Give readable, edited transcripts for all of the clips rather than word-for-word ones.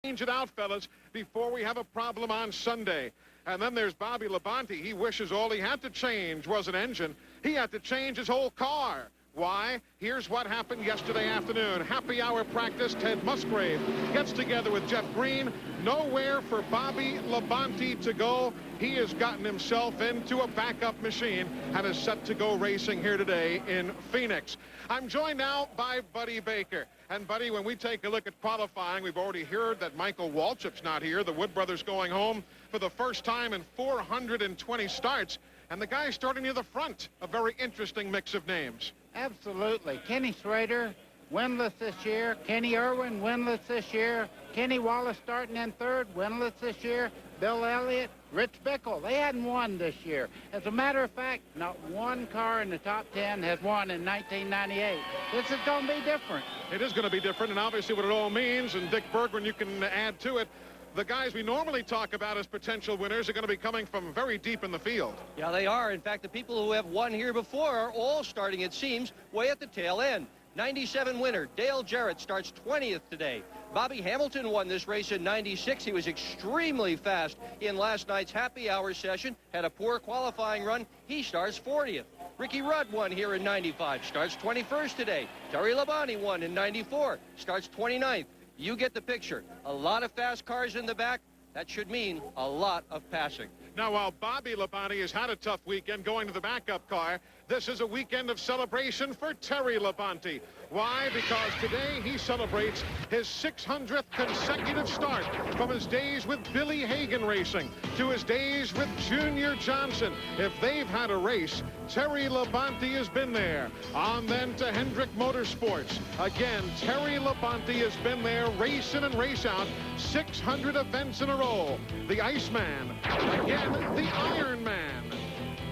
Change it out, fellas, before we have a problem on Sunday. And then there's Bobby Labonte. He wishes all he had to change was an engine. He had to change his whole car. Why? Here's what happened yesterday afternoon. Happy hour practice. Ted Musgrave gets together with Jeff Green. Nowhere for Bobby Labonte to go. He has gotten himself into a backup machine and is set to go racing here today in Phoenix. I'm joined now by Buddy Baker. And, Buddy, when we take a look at qualifying, we've already heard that Michael Waltrip's not here. The Wood brothers going home for the first time in 420 starts. And the guy starting near the front, a very interesting mix of names. Absolutely. Kenny Schrader, winless this year. Kenny Irwin, winless this year. Kenny Wallace starting in third, winless this year. Bill Elliott, Rich Bickle. They hadn't won this year. As a matter of fact, not one car in the top 10 has won in 1998. This is going to be different. It is going to be different, and obviously what it all means, and Dick Bergman, you can add to it, the guys we normally talk about as potential winners are going to be coming from very deep in the field. Yeah, they are. In fact, the people who have won here before are all starting, it seems, way at the tail end. 97 winner Dale Jarrett starts 20th today. Bobby Hamilton won this race in 96. He was extremely fast in last night's happy hour session. Had a poor qualifying run. He starts 40th. Ricky Rudd won here in 95. Starts 21st today. Terry Labonte won in 94. Starts 29th. You get the picture. A lot of fast cars in the back. That should mean a lot of passing. Now, while Bobby Labonte has had a tough weekend going to the backup car, this is a weekend of celebration for Terry Labonte. Why? Because today he celebrates his 600th consecutive start, from his days with Billy Hagan Racing to his days with Junior Johnson. If they've had a race, Terry Labonte has been there. On then to Hendrick Motorsports. Again, Terry Labonte has been there, race in and race out, 600 events in a row. The Iceman, again, the Iron Man.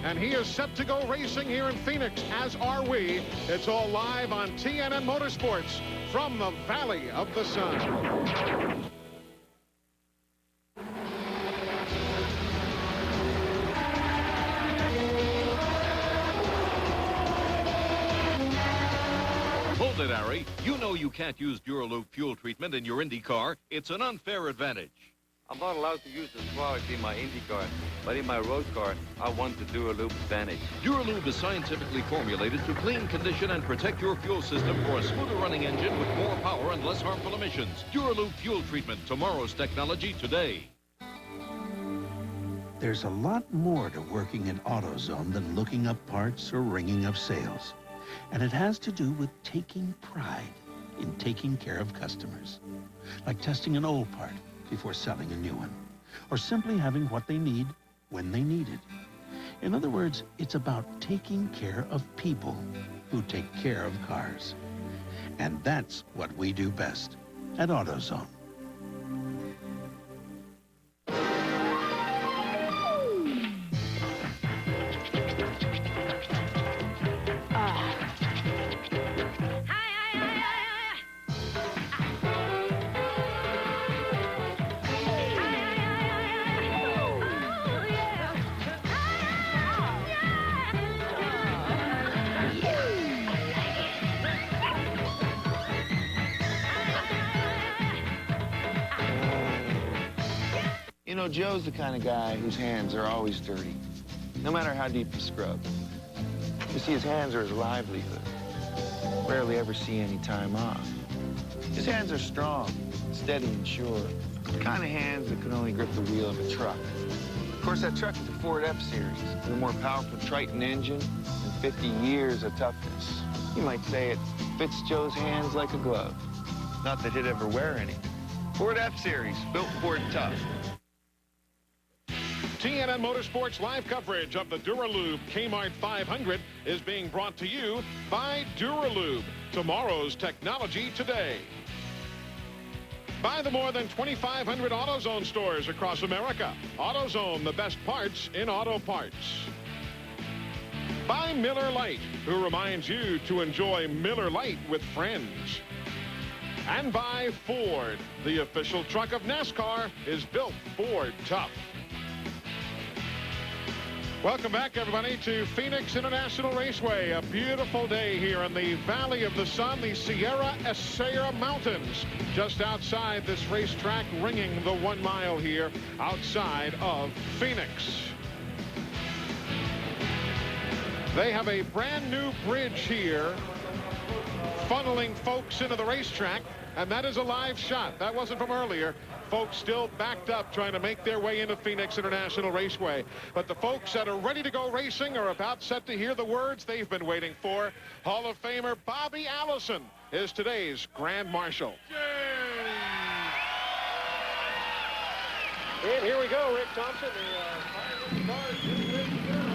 And he is set to go racing here in Phoenix, as are we. It's all live on TNN Motorsports from the Valley of the Sun. Hold it, Harry. You know you can't use Duraloop fuel treatment in your Indy car. It's an unfair advantage. I'm not allowed to use this product in my Indy car, but in my road car, I want the Duraloop advantage. Duraloop is scientifically formulated to clean, condition, and protect your fuel system for a smoother running engine with more power and less harmful emissions. Duraloop fuel treatment, tomorrow's technology today. There's a lot more to working at AutoZone than looking up parts or ringing up sales. And it has to do with taking pride in taking care of customers. Like testing an old part before selling a new one, or simply having what they need when they need it. In other words, it's about taking care of people who take care of cars. And that's what we do best at AutoZone. You know, Joe's the kind of guy whose hands are always dirty, no matter how deep you scrub. You see, his hands are his livelihood. Rarely ever see any time off. His hands are strong, steady and sure. The kind of hands that can only grip the wheel of a truck. Of course, that truck is a Ford F-Series with a more powerful Triton engine and 50 years of toughness. You might say it fits Joe's hands like a glove. Not that he'd ever wear any. Ford F-Series, built Ford tough. TNN Motorsports live coverage of the Duralube Kmart 500 is being brought to you by Duralube, tomorrow's technology today. By the more than 2,500 AutoZone stores across America. AutoZone, the best parts in auto parts. By Miller Lite, who reminds you to enjoy Miller Lite with friends. And by Ford, the official truck of NASCAR is built Ford tough. Welcome back, everybody, to Phoenix International Raceway. A beautiful day here in the Valley of the Sun, the Sierra Estera Mountains, just outside this racetrack, ringing the 1 mile here outside of Phoenix. They have a brand new bridge here, funneling folks into the racetrack, and that is a live shot. That wasn't from earlier. Folks still backed up trying to make their way into Phoenix International Raceway. But the folks that are ready to go racing are about set to hear the words they've been waiting for. Hall of Famer Bobby Allison is today's Grand Marshal. And here we go, Rick Thompson. The cars getting ready to go.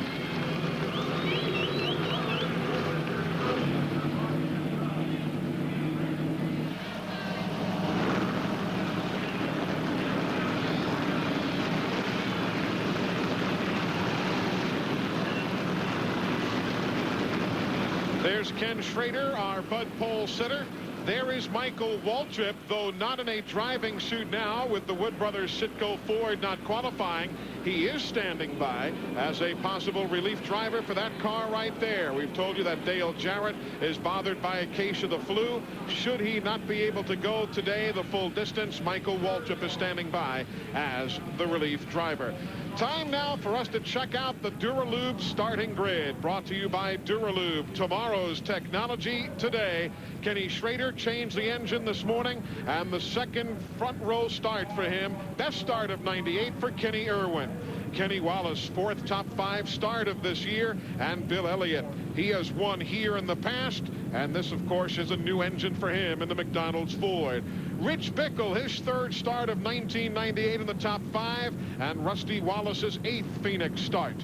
There's Ken Schrader, our Bud Pole sitter. There is Michael Waltrip, though not in a driving suit now with the Wood Brothers Sitco Ford not qualifying. He is standing by as a possible relief driver for that car right there. We've told you that Dale Jarrett is bothered by a case of the flu. Should he not be able to go today the full distance, Michael Waltrip is standing by as the relief driver. Time now for us to check out the Duralube starting grid, brought to you by Duralube. Tomorrow's technology today. Kenny Schrader changed the engine this morning, and the second front row start for him. Best start of 98 for Kenny Irwin. Kenny Wallace, 4th top 5 start of this year, and Bill Elliott. He has won here in the past, and this, of course, is a new engine for him in the McDonald's Ford. Rich Bickle, his 3rd start of 1998 in the top 5, and Rusty Wallace's 8th Phoenix start.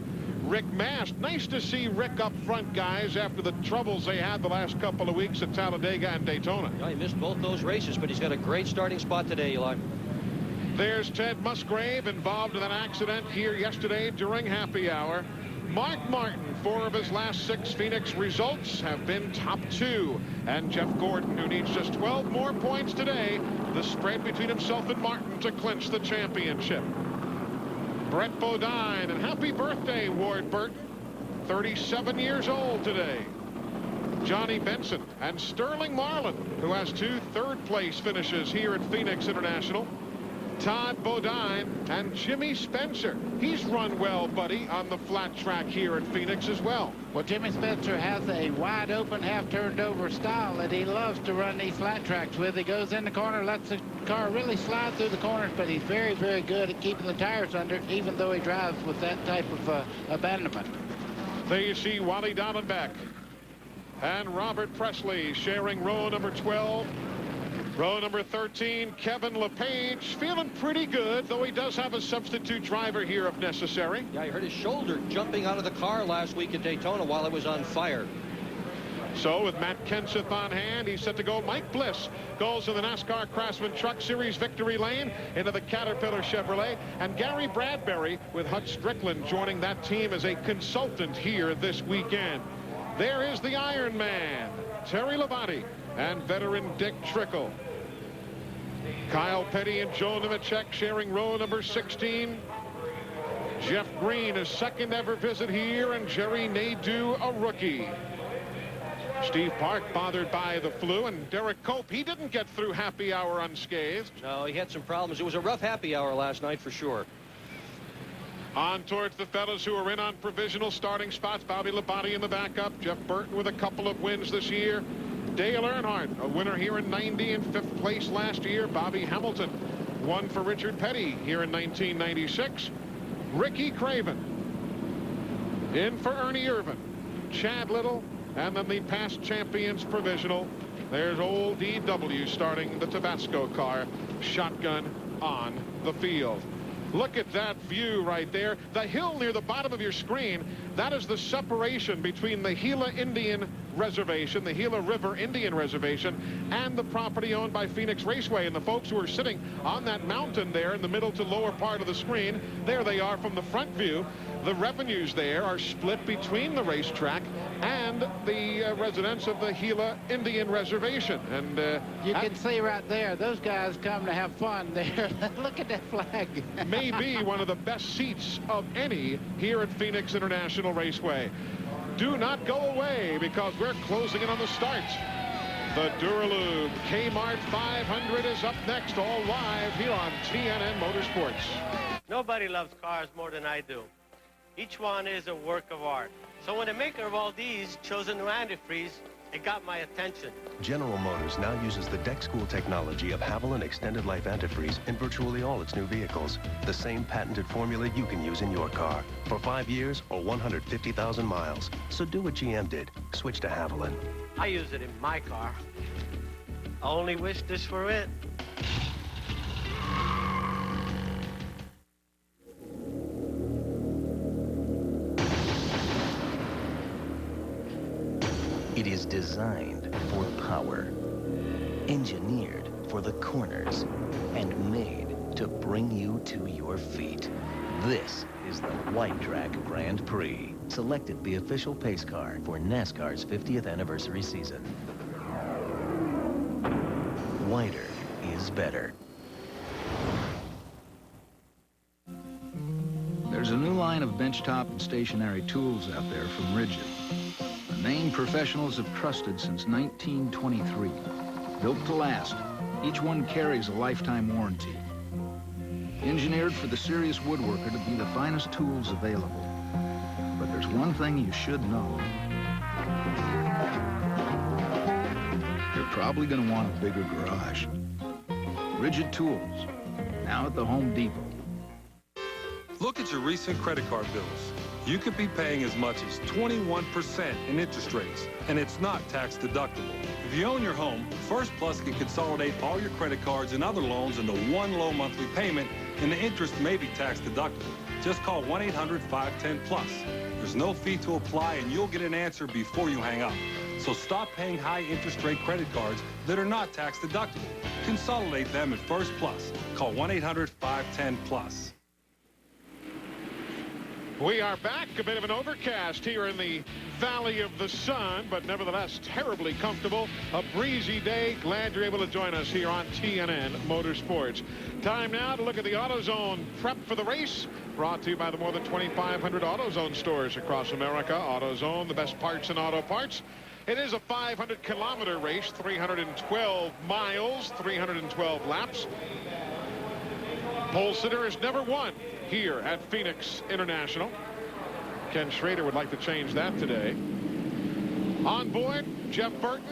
Rick Mast, nice to see Rick up front, guys, after the troubles they had the last couple of weeks at Talladega and Daytona. Yeah, he missed both those races, but he's got a great starting spot today, Eli. There's Ted Musgrave, involved in that accident here yesterday during happy hour. Mark Martin, 4 of his last 6 Phoenix results have been top 2. And Jeff Gordon, who needs just 12 more points today, the spread between himself and Martin to clinch the championship. Brett Bodine, and happy birthday, Ward Burton, 37 years old today. Johnny Benson and Sterling Marlin, who has 2 third-place finishes here at Phoenix International. Todd Bodine and Jimmy Spencer. He's run well, buddy, on the flat track here at Phoenix as well. Well, Jimmy Spencer has a wide open, half turned over style that he loves to run these flat tracks with. He goes in the corner, lets the car really slide through the corners, but he's very, very good at keeping the tires under, even though he drives with that type of abandonment. There you see Wally Dallenbach and Robert Presley sharing row number 12. Row number 13, Kevin LePage, feeling pretty good, though he does have a substitute driver here if necessary. Yeah, he hurt his shoulder jumping out of the car last week at Daytona while it was on fire. So with Matt Kenseth on hand, he's set to go. Mike Bliss goes to the NASCAR Craftsman Truck Series victory lane into the Caterpillar Chevrolet. And Gary Bradbury with Hut Strickland joining that team as a consultant here this weekend. There is the Iron Man, Terry Labonte, and veteran Dick Trickle. Kyle Petty and Joe Nemechek sharing row number 16. Jeff Green, his 2nd ever visit here, and Jerry Nadeau, a rookie. Steve Park bothered by the flu, and Derek Cope, he didn't get through happy hour unscathed. No, he had some problems. It was a rough happy hour last night for sure. On towards the fellas who are in on provisional starting spots. Bobby Labonte in the backup. Jeff Burton with a couple of wins this year. Dale Earnhardt, a winner here in 90 and 5th place last year. Bobby Hamilton, won for Richard Petty here in 1996. Ricky Craven, in for Ernie Irvin. Chad Little, and then the past champions provisional. There's old DW starting the Tabasco car, shotgun on the field. Look at that view right there. The hill near the bottom of your screen, that is the separation between the Gila Indian Reservation, the Gila River Indian Reservation, and the property owned by Phoenix Raceway. And the folks who are sitting on that mountain there in the middle to lower part of the screen, there they are from the front view. The revenues there are split between the racetrack and the residents of the Gila Indian Reservation. And you can see right there, those guys come to have fun there. Look at that flag. Maybe one of the best seats of any here at Phoenix International Raceway. Do not go away, because we're closing in on the start. The Duralube Kmart 500 is up next, all live here on TNN Motorsports. Nobody loves cars more than I do. Each one is a work of art. So when the maker of all these chose a new antifreeze, it got my attention. General Motors now uses the deck school technology of Haviland Extended Life Antifreeze in virtually all its new vehicles. The same patented formula you can use in your car for 5 years or 150,000 miles. So do what GM did. Switch to Haviland. I use it in my car. I only wish this for it. It is designed for power, engineered for the corners, and made to bring you to your feet. This is the White Track Grand Prix, selected the official pace car for NASCAR's 50th anniversary season. Whiter is better. There's a new line of benchtop and stationary tools out there from Rigid. A name professionals have trusted since 1923. Built to last, each one carries a lifetime warranty. Engineered for the serious woodworker to be the finest tools available. But there's one thing you should know. You're probably going to want a bigger garage. Rigid Tools, now at the Home Depot. Look at your recent credit card bills. You could be paying as much as 21% in interest rates, and it's not tax deductible. If you own your home, First Plus can consolidate all your credit cards and other loans into one low monthly payment, and the interest may be tax deductible. Just call 1-800-510-PLUS. There's no fee to apply, and you'll get an answer before you hang up. So stop paying high interest rate credit cards that are not tax deductible. Consolidate them at First Plus. Call 1-800-510-PLUS. We are back. A bit of an overcast here in the Valley of the Sun, but nevertheless terribly comfortable. A breezy day. Glad you're able to join us here on TNN Motorsports. Time now to look at the AutoZone prep for the race. Brought to you by the more than 2,500 AutoZone stores across America. AutoZone, the best parts in auto parts. It is a 500-kilometer race, 312 miles, 312 laps. Pole sitter has never won here at Phoenix International. Ken Schrader would like to change that today. On board, Jeff Burton.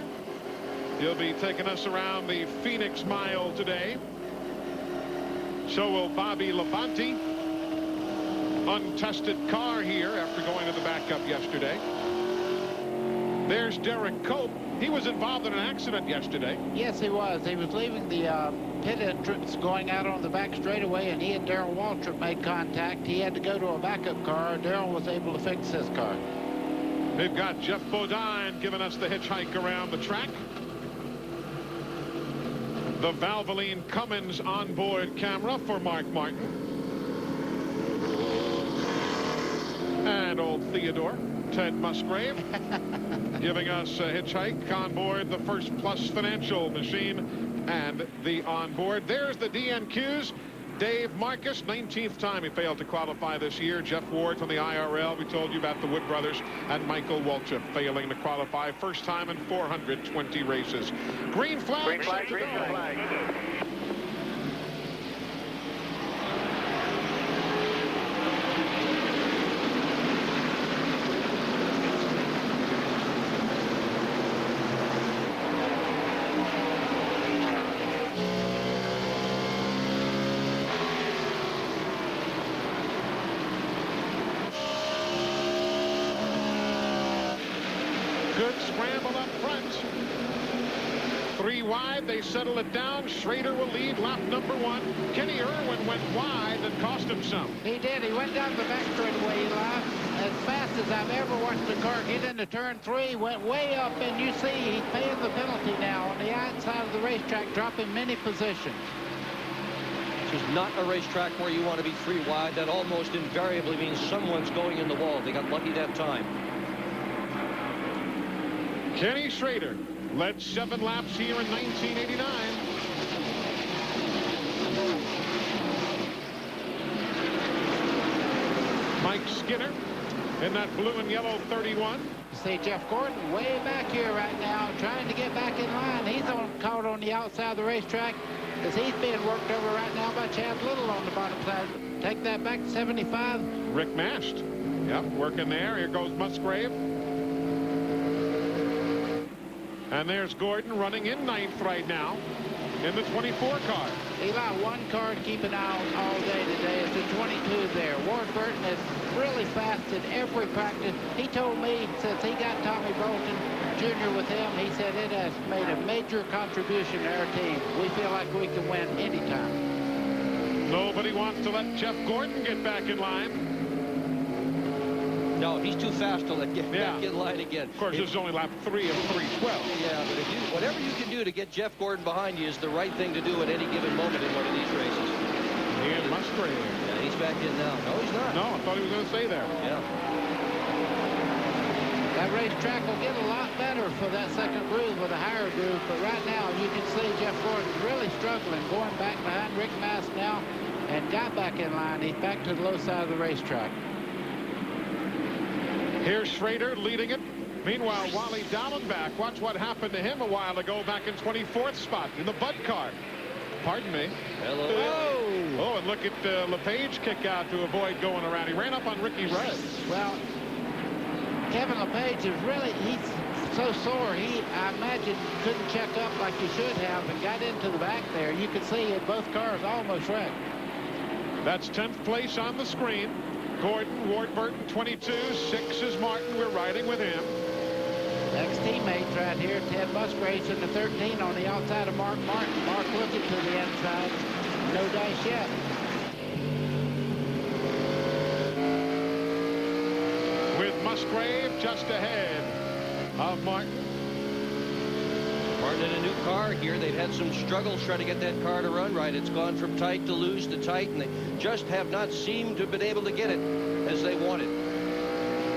He'll be taking us around the Phoenix Mile today. So will Bobby Labonte. Untested car here after going to the backup yesterday. There's Derek Cope. He was involved in an accident yesterday. Yes, he was. He was leaving the pit entrance going out on the back straightaway, and he and Darrell Waltrip made contact. He had to go to a backup car. Darrell was able to fix his car. They've got Jeff Bodine giving us the hitchhike around the track. The Valvoline Cummins onboard camera for Mark Martin. And old Theodore, Ted Musgrave, giving us a hitchhike on board the First Plus financial machine and the onboard. There's the DNQs. Dave Marcus, 19th time he failed to qualify this year. Jeff Ward from the IRL. We told you about the Wood brothers and Michael Waltrip failing to qualify. First time in 420 races. Green flag. Green flag, green flag. Good scramble up front. 3 wide, they settle it down. Schrader will lead lap number 1. Kenny Irwin went wide and cost him some. He did. He went down the back straightaway, Eli, as fast as I've ever watched the car get into turn 3. Went way up, and you see he's paying the penalty now on the outside of the racetrack, dropping many positions. This is not a racetrack where you want to be 3 wide. That almost invariably means someone's going in the wall. They got lucky that time. Kenny Schrader led 7 laps here in 1989. Mike Skinner in that blue and yellow 31. See Jeff Gordon way back here right now, trying to get back in line. He's caught on the outside of the racetrack as he's being worked over right now by Chad Little on the bottom side. Take that back to 75. Rick Mast. Yep, working there. Here goes Musgrave. And there's Gordon running in 9th right now in the 24 car. Eli, one car to keep an eye on all day today is the 22 there. Ward Burton is really fast in every practice. He told me since he got Tommy Bolton Jr. with him, he said it has made a major contribution to our team. We feel like we can win anytime. Nobody wants to let Jeff Gordon get back in line. No, he's too fast to let get back in line again. Of course, this is only lap 3 of 312. Yeah, but whatever you can do to get Jeff Gordon behind you is the right thing to do at any given moment in one of these races. And Musgrave. Yeah, he's back in now. No, he's not. No, I thought he was going to stay there. Yeah. That racetrack will get a lot better for that second groove with a higher groove, but right now you can see Jeff Gordon's really struggling, going back behind Rick Mast now, and got back in line. He's back to the low side of the racetrack. Here's Schrader leading it. Meanwhile, Wally Dallenbach, watch what happened to him a while ago back in 24th spot in the Bud car. Pardon me. Hello. Oh, and look at LePage kick out to avoid going around. He ran up on Ricky Ray. Well, Kevin LePage is really, he's so sore. He, I imagine, couldn't check up like he should have and got into the back there. You can see it, both cars almost wrecked. That's 10th place on the screen. Gordon, Ward Burton, 22. 6 is Martin. We're riding with him. Next teammates right here, Ted Musgraves in the 13 on the outside of Mark Martin. Mark looking to the inside. No dice yet. With Musgrave just ahead of Martin. Martin in a new car here. They've had some struggles trying to get that car to run right. It's gone from tight to loose to tight, and they just have not seemed to have been able to get it as they wanted.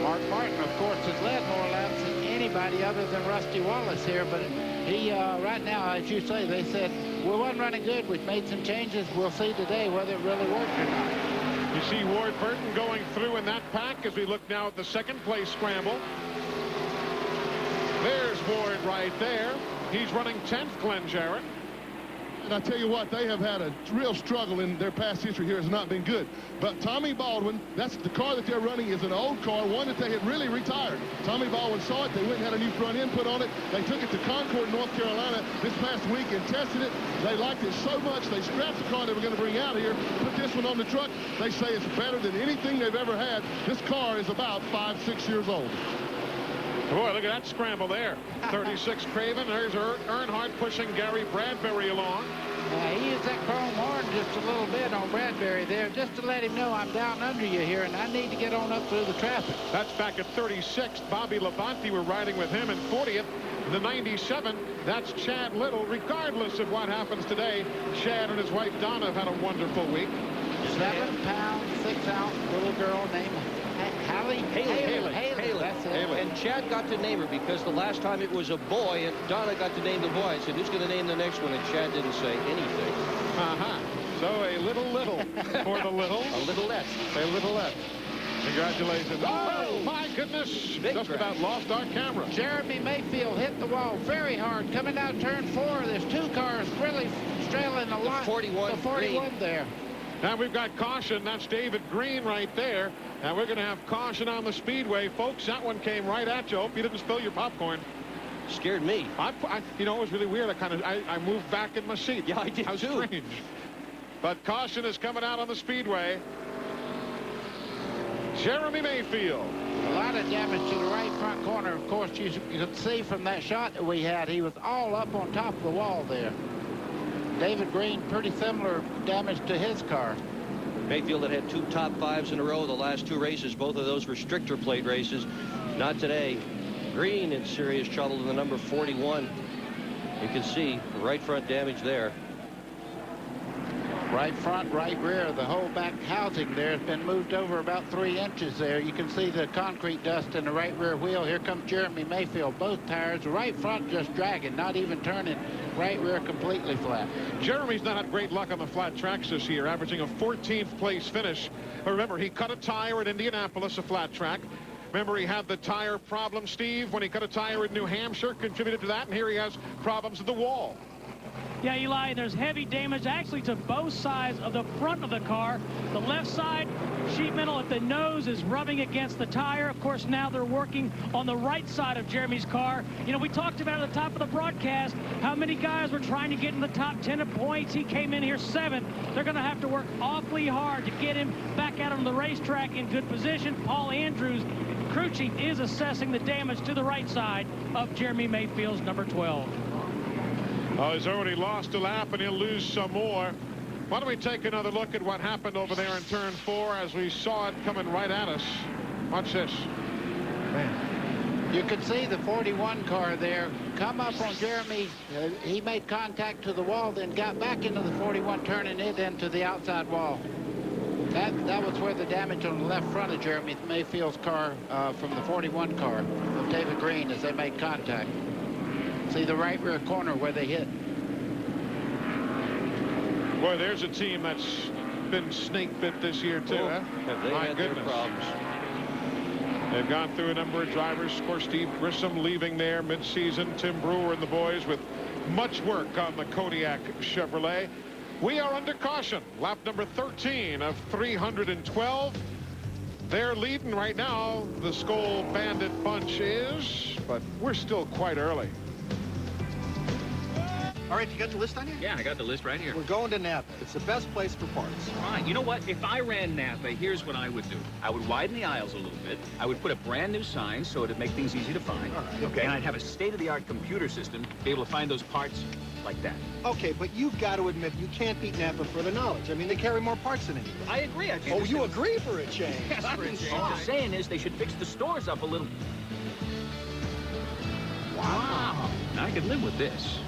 Mark Martin, of course, has led more laps than anybody other than Rusty Wallace here, but he, right now, as you say, they said, we wasn't running good. We've made some changes. We'll see today whether it really worked or not. You see Ward Burton going through in that pack as we look now at the second place scramble. There's Ward right there. He's running 10th, Glenn Jarrett. And I tell you what, they have had a real struggle in their past history here. Has not been good. But Tommy Baldwin, that's the car that they're running, is an old car, one that they had really retired. Tommy Baldwin saw it. They went and had a new front end put on it. They took it to Concord, North Carolina this past week and tested it. They liked it so much, they scrapped the car they were going to bring out here, put this one on the truck. They say it's better than anything they've ever had. This car is about 5-6 years old. Boy, look at that scramble there. 36 Craven. There's Earnhardt pushing Gary Bradbury along. He used that chrome horn just a little bit on Bradbury there just to let him know I'm down under you here and I need to get on up through the traffic. That's back at 36. Bobby Labonte, we're riding with him in 40th. The 97, that's Chad Little. Regardless of what happens today, Chad and his wife Donna have had a wonderful week. 7 pound, 6 ounce little girl named Haley. That's it. And Chad got to name her because the last time it was a boy and Donna got to name the boy. I said, who's going to name the next one? And Chad didn't say anything. So a little for the little. A littlette. A littlette. Congratulations. Oh, my goodness. Big Just crash. about lost our camera. Jeremy Mayfield hit the wall very hard coming out turn 4. There's 2 cars really strailing a lot. 41 The 41 Green. there. Now we've got caution. That's David Green right there. And we're going to have caution on the speedway. Folks, that one came right at you. Hope you didn't spill your popcorn. Scared me. You know, it was really weird. I moved back in my seat. Yeah, I did How too. strange. But caution is coming out on the speedway. Jeremy Mayfield. A lot of damage to the right front corner. Of course, you could see from that shot that we had, he was all up on top of the wall there. David Green, pretty similar damage to his car. Mayfield had 2 top 5s in a row the last 2 races. Both of those restrictor plate races. Not today. Green in serious trouble in the number 41. You can see the right front damage there. Right front, right rear, the whole back housing there has been moved over about 3 inches there. You can see the concrete dust in the right rear wheel. Here comes Jeremy Mayfield. Both tires, right front just dragging, not even turning. Right rear completely flat. Jeremy's not had great luck on the flat tracks this year, averaging a 14th place finish. But remember, he cut a tire at Indianapolis, a flat track. Remember, he had the tire problem, Steve, when he cut a tire in New Hampshire, contributed to that, and here he has problems at the wall. Yeah, Eli, there's heavy damage actually to both sides of the front of the car. The left side sheet metal at the nose is rubbing against the tire. Of course, now they're working on the right side of Jeremy's car. You know, we talked about at the top of the broadcast how many guys were trying to get in the top 10 of points. He came in here 7th. They're going to have to work awfully hard to get him back out on the racetrack in good position. Paul Andrews, crew chief, is assessing the damage to the right side of Jeremy Mayfield's number 12. Oh, he's already lost a lap, and he'll lose some more. Why don't we take another look at what happened over there in turn 4 as we saw it coming right at us. Watch this. Man. You can see the 41 car there come up on Jeremy. He made contact to the wall, then got back into the 41, turning it into the outside wall. That was where the damage on the left front of Jeremy Mayfield's car from the 41 car of David Green as they made contact. See the right rear corner where they hit. Boy, there's a team that's been snake bit this year, too, huh? Have they My had goodness. their problems? They've gone through a number of drivers. Of course, Steve Grissom leaving there mid-season. Tim Brewer and the boys with much work on the Kodiak Chevrolet. We are under caution. Lap number 13 of 312. They're leading right now. The Skoll Bandit bunch is, but we're still quite early. All right, you got the list on you? Yeah, I got the list right here. We're going to Napa. It's the best place for parts. Fine. You know what? If I ran Napa, here's what I would do. I would widen the aisles a little bit. I would put a brand new sign so it'd make things easy to find. All right, okay. And I'd have a state-of-the-art computer system to be able to find those parts like that. Okay, but you've got to admit you can't beat Napa for the knowledge. I mean, they carry more parts than anybody. I agree. Oh, you agree for a change? Yes, for a change. What I'm saying is they should fix the stores up a little. Wow. Now, I could live with this.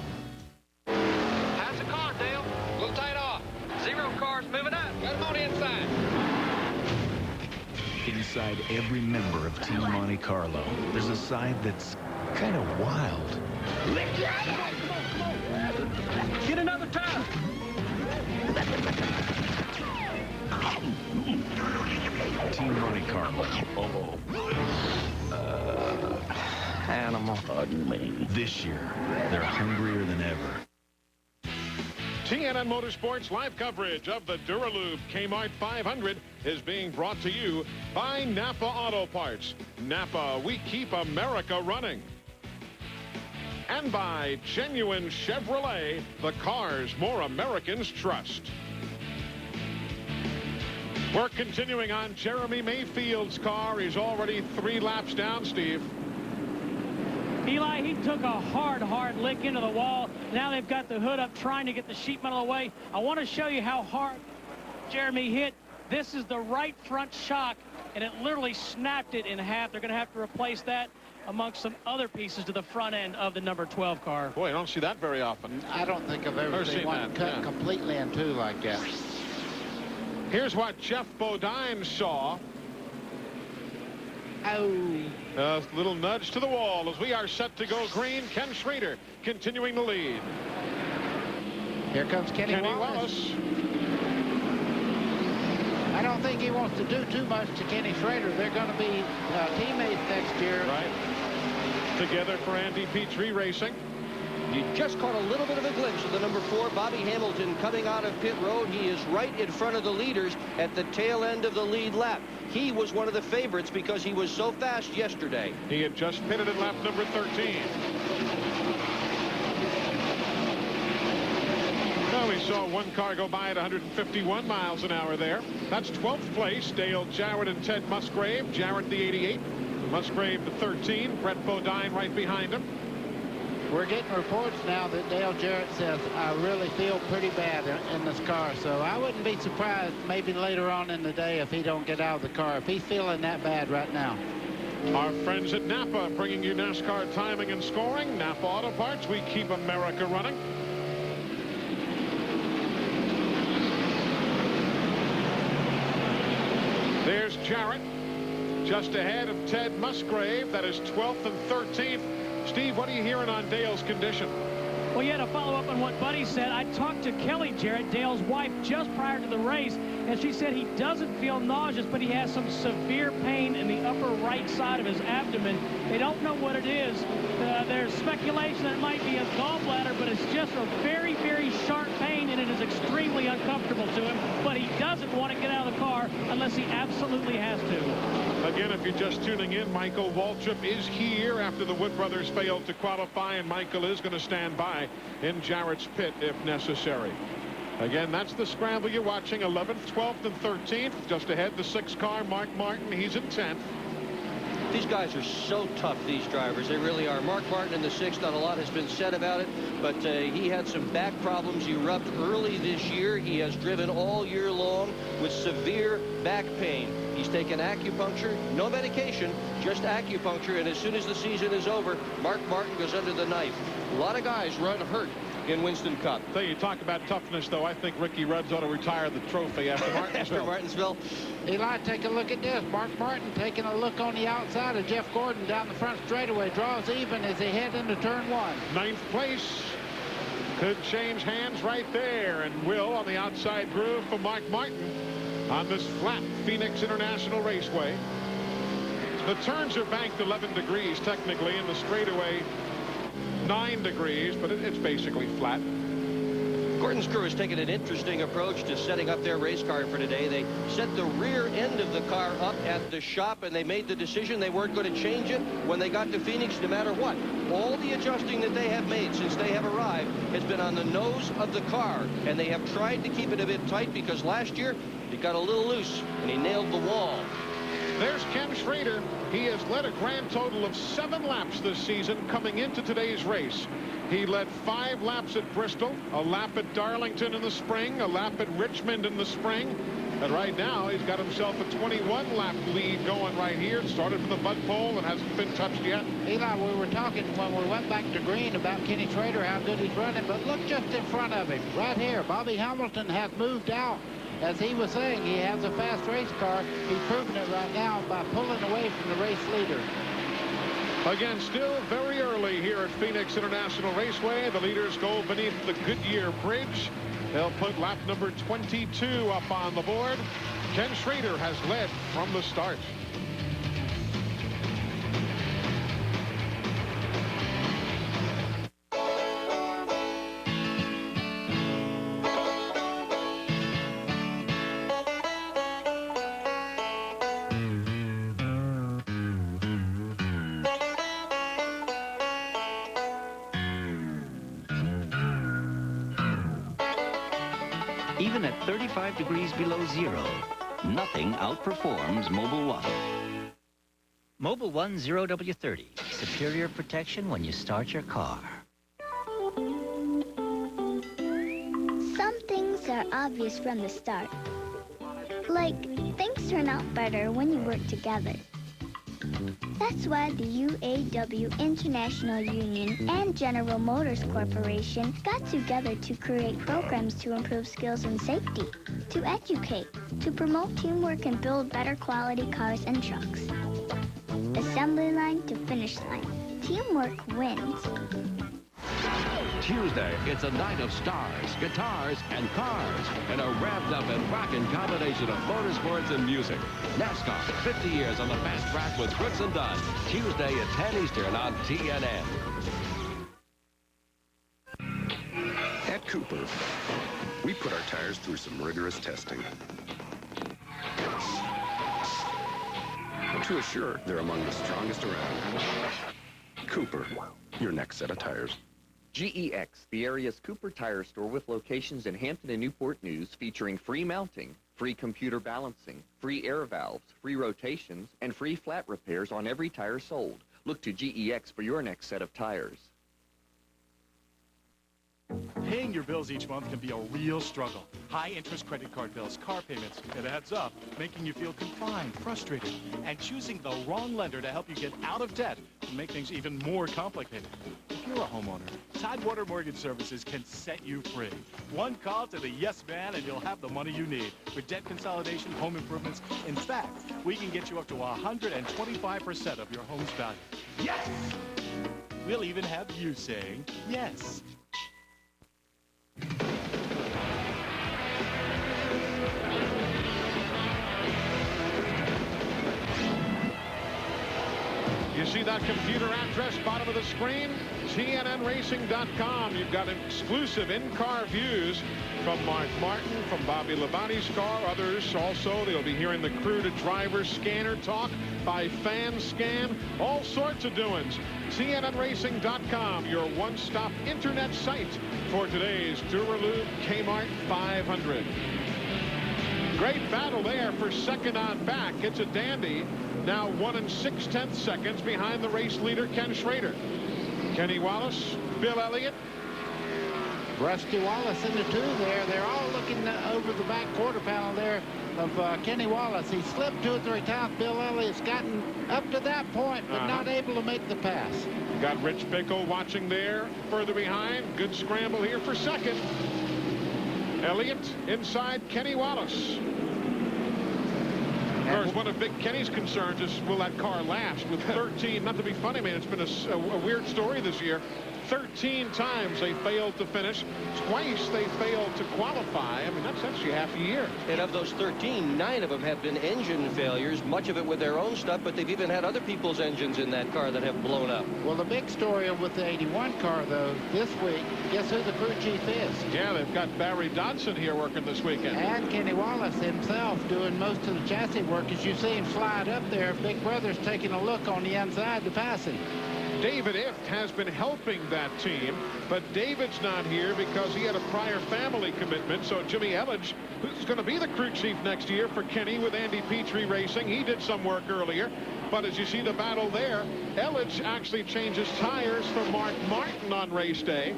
How's the car, Dale? A little tight off. 0 cars moving up. Got them on the inside. Inside every member of Team Monte Carlo, there's a side that's kind of wild. Get another tire. Team Monte Carlo. Animal. Pardon me. This year, they're hungrier than ever. TNN Motorsports live coverage of the Duralube Kmart 500 is being brought to you by Napa Auto Parts. Napa, we keep America running. And by Genuine Chevrolet, the cars more Americans trust. We're continuing on Jeremy Mayfield's car. He's already 3 laps down, Steve. Eli, he took a hard lick into the wall. Now they've got the hood up trying to get the sheet metal away. I want to show you how hard Jeremy hit. This is the right front shock, and it literally snapped it in half. They're going to have to replace that amongst some other pieces to the front end of the number 12 car. Boy, I don't see that very often. I don't think I've ever seen one cut completely in 2 like that. Here's what Jeff Bodine saw. Oh. A little nudge to the wall as we are set to go green. Ken Schrader continuing the lead. Here comes Kenny Wallace. I don't think he wants to do too much to Kenny Schrader. They're going to be teammates next year. Right. Together for Andy Petrie Racing. You just caught a little bit of a glimpse of the number 4, Bobby Hamilton, coming out of pit road. He is right in front of the leaders at the tail end of the lead lap. He was one of the favorites because he was so fast yesterday. He had just pitted at lap number 13. Well, we saw one car go by at 151 miles an hour there. That's 12th place. Dale Jarrett and Ted Musgrave. Jarrett the 88, Musgrave the 13. Brett Bodine right behind him. We're getting reports now that Dale Jarrett says, I really feel pretty bad in this car. So I wouldn't be surprised maybe later on in the day if he don't get out of the car, if he's feeling that bad right now. Our friends at Napa bringing you NASCAR timing and scoring. Napa Auto Parts, we keep America running. There's Jarrett, just ahead of Ted Musgrave. That is 12th and 13th. Steve, what are you hearing on Dale's condition? Well, yeah, to follow up on what Buddy said, I talked to Kelly Jarrett, Dale's wife, just prior to the race, and she said he doesn't feel nauseous, but he has some severe pain in the upper right side of his abdomen. They don't know what it is. There's speculation that it might be a gallbladder, but it's just a very, very sharp pain, and it is extremely uncomfortable to him. But he doesn't want to get out of the car unless he absolutely has to. Again, if you're just tuning in, Michael Waltrip is here after the Wood brothers failed to qualify, and Michael is going to stand by in Jarrett's pit if necessary. Again, that's the scramble you're watching. 11th, 12th, and 13th. Just ahead, the 6th car, Mark Martin. He's in 10th. These guys are so tough, these drivers. They really are. Mark Martin in the 6th, not a lot has been said about it, but he had some back problems erupted early this year. He has driven all year long with severe back pain. He's taken acupuncture, no medication, just acupuncture, and as soon as the season is over, Mark Martin goes under the knife. A lot of guys run hurt in Winston Cup. So you talk about toughness, though. I think Ricky Rudd's ought to retire the trophy after Martinsville. After Martinsville. Eli, take a look at this. Mark Martin taking a look on the outside of Jeff Gordon down the front straightaway. Draws even as they head into turn 1. 9th place. Could change hands right there, and will on the outside groove for Mark Martin on this flat Phoenix International Raceway. The turns are banked 11 degrees technically, in the straightaway 9 degrees, but it's basically flat. Gordon's crew has taken an interesting approach to setting up their race car for today. They set the rear end of the car up at the shop, and they made the decision they weren't going to change it when they got to Phoenix no matter what. All the adjusting that they have made since they have arrived has been on the nose of the car, and they have tried to keep it a bit tight because last year it got a little loose and he nailed the wall. There's Ken Schrader. He has led a grand total of 7 laps this season coming into today's race. He led 5 laps at Bristol, a lap at Darlington in the spring, a lap at Richmond in the spring. And right now, he's got himself a 21-lap lead going right here. It started from the mud pole and hasn't been touched yet. Eli, we were talking when we went back to green about Kenny Schrader, how good he's running, but look just in front of him. Right here, Bobby Hamilton has moved out. As he was saying, he has a fast race car. He's proving it right now by pulling away from the race leader. Again, still very early here at Phoenix International Raceway. The leaders go beneath the Goodyear Bridge. They'll put lap number 22 up on the board. Ken Schrader has led from the start. Even at 35 degrees below zero, nothing outperforms Mobil 1. Mobil 1 0W30. Superior protection when you start your car. Some things are obvious from the start. Like, things turn out better when you work together. That's why the UAW International Union and General Motors Corporation got together to create programs to improve skills and safety, to educate, to promote teamwork and build better quality cars and trucks. Assembly line to finish line. Teamwork wins. Tuesday, it's a night of stars, guitars, and cars, and a revved-up and rockin' combination of motorsports and music. NASCAR, 50 years on the fast track with Brooks and Dunn. Tuesday at 10 Eastern on TNN. At Cooper, we put our tires through some rigorous testing to assure they're among the strongest around. Cooper, your next set of tires. GEX, the area's Cooper tire store with locations in Hampton and Newport News, featuring free mounting, free computer balancing, free air valves, free rotations, and free flat repairs on every tire sold. Look to GEX for your next set of tires. Paying your bills each month can be a real struggle. High-interest credit card bills, car payments, it adds up, making you feel confined, frustrated, and choosing the wrong lender to help you get out of debt can make things even more complicated. you're a homeowner, Tidewater Mortgage Services can set you free. One call to the yes man and you'll have the money you need for debt consolidation, home improvements. In fact, we can get you up to 125% of your home's value. Yes! We'll even have you saying yes. You see that computer address, bottom of the screen? TNNRacing.com. You've got exclusive in-car views from Mark Martin, from Bobby Labonte's car, others also. They'll be hearing the crew-to-driver scanner talk by Fan Scan, all sorts of doings. TNNRacing.com, your one-stop internet site for today's Duralube Kmart 500. Great battle there for second on back. It's a dandy. Now 1 6/10 seconds behind the race leader, Ken Schrader. Kenny Wallace, Bill Elliott. Rusty Wallace in the 2 there. They're all looking over the back quarter panel there of Kenny Wallace. He slipped 2 or 3 times. Bill Elliott's gotten up to that point, but not able to make the pass. Got Rich Bickle watching there, further behind. Good scramble here for second. Elliott inside Kenny Wallace. Of course, one of Big Kenny's concerns is, will that car last with 13? Not to be funny, man, it's been a weird story this year. 13 times they failed to finish. Twice they failed to qualify. I mean, that's actually half a year. And of those 13, 9 of them have been engine failures, much of it with their own stuff, but they've even had other people's engines in that car that have blown up. Well, the big story with the 81 car, though, this week, guess who the crew chief is? Yeah, they've got Barry Dodson here working this weekend. And Kenny Wallace himself doing most of the chassis work. As you see him slide up there, Big Brother's taking a look on the inside to pass him. David Ift has been helping that team, but David's not here because he had a prior family commitment. So Jimmy Elledge, who's going to be the crew chief next year for Kenny with Andy Petrie Racing, he did some work earlier. But as you see the battle there, Elledge actually changes tires for Mark Martin on race day.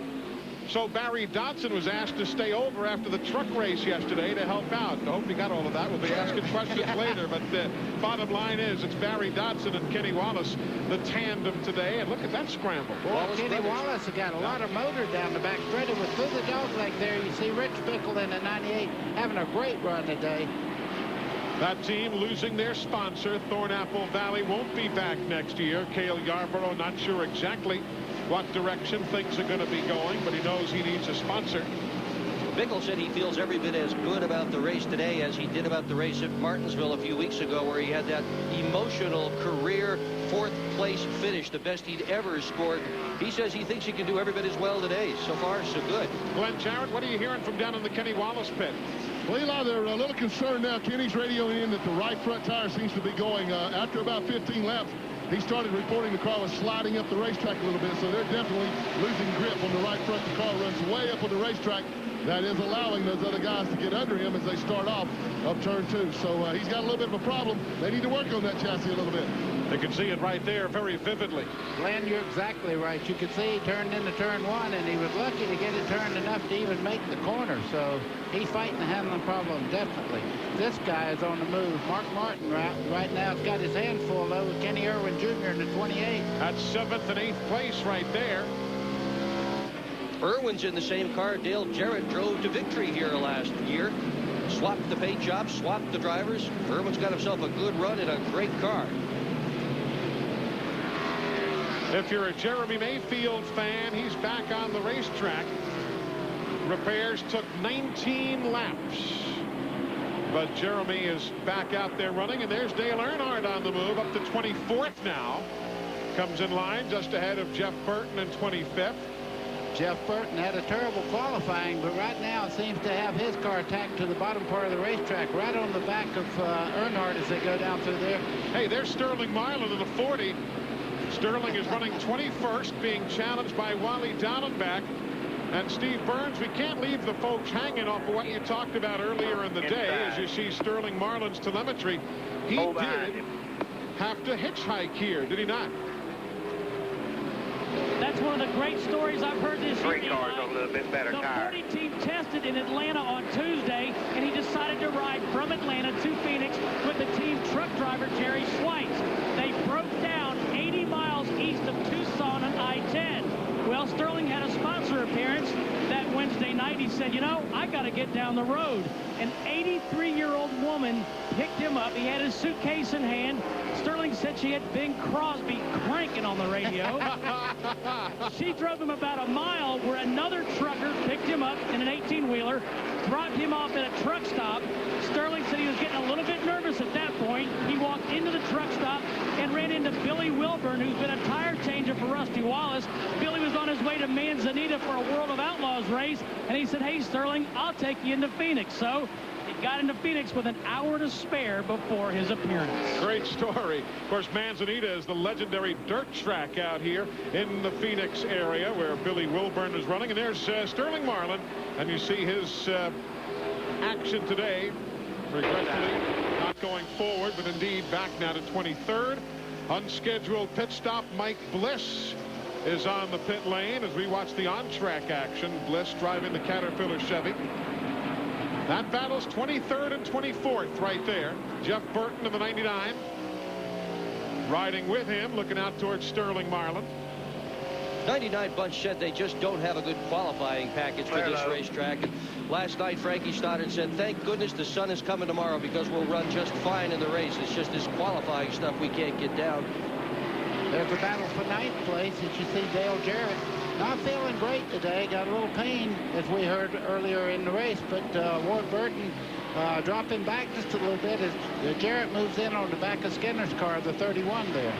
So Barry Dodson was asked to stay over after the truck race yesterday to help out. I hope you got all of that. We'll be asking questions later. But the bottom line is it's Barry Dodson and Kenny Wallace, the tandem today. And look at that scramble. Well, Kenny Wallace has got a lot of motor down the back straight. It was through the dog leg there. You see Rich Bickle in the 98 having a great run today. That team losing their sponsor, Thornapple Valley, won't be back next year. Cale Yarborough not sure exactly what direction things are going to be going, but he knows he needs a sponsor. Bickle said he feels every bit as good about the race today as he did about the race at Martinsville a few weeks ago, where he had that emotional career 4th place finish, the best he'd ever scored. He says he thinks he can do every bit as well today. So far, so good. Glenn Jarrett, what are you hearing from down in the Kenny Wallace pit? Well, Eli, they're a little concerned now. Kenny's radioing in that the right front tire seems to be going. After about 15 laps, he started reporting the car was sliding up the racetrack a little bit, so they're definitely losing grip on the right front. The car runs way up on the racetrack. That is allowing those other guys to get under him as they start off up turn 2. So he's got a little bit of a problem. They need to work on that chassis a little bit. They can see it right there very vividly. Glenn, you're exactly right. You could see he turned into turn 1, and he was lucky to get it turned enough to even make the corner. So he's fighting the handling problem, definitely. This guy is on the move. Mark Martin right now has got his hands full, though, with Kenny Irwin Jr. in the 28. That's 7th and 8th place right there. Irwin's in the same car Dale Jarrett drove to victory here last year. Swapped the paint job, swapped the drivers. Irwin's got himself a good run in a great car. If you're a Jeremy Mayfield fan, he's back on the racetrack. Repairs took 19 laps. But Jeremy is back out there running, and there's Dale Earnhardt on the move, up to 24th now. Comes in line just ahead of Jeff Burton in 25th. Jeff Burton had a terrible qualifying, but right now seems to have his car tacked to the bottom part of the racetrack, right on the back of Earnhardt as they go down through there. Hey, there's Sterling Marlin in the 40. Sterling is running 21st, being challenged by Wally Dowdenbach. And Steve Burns, we can't leave the folks hanging off of what you talked about earlier in the day. As you see Sterling Marlin's telemetry, he did have to hitchhike here, did he not? That's one of the great stories I've heard this year. Three cars on a little bit better tire. The 40 team tested in Atlanta on Tuesday, and he decided to ride from Atlanta to Phoenix with the team truck driver Jerry Schweitz. They broke down 80 miles east of Tucson on I-10. Well, Well, Sterling had a sponsor appearance that Wednesday night. He said, you know, I got to get down the road. An 83-year-old woman picked him up. He had his suitcase in hand. Sterling said she had Bing Crosby cranking on the radio. She drove him about a mile where another trucker picked him up in an 18-wheeler, dropped him off at a truck stop. Sterling said he was getting a little bit nervous at that point. He walked into the truck stop and ran into Billy Wilburn, who's been a tire changer for Rusty Wallace. Billy was on his way to Manzanita for a World of Outlaws race, and he said, hey, Sterling, I'll take you into Phoenix. So he got into Phoenix with an hour to spare before his appearance. Great story. Of course, Manzanita is the legendary dirt track out here in the Phoenix area where Billy Wilburn is running. And there's Sterling Marlin, and you see his action today. Regretfully, not going forward, but indeed back now to 23rd. Unscheduled pit stop. Mike Bliss is on the pit lane as we watch the on-track action. Bliss driving the Caterpillar Chevy. That battle's 23rd and 24th right there. Jeff Burton of the 99 riding with him, looking out towards Sterling Marlin. 99 bunch said they just don't have a good qualifying package for this racetrack. And last night, Frankie Stoddard said, thank goodness the sun is coming tomorrow because we'll run just fine in the race. It's just this qualifying stuff we can't get down. There's a battle for ninth place. As you see, Dale Jarrett not feeling great today. Got a little pain, as we heard earlier in the race. But Ward Burton dropping back just a little bit as Jarrett moves in on the back of Skinner's car, the 31 there.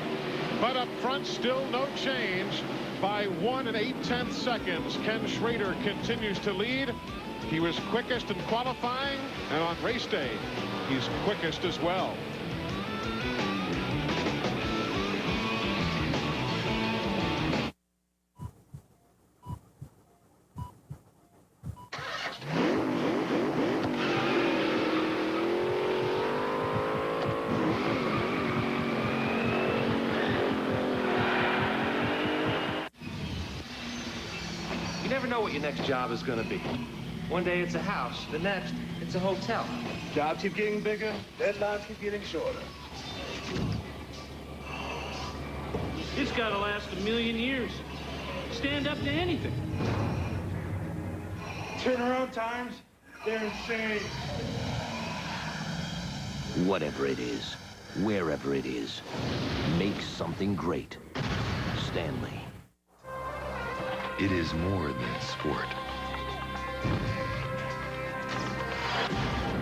But up front, still no change. By 1 8/10 seconds, Ken Schrader continues to lead. He was quickest in qualifying, and on race day, he's quickest as well. You never know what your next job is going to be. One day it's a house, the next it's a hotel. Jobs keep getting bigger, deadlines keep getting shorter. It's got to last 1,000,000 years. Stand up to anything. Turnaround times, they're insane. Whatever it is, wherever it is, make something great. Stanley. It is more than sport.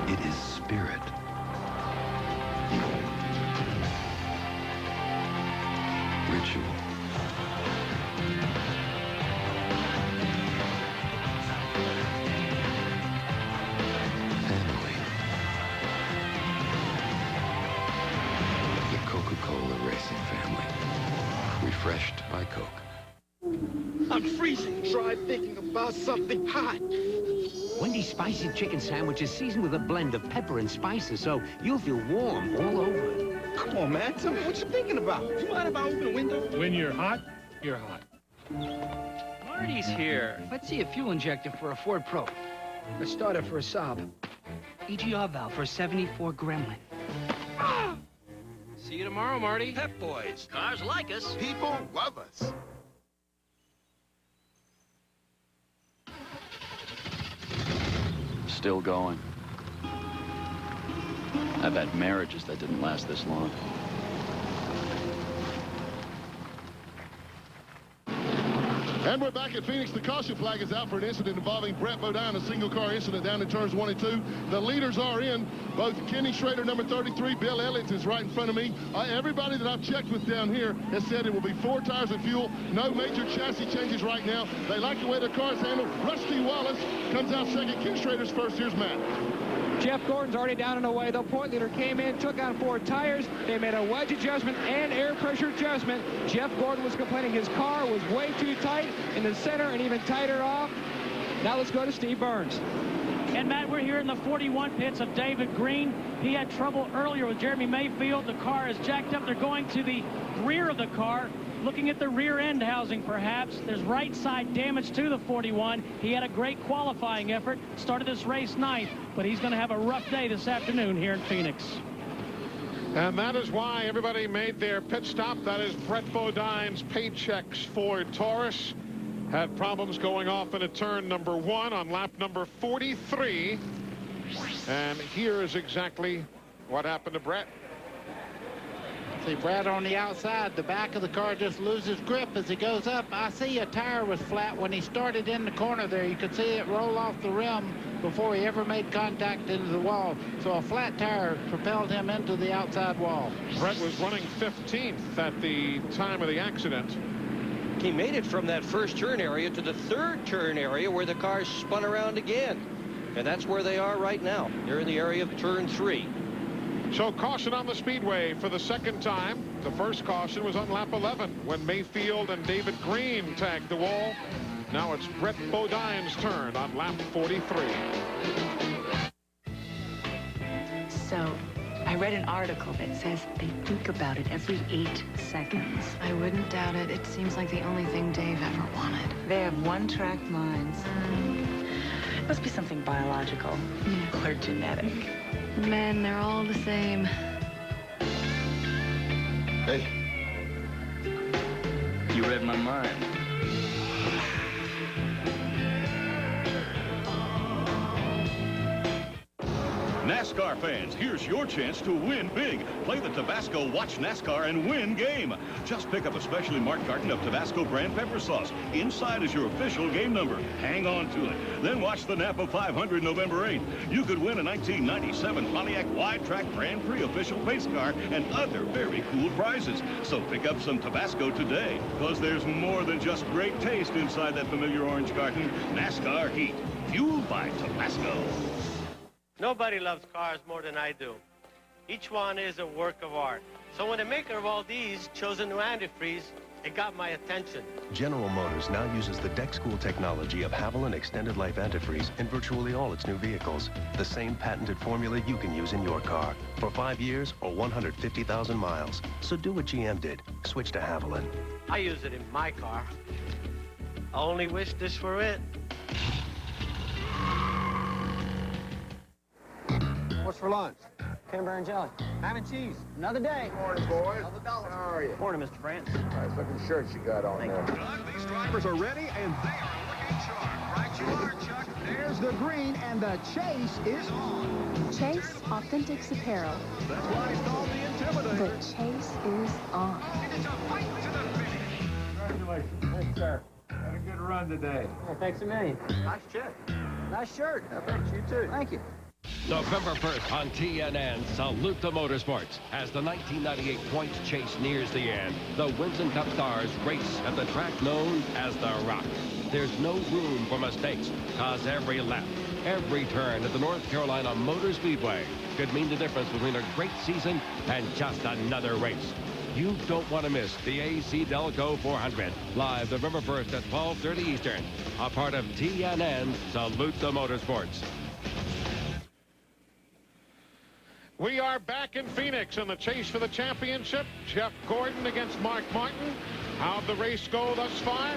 It is spirit. Ritual. Family. The Coca-Cola Racing family. Refreshed by Coke. I'm freezing. Try thinking about something hot. Wendy's spicy chicken sandwich is seasoned with a blend of pepper and spices, so you'll feel warm all over. Come on, man. Tell me what you're thinking about. You mind if I open the window? When you're hot, you're hot. Marty's here. Let's see a fuel injector for a Ford Pro. A starter for a Saab. EGR valve for a 74 Gremlin. See you tomorrow, Marty. Pep Boys. Cars like us. People love us. Still going. I've had marriages that didn't last this long. And we're back at Phoenix. The caution flag is out for an incident involving Brett Bodine, a single-car incident down in turns 1 and 2. The leaders are in. Both Kenny Schrader, number 33, Bill Elliott is right in front of me. Everybody that I've checked with down here has said it will be 4 tires and fuel. No major chassis changes right now. They like the way their car's handled. Rusty Wallace comes out second. Ken Schrader's first. Here's Matt. Jeff Gordon's already down and away. The point leader came in, took on 4 tires. They made a wedge adjustment and air pressure adjustment. Jeff Gordon was complaining his car was way too tight in the center and even tighter off. Now let's go to Steve Burns. And Matt, we're here in the 41 pits of David Green. He had trouble earlier with Jeremy Mayfield. The car is jacked up. They're going to the rear of the car, looking at the rear end housing perhaps. There's right side damage to the 41. He had a great qualifying effort, started this race 9th, but he's going to have a rough day this afternoon here in Phoenix. And that is why everybody made their pit stop. That is Brett Bodine's Paychex Ford Taurus. had problems going off in a turn number 1 on lap number 43. And here is exactly what happened to Brett. See Brett on the outside. The back of the car just loses grip as he goes up. I see a tire was flat when he started in the corner there. You could see it roll off the rim before he ever made contact into the wall. So a flat tire propelled him into the outside wall. Brett was running 15th at the time of the accident. He made it from that first turn area to the third turn area where the cars spun around again. And that's where they are right now. They're in the area of turn 3. So caution on the speedway for the second time. The first caution was on lap 11 when Mayfield and David Green tagged the wall. Now it's Brett Bodine's turn on lap 43. So I read an article that says they think about it every 8 seconds. I wouldn't doubt it. It seems like the only thing Dave ever wanted. They have one-track minds. It must be something biological or genetic. Men, they're all the same. Hey. You read my mind. NASCAR fans, here's your chance to win big. Play the Tabasco Watch NASCAR and Win game. Just pick up a specially marked carton of Tabasco brand pepper sauce. Inside is your official game number. Hang on to it. Then watch the Napa 500 November 8th. You could win a 1997 Pontiac Wide Track Grand Prix official pace car and other very cool prizes. So pick up some Tabasco today, because there's more than just great taste inside that familiar orange carton. NASCAR Heat, fueled by Tabasco. Nobody loves cars more than I do. Each one is a work of art. So when the maker of all these chose a new antifreeze, it got my attention. General Motors now uses the deck school technology of Haviland Extended Life Antifreeze in virtually all its new vehicles. The same patented formula you can use in your car for 5 years or 150,000 miles. So do what GM did. Switch to Haviland. I use it in my car. I only wish this were it. What's for lunch? Cranberry and jelly. Ham and cheese. Another day. Morning, boys. How are you? Morning, Mr. France. Nice looking shirts you got on there. Doug, these drivers are ready, and they are looking sharp. Right you are, Chuck. There's the green, and the chase is on. Chase Authentics Apparel. That's why it's called the Intimidator. The chase is on. It's a fight to the finish. Congratulations. Thanks, sir. Had a good run today. Yeah, thanks a million. Nice check. Nice shirt. Thanks, you too. Thank you. November 1st on TNN, salute the Motorsports. As the 1998 points chase nears the end, the Winston Cup stars race at the track known as the Rock. There's no room for mistakes, cause every lap, every turn at the North Carolina Motor Speedway could mean the difference between a great season and just another race. You don't want to miss the AC Delco 400, live November 1st at 12:30 Eastern. A part of TNN, salute the Motorsports. We are back in Phoenix in the chase for the championship. Jeff Gordon against Mark Martin. How'd the race go thus far?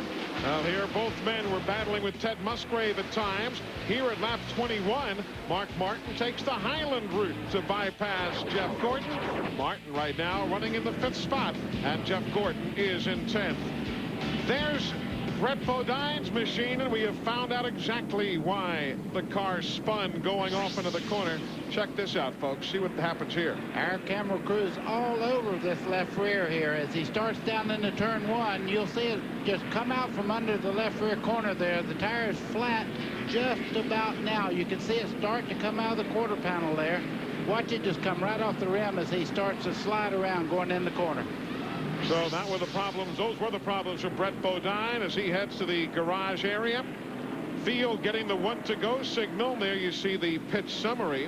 Well, here both men were battling with Ted Musgrave at times. Here at lap 21, Mark Martin takes the Highland route to bypass Jeff Gordon. Martin right now running in the 5th spot, and Jeff Gordon is in 10th. There's Brett Bodine's machine, and we have found out exactly why the car spun going off into the corner. Check this out, folks. See what happens here. Our camera crew's all over this left rear here. As he starts down into turn 1, you'll see it just come out from under the left rear corner there. The tire is flat just about now. You can see it start to come out of the quarter panel there. Watch it just come right off the rim as he starts to slide around going in the corner. So that were the problems. Those were the problems for Brett Bodine as he heads to the garage area. Field getting the 1 to go signal. There you see the pit summary.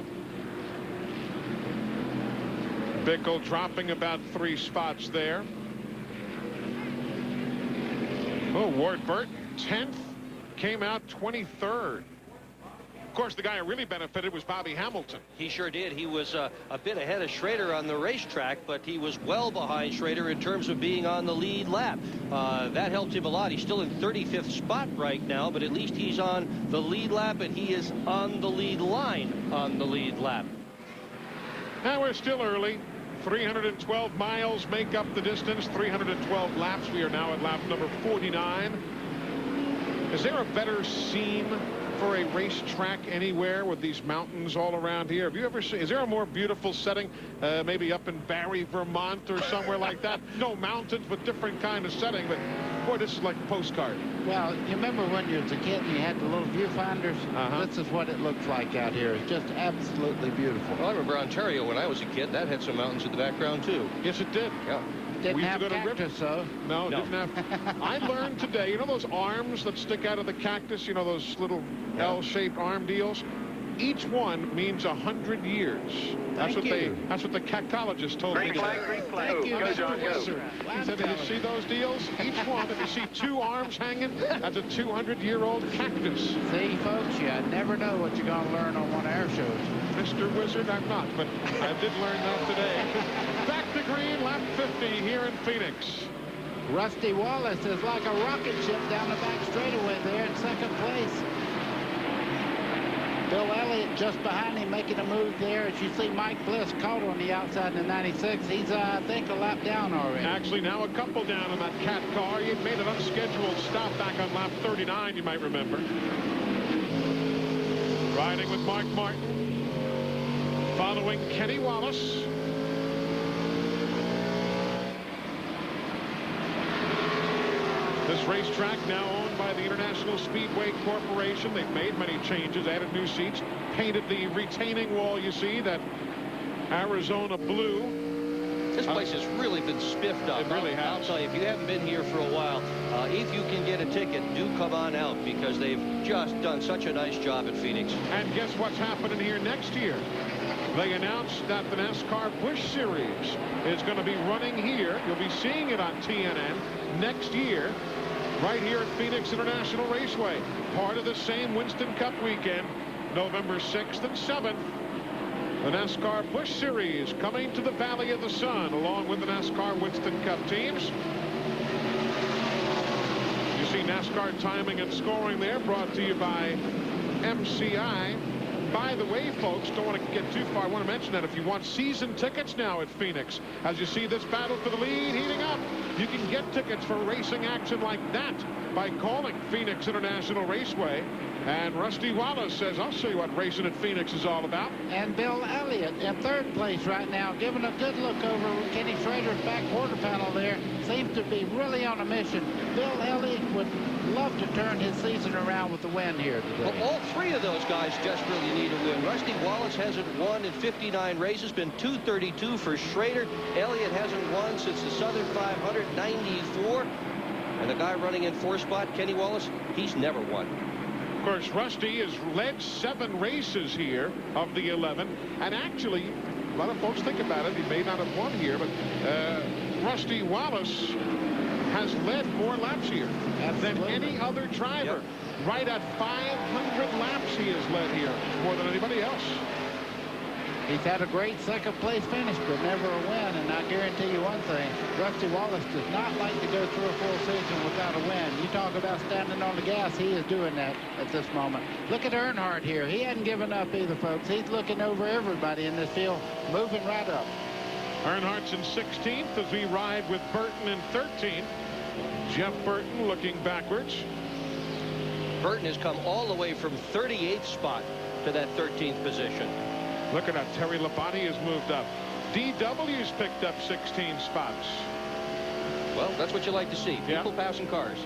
Bickle dropping about 3 spots there. Oh, Ward Burton, 10th, came out 23rd. Of course, the guy who really benefited was Bobby Hamilton. He sure did. He was a bit ahead of Schrader on the racetrack, but he was well behind Schrader in terms of being on the lead lap. That helped him a lot. He's still in 35th spot right now, but at least he's on the lead lap, and he is on the lead line on the lead lap. Now we're still early. 312 miles make up the distance, 312 laps. We are now at lap number 49. Is there a better scene for a racetrack anywhere with these mountains all around here? Have you ever seen, is there a more beautiful setting, maybe up in Barrie, Vermont or somewhere like that? No mountains, but different kind of setting. But boy, this is like a postcard. Well, you remember when you was a kid and you had the little viewfinders? This is what it looks like out here. It's just absolutely beautiful. Well, I remember Ontario when I was a kid. That had some mountains in the background, too. Yes, it did. Yeah. Didn't have cactus, though. No, didn't have. I learned today, you know those arms that stick out of the cactus? You know those little L-shaped arm deals? Each one means 100 years. That's what the cactologist told me. Thank you, Mr. Wizard. He said, did you see those deals? Each one, if you see 2 arms hanging, that's a 200-year-old cactus. See, folks, you never know what you're going to learn on one of our shows. Mr. Wizard, I'm not, but I did learn that today. Back to green, lap 50 here in Phoenix. Rusty Wallace is like a rocket ship down the back straightaway there in second place. Bill Elliott just behind him making a move there. As you see, Mike Bliss caught on the outside in the 96. He's, I think, a lap down already. Actually, now a couple down in that cat car. He had made an unscheduled stop back on lap 39, you might remember. Riding with Mark Martin. Following Kenny Wallace. This racetrack now owned by the International Speedway Corporation. They've made many changes, added new seats, painted the retaining wall, you see, that Arizona blue. This place has really been spiffed up. It really has. I'll tell you, if you haven't been here for a while, if you can get a ticket, do come on out because they've just done such a nice job at Phoenix. And guess what's happening here next year? They announced that the NASCAR Busch Series is going to be running here. You'll be seeing it on TNN next year, right here at Phoenix International Raceway. Part of the same Winston Cup weekend, November 6th and 7th. The NASCAR Busch Series coming to the Valley of the Sun, along with the NASCAR Winston Cup teams. You see NASCAR timing and scoring there, brought to you by MCI. By the way, folks, don't want to get too far. I want to mention that if you want season tickets now at Phoenix, as you see this battle for the lead heating up, you can get tickets for racing action like that by calling Phoenix International Raceway. And Rusty Wallace says, I'll show you what racing at Phoenix is all about. And Bill Elliott in third place right now, giving a good look over Kenny Schrader's back quarter panel there. Seems to be really on a mission. Bill Elliott would love to turn his season around with the win here today. Well, all three of those guys desperately need a win. Rusty Wallace hasn't won in 59 races, been 232 for Schrader. Elliott hasn't won since the Southern 500, 94. And the guy running in 4th spot, Kenny Wallace, he's never won. Of course, Rusty has led 7 races here of the 11. And actually, a lot of folks think about it. He may not have won here, but Rusty Wallace has led more laps here than any other driver. Yep. Right at 500 laps he has led here, more than anybody else. He's had a great second place finish, but never a win. And I guarantee you one thing, Rusty Wallace does not like to go through a full season without a win. You talk about standing on the gas, he is doing that at this moment. Look at Earnhardt here. He hadn't given up either, folks. He's looking over everybody in this field, moving right up. Earnhardt's in 16th as we ride with Burton in 13th. Jeff Burton looking backwards. Burton has come all the way from 38th spot to that 13th position. Look at that. Terry Labonte has moved up. DW's picked up 16 spots. Well, that's what you like to see. People passing cars.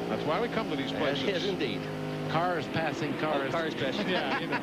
That's why we come to these places. Yes, indeed. Cars passing cars. Oh, cars passing. Yeah, you know.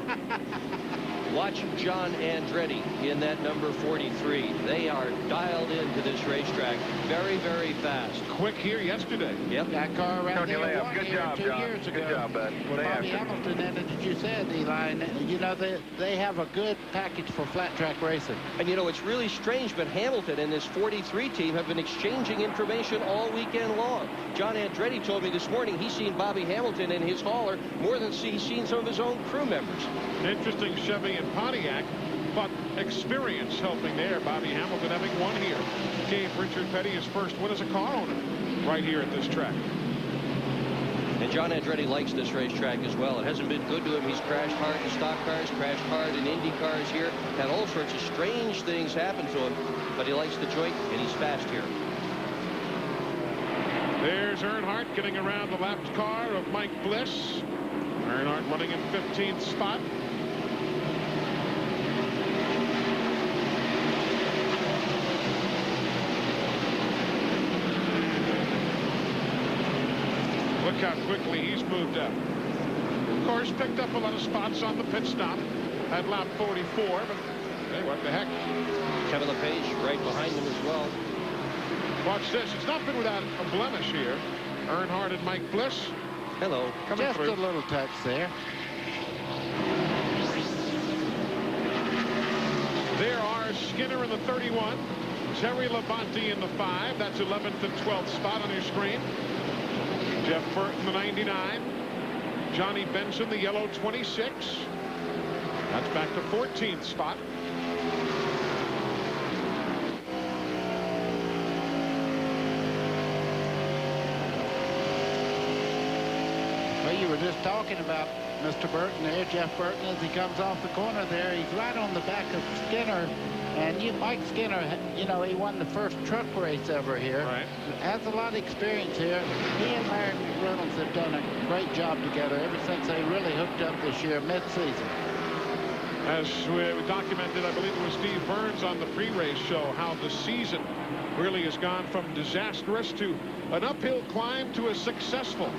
Watch John Andretti in that number 43. They are dialed into this racetrack very, very fast. Quick here yesterday. Yep. That car around there won Good here job, 2 John. years ago. Good job, bud. Well, Bobby Hamilton in it, as you said, Eli. And, you know, they have a good package for flat track racing. And, you know, it's really strange, but Hamilton and this 43 team have been exchanging information all weekend long. John Andretti told me this morning he's seen Bobby Hamilton in his hauler more than he's seen some of his own crew members. Interesting Chevy and Pontiac, but experience helping there. Bobby Hamilton having won here. Gave Richard Petty his first win as a car owner right here at this track. And John Andretti likes this racetrack as well. It hasn't been good to him. He's crashed hard in stock cars, crashed hard in Indy cars here. Had all sorts of strange things happen to him, but he likes the joint and he's fast here. There's Earnhardt getting around the lapped car of Mike Bliss. Earnhardt running in 15th spot. Look how quickly he's moved up. Of course, picked up a lot of spots on the pit stop at lap 44, but hey, what the heck. Kevin LePage right behind him as well. Watch this. It's not been without a blemish here. Earnhardt and Mike Bliss. Hello. Coming Just through. a little touch there. There are Skinner in the 31, Terry Labonte in the 5. That's 11th and 12th spot on your screen. Jeff Burton, the 99. Johnny Benson, the yellow 26. That's back to 14th spot. Well, you were just talking about Mr. Burton there, Jeff Burton, as he comes off the corner there. He's right on the back of Skinner. And Mike Skinner, you know, he won the first truck race ever here. Right. Has a lot of experience here. He and Larry McReynolds have done a great job together ever since they really hooked up this year, mid-season. As we documented, I believe it was Steve Burns on the pre-race show, how the season really has gone from disastrous to an uphill climb to a successful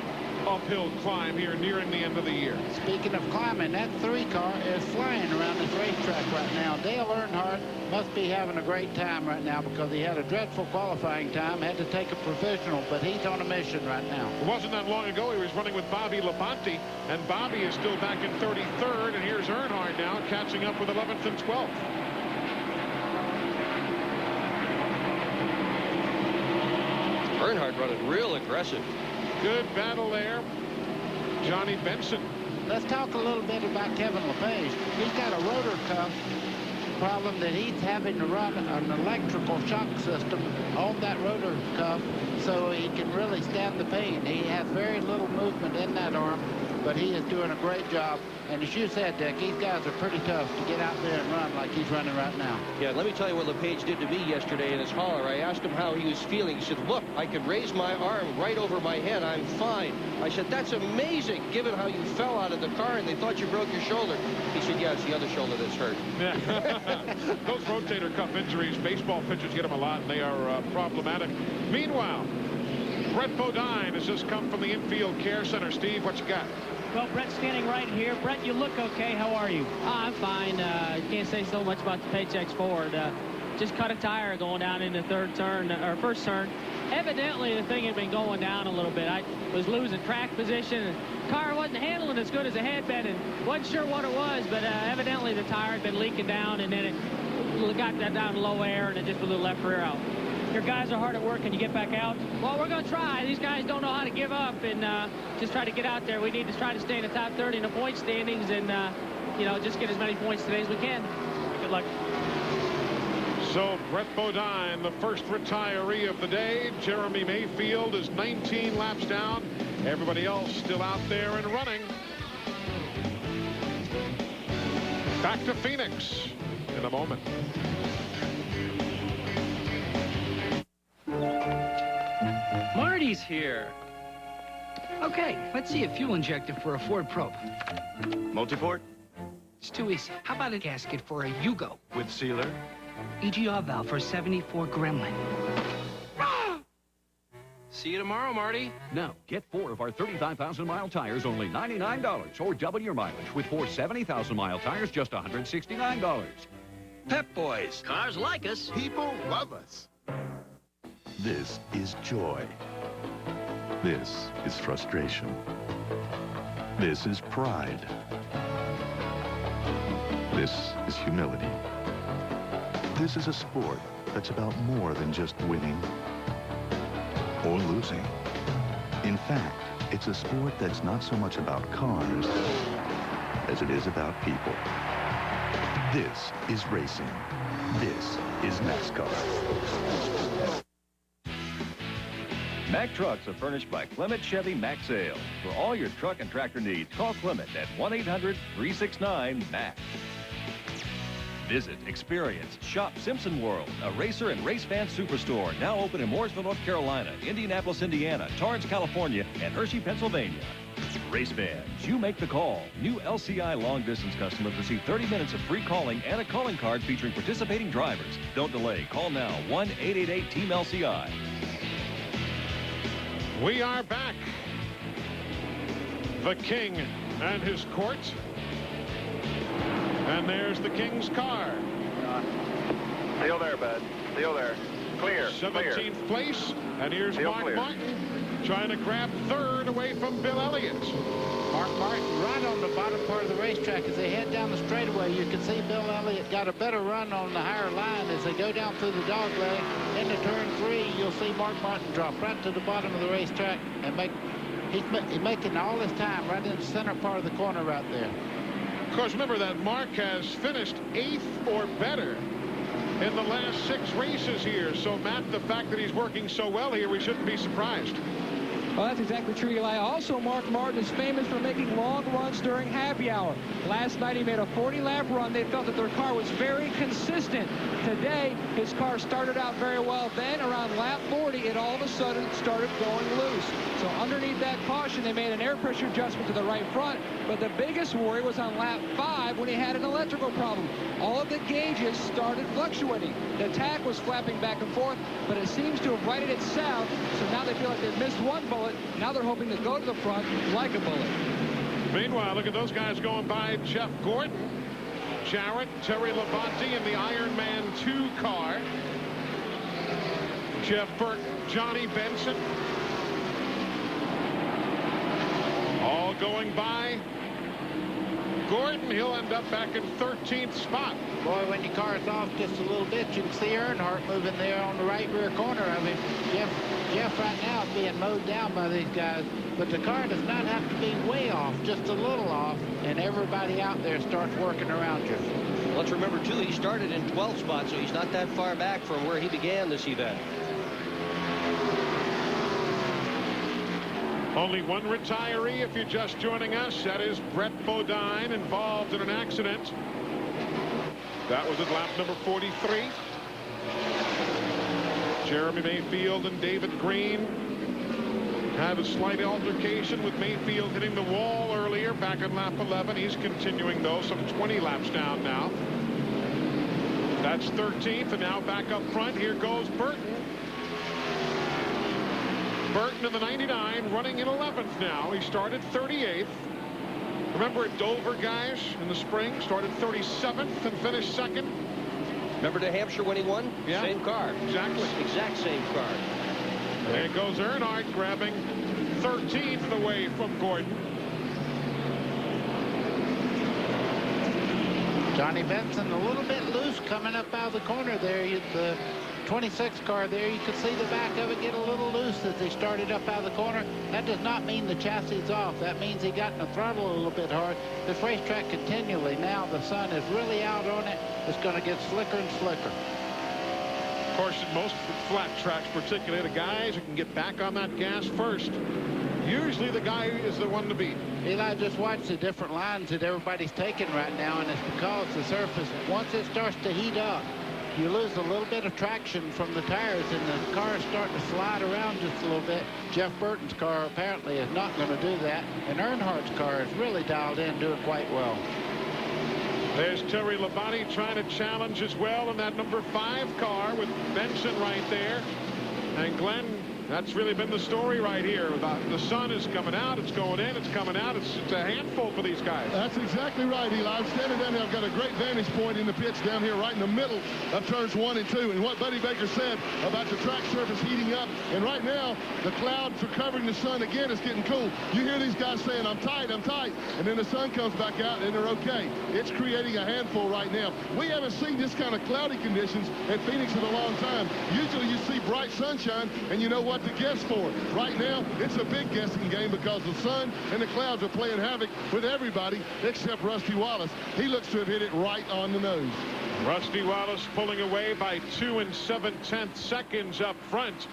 uphill climb here nearing the end of the year. Speaking of climbing, that 3 car is flying around this racetrack right now. Dale Earnhardt must be having a great time right now because he had a dreadful qualifying time, had to take a provisional, but he's on a mission right now. It wasn't that long ago he was running with Bobby Labonte, and Bobby is still back in 33rd, and here's Earnhardt now catching up with 11th and 12th. Earnhardt running real aggressive. Good battle there. Johnny Benson. Let's talk a little bit about Kevin LePage. He's got a rotor cuff problem that he's having to run an electrical shock system on that rotor cuff so he can really stand the pain. He has very little movement in that arm, but he is doing a great job. And as you said, Dick, these guys are pretty tough to get out there and run like he's running right now. Yeah, let me tell you what LePage did to me yesterday in his hauler. I asked him how he was feeling. He said, look, I can raise my arm right over my head. I'm fine. I said, that's amazing, given how you fell out of the car and they thought you broke your shoulder. He said, yeah, it's the other shoulder that's hurt. Yeah. Those rotator cuff injuries, baseball pitchers get them a lot, and they are problematic. Meanwhile, Brett Bodine has just come from the infield care center. Steve, what you got? Well, Brett's standing right here. Brett, you look okay. How are you? I'm fine. Can't say so much about the Paychex Ford. Just cut a tire going down in the third turn, or first turn. Evidently, the thing had been going down a little bit. I was losing track position. And car wasn't handling as good as it had been, and wasn't sure what it was, but evidently the tire had been leaking down, and then it got that down to low air, and it just blew the left rear out. Your guys are hard at work. Can you get back out? Well, we're going to try. These guys don't know how to give up and just try to get out there. We need to try to stay in the top 30 in the point standings and, you know, just get as many points today as we can. Good luck. So Brett Bodine, the first retiree of the day. Jeremy Mayfield is 19 laps down. Everybody else still out there and running. Back to Phoenix in a moment. Marty's here. Okay, let's see a fuel injector for a Ford Probe. Multiport? It's too easy. How about a gasket for a Yugo? With sealer? EGR valve for a 74 Gremlin. See you tomorrow, Marty. Now, get 4 of our 35,000-mile tires, only $99, or double your mileage. With 4 70,000-mile tires, just $169. Pep Boys. Cars like us. People love us. This is joy. This is frustration. This is pride. This is humility. This is a sport that's about more than just winning or losing. In fact, it's a sport that's not so much about cars as it is about people. This is racing. This is NASCAR. Mack Trucks are furnished by Clement Chevy Mack Sales. For all your truck and tractor needs, call Clement at 1-800-369-MACK. Visit, experience, shop Simpson World, a racer and race fan superstore now open in Mooresville, North Carolina, Indianapolis, Indiana, Torrance, California, and Hershey, Pennsylvania. Race fans, you make the call. New LCI long-distance customers receive 30 minutes of free calling and a calling card featuring participating drivers. Don't delay. Call now, 1-888-TEAM-LCI. We are back. The King and his court. And there's the King's car. Still there, bud. Still there. Clear. 17th place. And here's Still Mark clear. Martin trying to grab third away from Bill Elliott. Mark Martin right on the bottom part of the racetrack. As they head down the straightaway, you can see Bill Elliott got a better run on the higher line. As they go down through the dog leg into turn 3, you'll see Mark Martin drop right to the bottom of the racetrack and he's making all his time right in the center part of the corner right there. Of course, remember that Mark has finished 8th or better in the last 6 races here. So, Matt, the fact that he's working so well here, we shouldn't be surprised. Well, that's exactly true, Eli. Also, Mark Martin is famous for making long runs during happy hour. Last night, he made a 40-lap run. They felt that their car was very consistent. Today, his car started out very well. Then, around lap 40, it all of a sudden started going loose. So, underneath that caution, they made an air pressure adjustment to the right front. But the biggest worry was on lap 5 when he had an electrical problem. All of the gauges started fluctuating. The tach was flapping back and forth, but it seems to have righted itself. So now they feel like they've missed one bullet. Now they're hoping to go to the front like a bullet. Meanwhile, look at those guys going by. Jeff Gordon, Jarrett, Terry Labonte in the Iron Man 2 car. Jeff Burton, Johnny Benson. All going by. Gordon, he'll end up back in 13th spot. Boy, when your car's off just a little bit, you can see Earnhardt moving there on the right rear corner of him. Jeff right now is being mowed down by these guys, but the car does not have to be way off, just a little off, and everybody out there starts working around you. Let's remember, too, he started in 12th spot, so he's not that far back from where he began this event. Only one retiree if you're just joining us. That is Brett Bodine, involved in an accident. That was at lap number 43. Jeremy Mayfield and David Green had a slight altercation with Mayfield hitting the wall earlier back in lap 11. He's continuing, though, some 20 laps down now. That's 13th, and now back up front. Here goes Burton. Burton in the 99, running in 11th now. He started 38th. Remember at Dover, guys, in the spring, started 37th and finished 2nd. Remember New Hampshire when he won? Yeah. Same car. Exactly. Exact same car. There goes Earnhardt grabbing 13th away from Gordon. Johnny Benson a little bit loose coming up out of the corner there. The 26 car there, you could see the back of it get a little loose as they started up out of the corner. That does not mean the chassis is off. That means he got in the throttle a little bit hard. This racetrack continually, now the sun is really out on it. It's going to get slicker and slicker. Of course, in most flat tracks, particularly, the guys who can get back on that gas first, usually the guy is the one to beat. Eli, just watch the different lines that everybody's taking right now, and it's because the surface, once it starts to heat up, you lose a little bit of traction from the tires, and the car is starting to slide around just a little bit. Jeff Burton's car apparently is not going to do that, and Earnhardt's car is really dialed in, doing quite well. There's Terry Labonte trying to challenge as well in that number 5 car with Benson right there. And Glenn, that's really been the story right here. The sun is coming out, it's going in, it's coming out. It's a handful for these guys. That's exactly right, Eli. I'm standing down here. I've got a great vantage point in the pits down here right in the middle of turns 1 and 2. And what Buddy Baker said about the track surface heating up. And right now, the clouds are covering the sun again. It's getting cool. You hear these guys saying, I'm tight, I'm tight. And then the sun comes back out and they're okay. It's creating a handful right now. We haven't seen this kind of cloudy conditions at Phoenix in a long time. Usually you see bright sunshine and you know what to guess for. Right now, it's a big guessing game because the sun and the clouds are playing havoc with everybody except Rusty Wallace. He looks to have hit it right on the nose. Rusty Wallace pulling away by 2 7/10 seconds up front.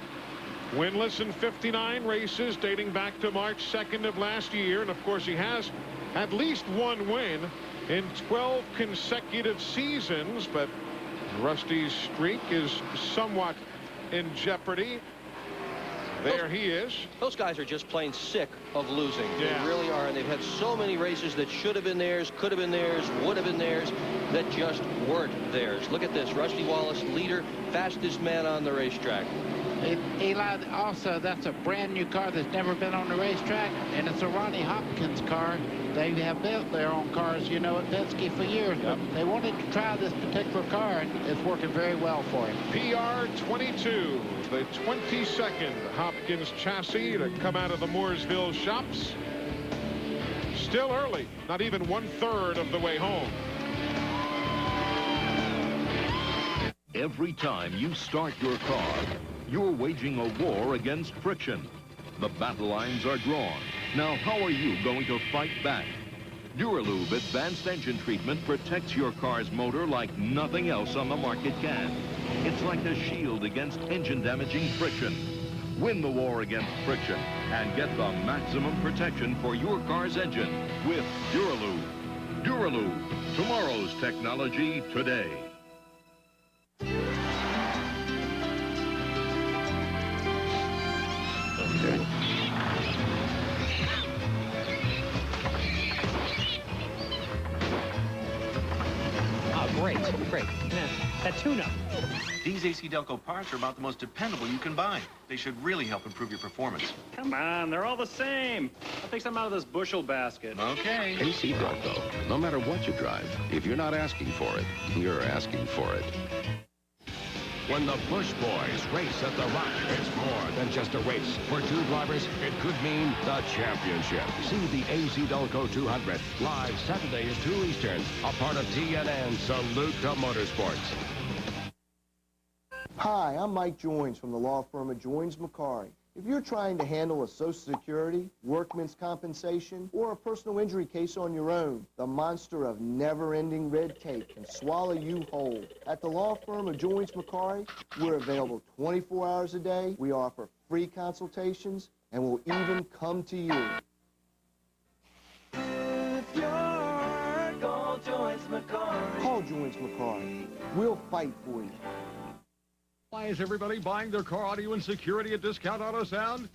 Winless in 59 races dating back to March 2nd of last year. And, of course, he has at least one win in 12 consecutive seasons, but Rusty's streak is somewhat in jeopardy. There he is. Those guys are just plain sick of losing. Yeah. They really are, and they've had so many races that should have been theirs, could have been theirs, would have been theirs, that just weren't theirs. Look at this. Rusty Wallace, leader, fastest man on the racetrack. Eli, also, that's a brand new car that's never been on the racetrack, and it's a Ronnie Hopkins car. They have built their own cars, you know, at Penske for years. But they wanted to try this particular car, and it's working very well for him. PR22, the 22nd Hopkins chassis to come out of the Mooresville shops. Still early, not even 1/3 of the way home. Every time you start your car, you're waging a war against friction. The battle lines are drawn. Now, how are you going to fight back? Duralube Advanced Engine Treatment protects your car's motor like nothing else on the market can. It's like a shield against engine-damaging friction. Win the war against friction and get the maximum protection for your car's engine with Duralube. Duralube, tomorrow's technology today. Okay. Oh, great. Yeah, that tune-up. These AC Delco parts are about the most dependable you can buy. They should really help improve your performance. Come on, they're all the same. I'll take some out of this bushel basket. Okay. AC Delco. No matter what you drive, if you're not asking for it, you're asking for it. When the Bush Boys race at the Rock, it's more than just a race. For two drivers, it could mean the championship. See the AC Delco 200 live Saturday at 2 Eastern, a part of TNN. Salute to Motorsports. Hi, I'm Mike Joins from the law firm of Joins McCarry. If you're trying to handle a Social Security, workman's compensation, or a personal injury case on your own, the monster of never-ending red tape can swallow you whole. At the law firm of Joins McCarry, we're available 24 hours a day. We offer free consultations, and we'll even come to you. If you're call Joins McCarry. Call Joins McCarry. We'll fight for you. Why is everybody buying their car audio and security at Discount Auto Sound?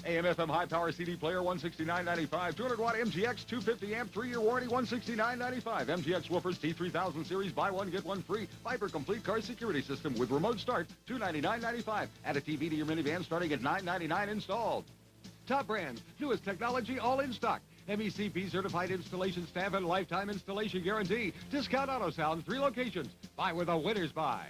AM/FM high-power CD player, $169.95. 200-watt MGX, 250-amp, 3-year warranty, $169.95. MGX woofers, T3000 series, buy one, get one free. Viper complete car security system with remote start, $299.95. Add a TV to your minivan starting at $999 installed. Top brands, newest technology, all in stock. MECP certified installation staff and lifetime installation guarantee. Discount Auto Sound, 3 locations. Buy where the winners buy.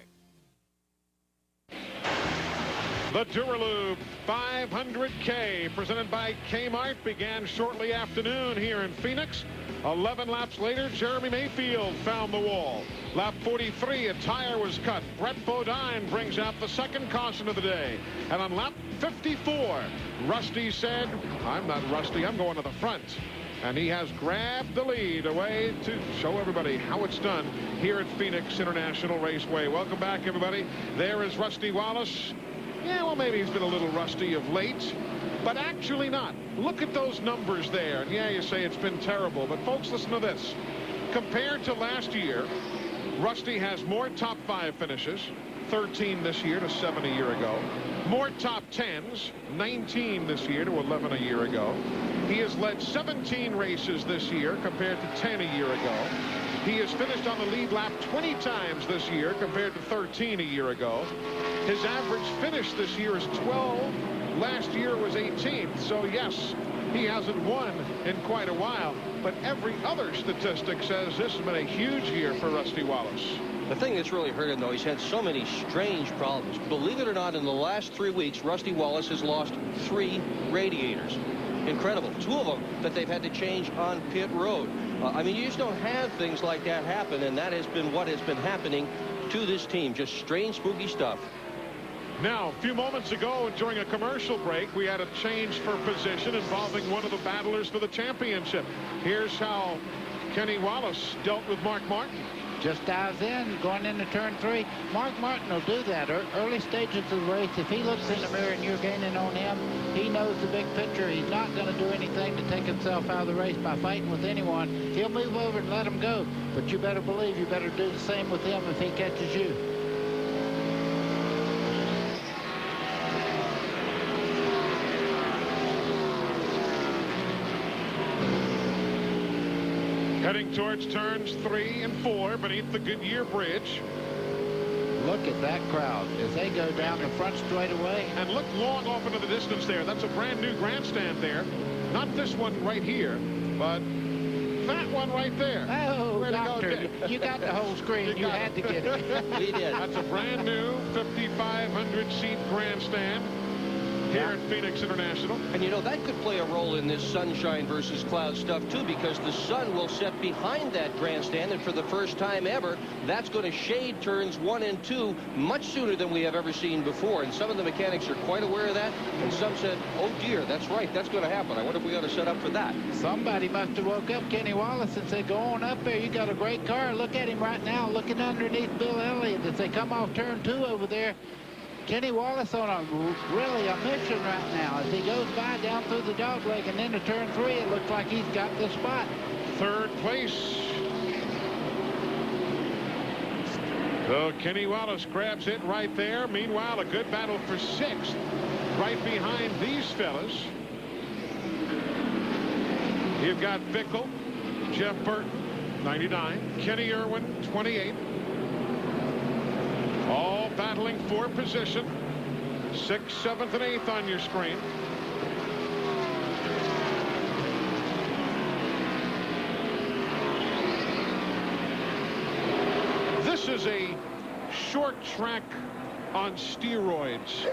The Duralube 500K presented by Kmart began shortly after noon here in Phoenix. 11 laps later, Jeremy Mayfield found the wall. Lap 43, a tire was cut. Brett Bodine brings out the second caution of the day. And on lap 54, Rusty said, I'm not Rusty, I'm going to the front. And he has grabbed the lead away to show everybody how it's done here at Phoenix International Raceway. Welcome back, everybody. There is Rusty Wallace. Yeah, well, maybe he's been a little rusty of late, but actually not. Look at those numbers there. And yeah, you say it's been terrible, but folks, listen to this. Compared to last year, Rusty has more top 5 finishes, 13 this year to 7 a year ago. More top 10s, 19 this year to 11 a year ago. He has led 17 races this year compared to 10 a year ago. He has finished on the lead lap 20 times this year compared to 13 a year ago. His average finish this year is 12. Last year was 18th. So, yes, he hasn't won in quite a while. But every other statistic says this has been a huge year for Rusty Wallace. The thing that's really hurt him, though, he's had so many strange problems. Believe it or not, in the last 3 weeks, Rusty Wallace has lost 3 radiators. Incredible. 2 of them that they've had to change on pit road. I mean, you just don't have things like that happen, and that has been what has been happening to this team. Just strange, spooky stuff. Now, a few moments ago, during a commercial break, we had a change for position involving one of the battlers for the championship. Here's how Kenny Wallace dealt with Mark Martin. Just dives in, going into turn 3. Mark Martin will do that. Early stages of the race, if he looks in the mirror and you're gaining on him, he knows the big picture. He's not going to do anything to take himself out of the race by fighting with anyone. He'll move over and let him go. But you better believe you better do the same with him if he catches you. Heading towards turns 3 and 4 beneath the Goodyear Bridge. Look at that crowd as they go down the front straightaway. And look long off into the distance there. That's a brand new grandstand there. Not this one right here, but that one right there. Oh, doctor, you got the whole screen. You had to get it. We did. That's a brand new 5,500 seat grandstand here at Phoenix International. And you know, that could play a role in this sunshine versus cloud stuff too, because the sun will set behind that grandstand, and for the first time ever, that's going to shade turns 1 and 2 much sooner than we have ever seen before. And some of the mechanics are quite aware of that, and some said, oh dear, that's right, that's going to happen. I wonder if we ought to set up for that. Somebody must have woke up Kenny Wallace and said, go on up there, you got a great car. Look at him right now, looking underneath Bill Elliott as they come off turn 2 over there. Kenny Wallace on a mission right now as he goes by down through the dog leg and into turn 3. It looks like he's got the spot. Third place. So Kenny Wallace grabs it right there. Meanwhile, a good battle for 6th right behind these fellas. You've got Bickle, Jeff Burton, 99, Kenny Irwin, 28. All battling for position. 6th, 7th, and 8th on your screen. This is a short track on steroids.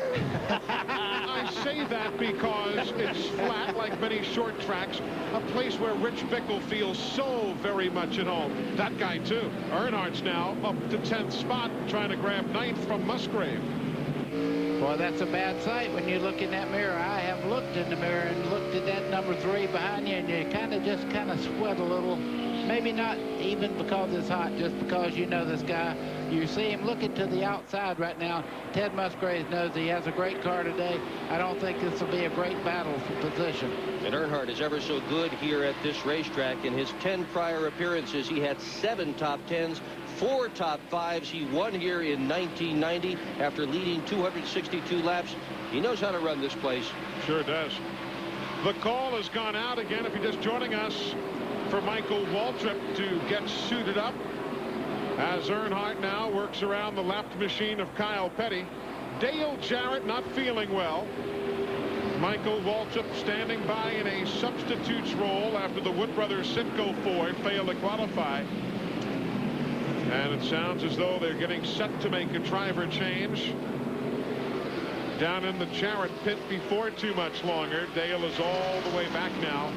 I say that because it's flat like many short tracks, a place where Rich Bickle feels so very much at home. That guy too. Earnhardt's now up to 10th spot, trying to grab 9th from Musgrave. Boy, that's a bad sight when you look in that mirror. I have looked in the mirror and looked at that number 3 behind you, and you kind of sweat a little. Maybe not even because it's hot, just because you know this guy. You see him looking to the outside right now. Ted Musgrave knows he has a great car today. I don't think this will be a great battle for position. And Earnhardt is ever so good here at this racetrack. In his 10 prior appearances, he had 7 top 10s, 4 top 5s. He won here in 1990 after leading 262 laps. He knows how to run this place. Sure does. The call has gone out again. If you're just joining us, for Michael Waltrip to get suited up as Earnhardt now works around the lapped machine of Kyle Petty. Dale Jarrett not feeling well. Michael Waltrip standing by in a substitute's role after the Wood Brothers Simcoe Ford failed to qualify. And it sounds as though they're getting set to make a driver change down in the Jarrett pit before too much longer. Dale is all the way back now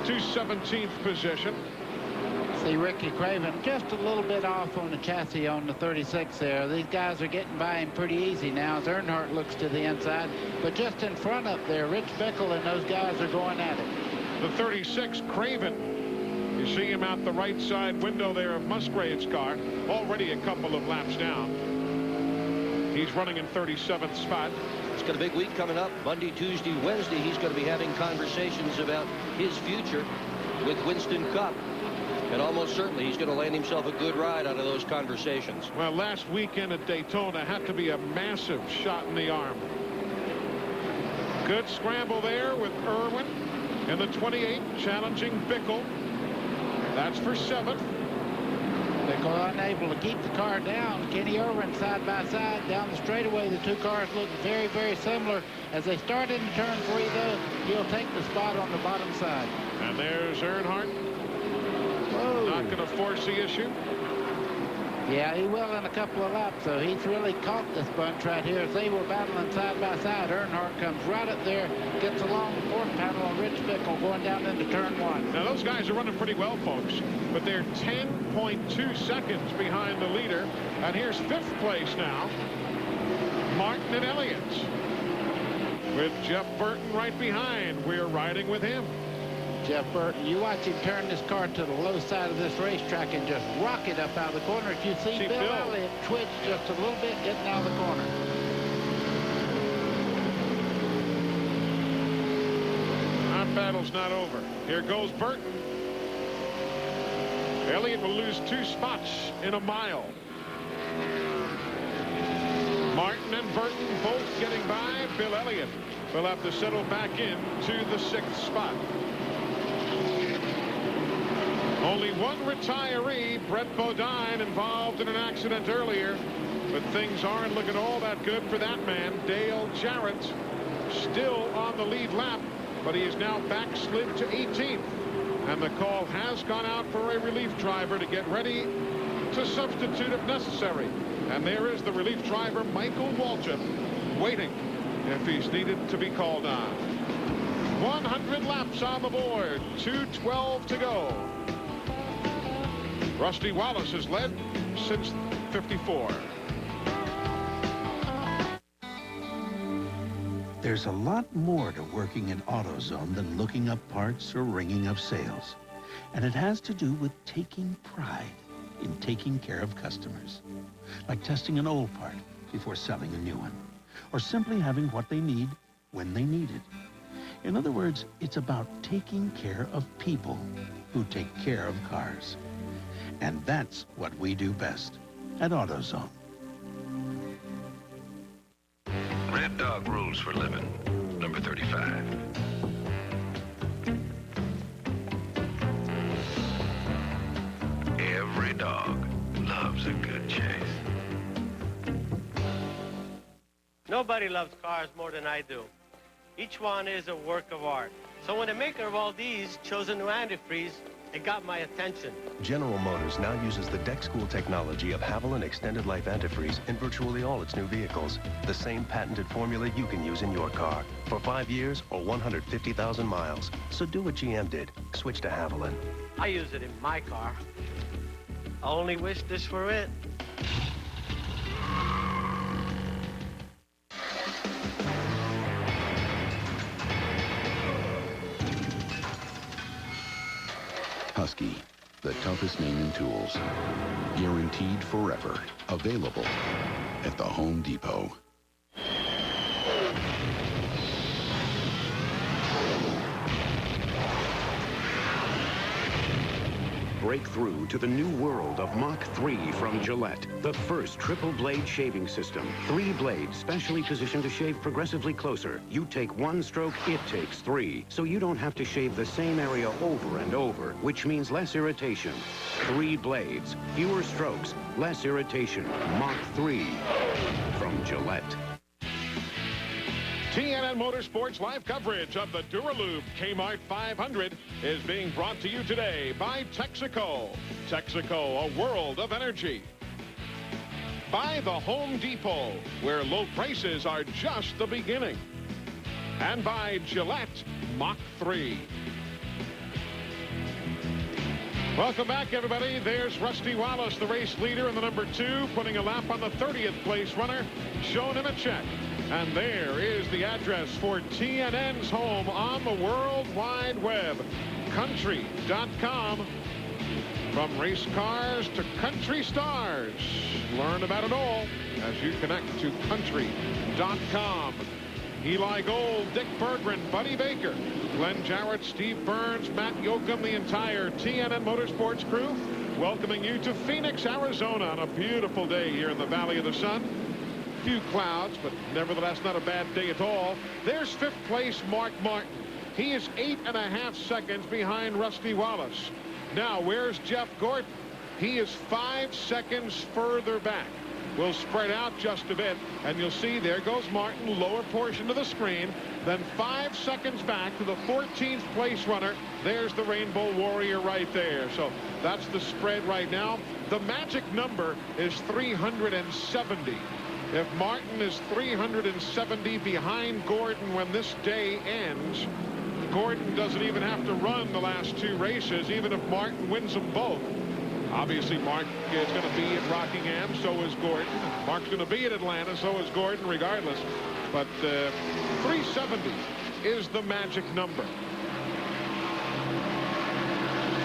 to 17th position. See Ricky Craven just a little bit off on the chassis on the 36 there. These guys are getting by him pretty easy now as Earnhardt looks to the inside. But just in front up there, Rich Bickle and those guys are going at it. The 36, Craven. You see him out the right side window there of Musgrave's car. Already a couple of laps down. He's running in 37th spot. He's got a big week coming up. Monday, Tuesday, Wednesday. He's going to be having conversations about his future with Winston Cup. And almost certainly he's going to land himself a good ride out of those conversations. Well, last weekend at Daytona had to be a massive shot in the arm. Good scramble there with Irwin in the 28, challenging Bickle. That's for 7th. Bickle unable to keep the car down. Kenny Irwin side by side down the straightaway. The two cars look very, very similar. As they start into turn 3, though, he'll take the spot on the bottom side. And there's Earnhardt. Whoa. Not going to force the issue. Yeah, he will in a couple of laps, so he's really caught this bunch right here. As they were battling side by side, Earnhardt comes right up there, gets along the 4th panel on Rich Bickle going down into turn 1. Now, those guys are running pretty well, folks, but they're 10.2 seconds behind the leader. And here's 5th place now, Martin and Elliott, with Jeff Burton right behind. We're riding with him. Jeff Burton. You watch him turn this car to the low side of this racetrack and just rock it up out of the corner. If you see Bill Elliott twitch just a little bit getting out of the corner. Our battle's not over. Here goes Burton. Elliott will lose 2 spots in a mile. Martin and Burton both getting by. Bill Elliott will have to settle back in to the 6th spot. Only one retiree, Brett Bodine, involved in an accident earlier, but things aren't looking all that good for that man. Dale Jarrett still on the lead lap, but he is now backslid to 18th. And the call has gone out for a relief driver to get ready to substitute if necessary. And there is the relief driver, Michael Waltrip, waiting if he's needed to be called on. 100 laps on the board, 2:12 to go. Rusty Wallace has led since 54. There's a lot more to working in AutoZone than looking up parts or ringing up sales. And it has to do with taking pride in taking care of customers. Like testing an old part before selling a new one. Or simply having what they need when they need it. In other words, it's about taking care of people who take care of cars. And that's what we do best at AutoZone. Red Dog Rules for Living, number 35. Every dog loves a good chase. Nobody loves cars more than I do. Each one is a work of art. So when the maker of all these chose a new antifreeze, it got my attention. General Motors now uses the deck school technology of Haviland Extended Life Antifreeze in virtually all its new vehicles. The same patented formula you can use in your car for 5 years or 150,000 miles. So do what GM did. Switch to Haviland. I use it in my car. I only wish this were it. Husky, the toughest name in tools. Guaranteed forever. Available at the Home Depot. Break through to the new world of Mach 3 from Gillette. The first triple blade shaving system. 3 blades specially positioned to shave progressively closer. You take 1 stroke, it takes 3. So you don't have to shave the same area over and over, which means less irritation. 3 blades, fewer strokes, less irritation. Mach 3 from Gillette. TNN Motorsports live coverage of the Duralube Kmart 500 is being brought to you today by Texaco. Texaco, a world of energy. By the Home Depot, where low prices are just the beginning. And by Gillette Mach 3. Welcome back, everybody. There's Rusty Wallace, the race leader in the number 2, putting a lap on the 30th place runner, showing him a check. And there is the address for TNN's home on the World Wide Web, country.com. From race cars to country stars. Learn about it all as you connect to country.com. Eli Gold, Dick Berggren, Buddy Baker, Glenn Jarrett, Steve Burns, Matt Yoakum, the entire TNN Motorsports crew, welcoming you to Phoenix, Arizona on a beautiful day here in the Valley of the Sun. Few clouds, but nevertheless not a bad day at all. There's 5th place Mark Martin. He is 8.5 seconds behind Rusty Wallace. Now, where's Jeff Gordon? He is 5 seconds further back. We'll spread out just a bit, and you'll see there goes Martin, lower portion of the screen. Then 5 seconds back to the 14th place runner. There's the Rainbow Warrior right there. So that's the spread right now. The magic number is 370. If Martin is 370 behind Gordon when this day ends, Gordon doesn't even have to run the last 2 races, even if Martin wins them both. Obviously, Mark is going to be at Rockingham, so is Gordon. Mark's going to be at Atlanta, so is Gordon, regardless. But 370 is the magic number.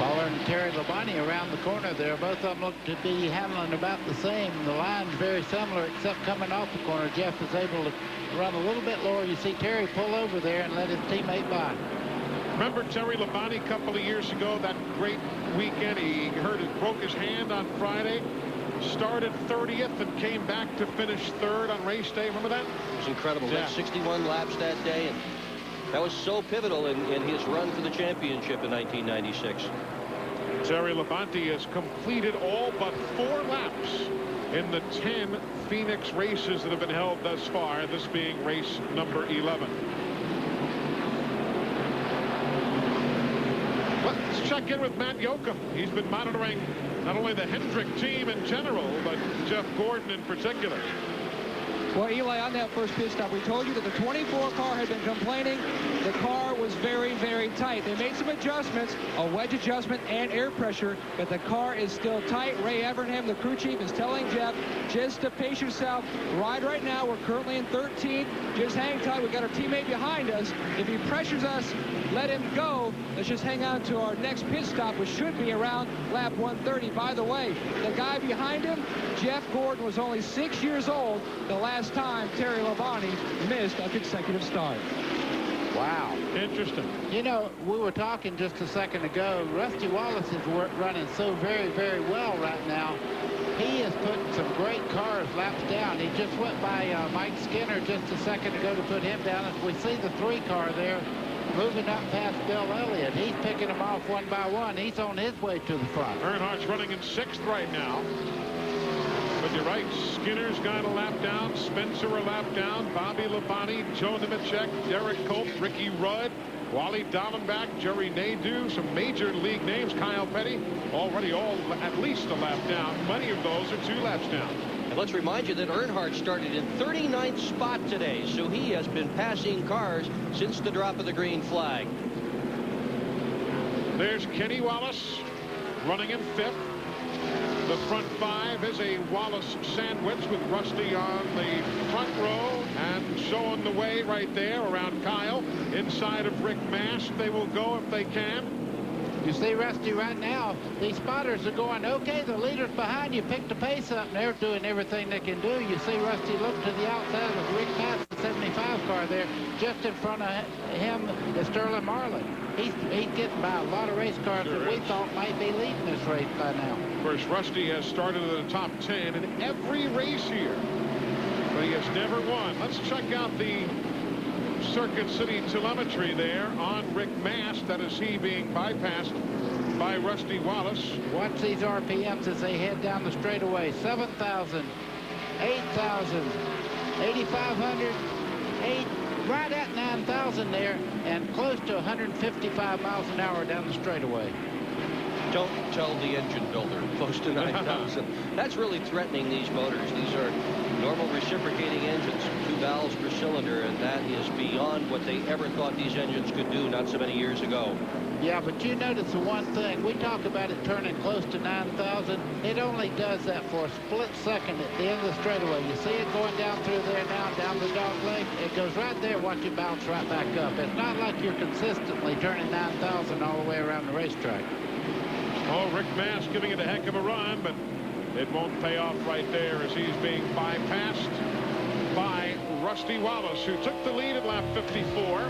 Fowler and Terry Labonte around the corner there. Both of them look to be handling about the same. The line's very similar, except coming off the corner. Jeff is able to run a little bit lower. You see Terry pull over there and let his teammate by. Remember Terry Labonte a couple of years ago, that great weekend? He broke his hand on Friday, started 30th and came back to finish third on race day. Remember that? It was incredible. Yeah. Led 61 laps that day, and that was so pivotal in his run for the championship in 1996. Terry Labonte has completed all but 4 laps in the 10 Phoenix races that have been held thus far, this being race number 11. Let's check in with Matt Yoakum. He's been monitoring not only the Hendrick team in general, but Jeff Gordon in particular. Well, Eli, on that first pit stop, we told you that the 24 car had been complaining. The car was very, very tight. They made some adjustments, a wedge adjustment and air pressure, but the car is still tight. Ray Evernham, the crew chief, is telling Jeff just to pace yourself. Ride right now. We're currently in 13th. Just hang tight. We got our teammate behind us. If he pressures us, let him go. Let's just hang on to our next pit stop, which should be around lap 130. By the way, the guy behind him, Jeff Gordon, was only 6 years old the last time Terry Labonte missed a consecutive start. Wow. Interesting. You know, we were talking just a second ago. Rusty Wallace is running so very, very well right now. He is putting some great cars laps down. He just went by Mike Skinner just a second ago to put him down. As we see the 3 car there moving up past Bill Elliott. He's picking them off one by one. He's on his way to the front. Earnhardt's running in 6th right now. But you're right, Skinner's got a lap down, Spencer a lap down, Bobby Labonte, Joe Nemechek, Derek Cope, Ricky Rudd, Wally Dallenbach, Jerry Nadeau, some major league names, Kyle Petty, already all at least a lap down. Many of those are 2 laps down. And let's remind you that Earnhardt started in 39th spot today, so he has been passing cars since the drop of the green flag. There's Kenny Wallace running in 5th. The front 5 is a Wallace sandwich with Rusty on the front row and showing the way right there around Kyle. Inside of Rick Mast, they will go if they can. You see Rusty right now, these spotters are going, okay, the leader's behind you, pick the pace up, and they're doing everything they can do. You see Rusty look to the outside of Rick Mast, the 75 car there. Just in front of him is Sterling Marlin. He's getting by a lot of race cars that we thought might be leading this race by now. Of course, Rusty has started in the top 10 in every race here, but he has never won. Let's check out the Circuit City telemetry there on Rick Mast. That is he being bypassed by Rusty Wallace. Watch these RPMs as they head down the straightaway. 7,000, 8,000, 8,500, 8, right at 9,000 there, and close to 155 miles an hour down the straightaway. Don't tell the engine builder close to 9,000. That's really threatening these motors. These are normal reciprocating engines, 2 valves per cylinder, and that is beyond what they ever thought these engines could do not so many years ago. Yeah, but you notice the one thing. We talk about it turning close to 9,000. It only does that for a split second at the end of the straightaway. You see it going down through there now, down the dog leg. It goes right there. Watch it bounce right back up. It's not like you're consistently turning 9,000 all the way around the racetrack. Oh, Rick Mast giving it a heck of a run, but it won't pay off right there as he's being bypassed by Rusty Wallace, who took the lead at lap 54.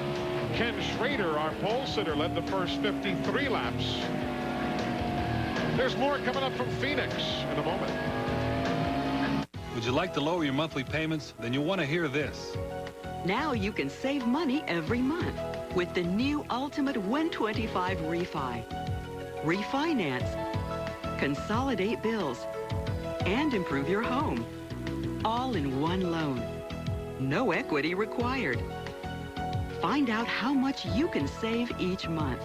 Ken Schrader, our pole sitter, led the first 53 laps. There's more coming up from Phoenix in a moment. Would you like to lower your monthly payments? Then you'll want to hear this. Now you can save money every month with the new Ultimate 125 Refi. Refinance, consolidate bills, and improve your home. All in one loan. No equity required. Find out how much you can save each month.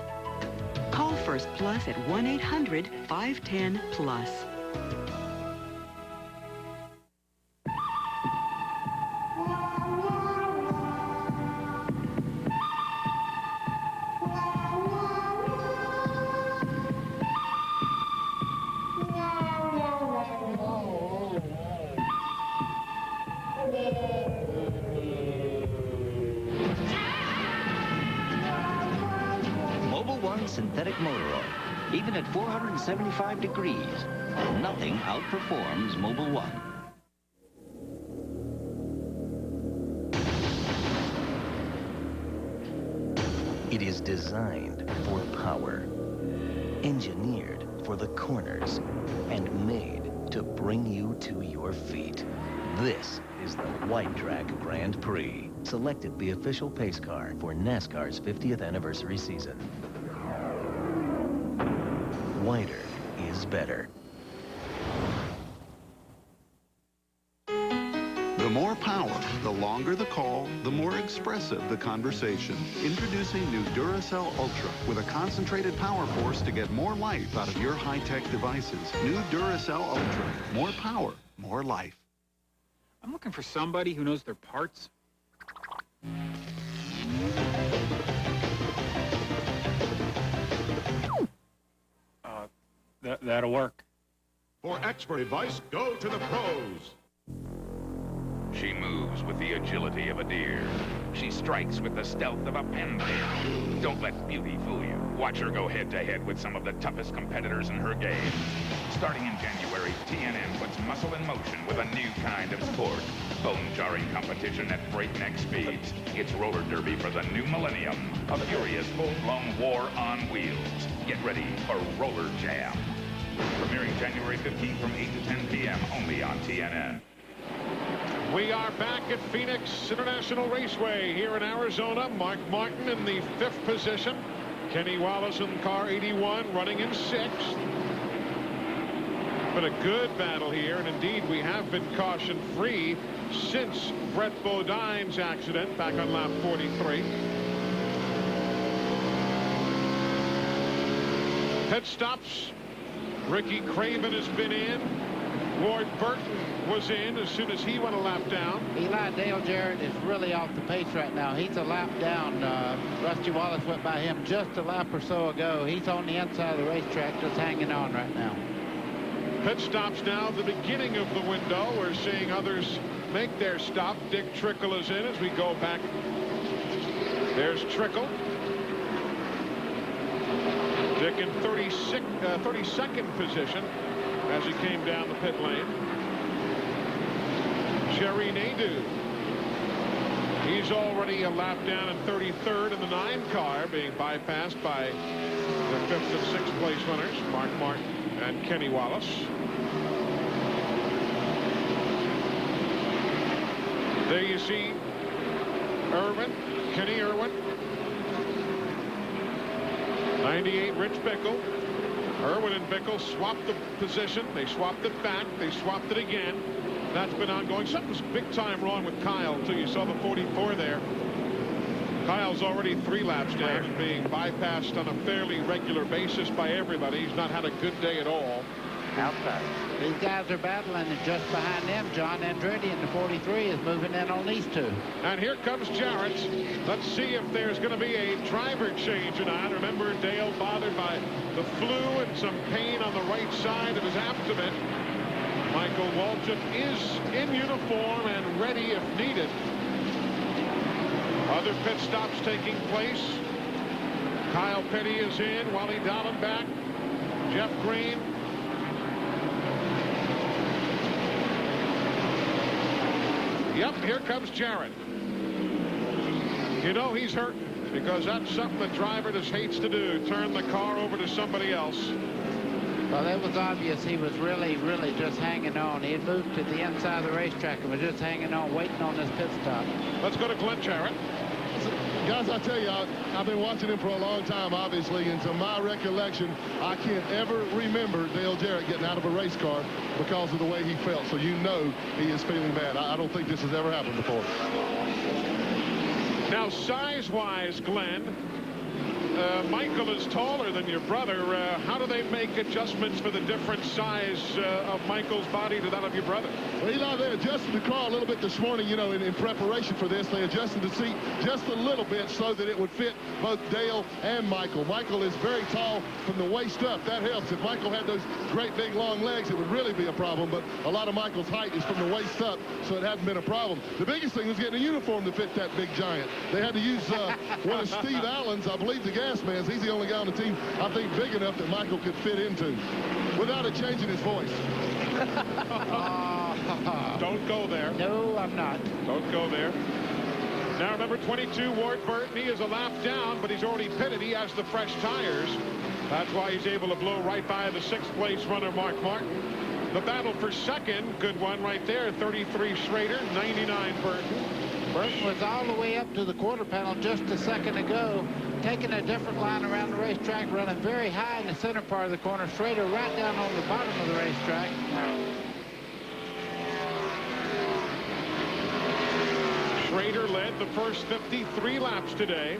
Call First Plus at 1-800-510-PLUS. Synthetic motor oil. even at 475 degrees. And nothing outperforms Mobil 1. It is designed for power, engineered for the corners, and made to bring you to your feet. This is the White Track Grand Prix, selected the official pace car for NASCAR's 50th anniversary season. Whiter is better. The more power, the longer the call, the more expressive the conversation. Introducing new Duracell Ultra with a concentrated power force to get more life out of your high-tech devices. New Duracell Ultra. More power, more life. I'm looking for somebody who knows their parts. That'll work. For expert advice, go to the pros. She moves with the agility of a deer. She strikes with the stealth of a panther. Don't let beauty fool you. Watch her go head-to-head with some of the toughest competitors in her game. Starting in January, TNN puts muscle in motion with a new kind of sport. Bone-jarring competition at breakneck speeds. It's roller derby for the new millennium. A furious, full-blown war on wheels. Get ready for Roller Jam. Premiering January 15th from 8 to 10 p.m. only on TNN. We are back at Phoenix International Raceway here in Arizona. Mark Martin in the 5th position. Kenny Wallace in car 81 running in 6th. Been a good battle here, and indeed we have been caution-free since Brett Bodine's accident back on lap 43. Pit stops. Ricky Craven has been in. Ward Burton was in as soon as he went a lap down. Eli Dale Jarrett is really off the pace right now. He's a lap down. Rusty Wallace went by him just a lap or so ago. He's on the inside of the racetrack just hanging on right now. Pit stops now, the beginning of the window. We're seeing others make their stop. Dick Trickle is in as we go back. There's Trickle. Dick in 32nd position as he came down the pit lane. Jerry Nadeau. He's already a lap down in 33rd in the 9 car, being bypassed by the 5th and 6th place runners, Mark Martin and Kenny Wallace. There you see Irwin, Kenny Irwin. 98 Rich Bickle. Irwin and Bickle swapped the position. They swapped it back. They swapped it again. That's been ongoing. Something's big time wrong with Kyle until you saw the 44 there. Kyle's already 3 laps down and being bypassed on a fairly regular basis by everybody. He's not had a good day at all. Outside. These guys are battling, and just behind them, John Andretti in the 43 is moving in on these 2. And here comes Jarrett. Let's see if there's going to be a driver change or not. Remember, Dale bothered by the flu and some pain on the right side of his abdomen. Michael Waltrip is in uniform and ready if needed. Other pit stops taking place. Kyle Petty is in. Wally Dallenbach. Jeff Green. Yep, here comes Jarrett. You know he's hurting because that's something the driver just hates to do, turn the car over to somebody else. Well, it was obvious he was really just hanging on. He had moved to the inside of the racetrack and was just hanging on, waiting on this pit stop. Let's go to Glenn Jarrett. Guys, I tell you, I've been watching him for a long time, obviously, and to my recollection, I can't ever remember Dale Jarrett getting out of a race car because of the way he felt. So you know he is feeling bad. I don't think this has ever happened before. Now, size-wise, Glenn, Michael is taller than your brother. How do they make adjustments for the different size of Michael's body to that of your brother? Well, Eli, they adjusted the car a little bit this morning, you know, in preparation for this. They adjusted the seat just a little bit so that it would fit both Dale and Michael. Michael is very tall from the waist up. That helps. If Michael had those great big long legs, it would really be a problem. But a lot of Michael's height is from the waist up, so it hasn't been a problem. The biggest thing was getting a uniform to fit that big giant. They had to use one of Steve Allen's, I believe the gas mans. He's the only guy on the team, I think, big enough that Michael could fit into without it changing his voice. Don't go there. No, I'm not. Don't go there. Now, number 22, Ward Burton, he is a lap down, but he's already pitted. He has the fresh tires. That's why he's able to blow right by the 6th place runner, Mark Martin. The battle for second, good one right there. 33, Schrader, 99, Burton. Burton was all the way up to the quarter panel just a second ago, taking a different line around the racetrack, running very high in the center part of the corner. Schrader right down on the bottom of the racetrack. Schrader led the first 53 laps today.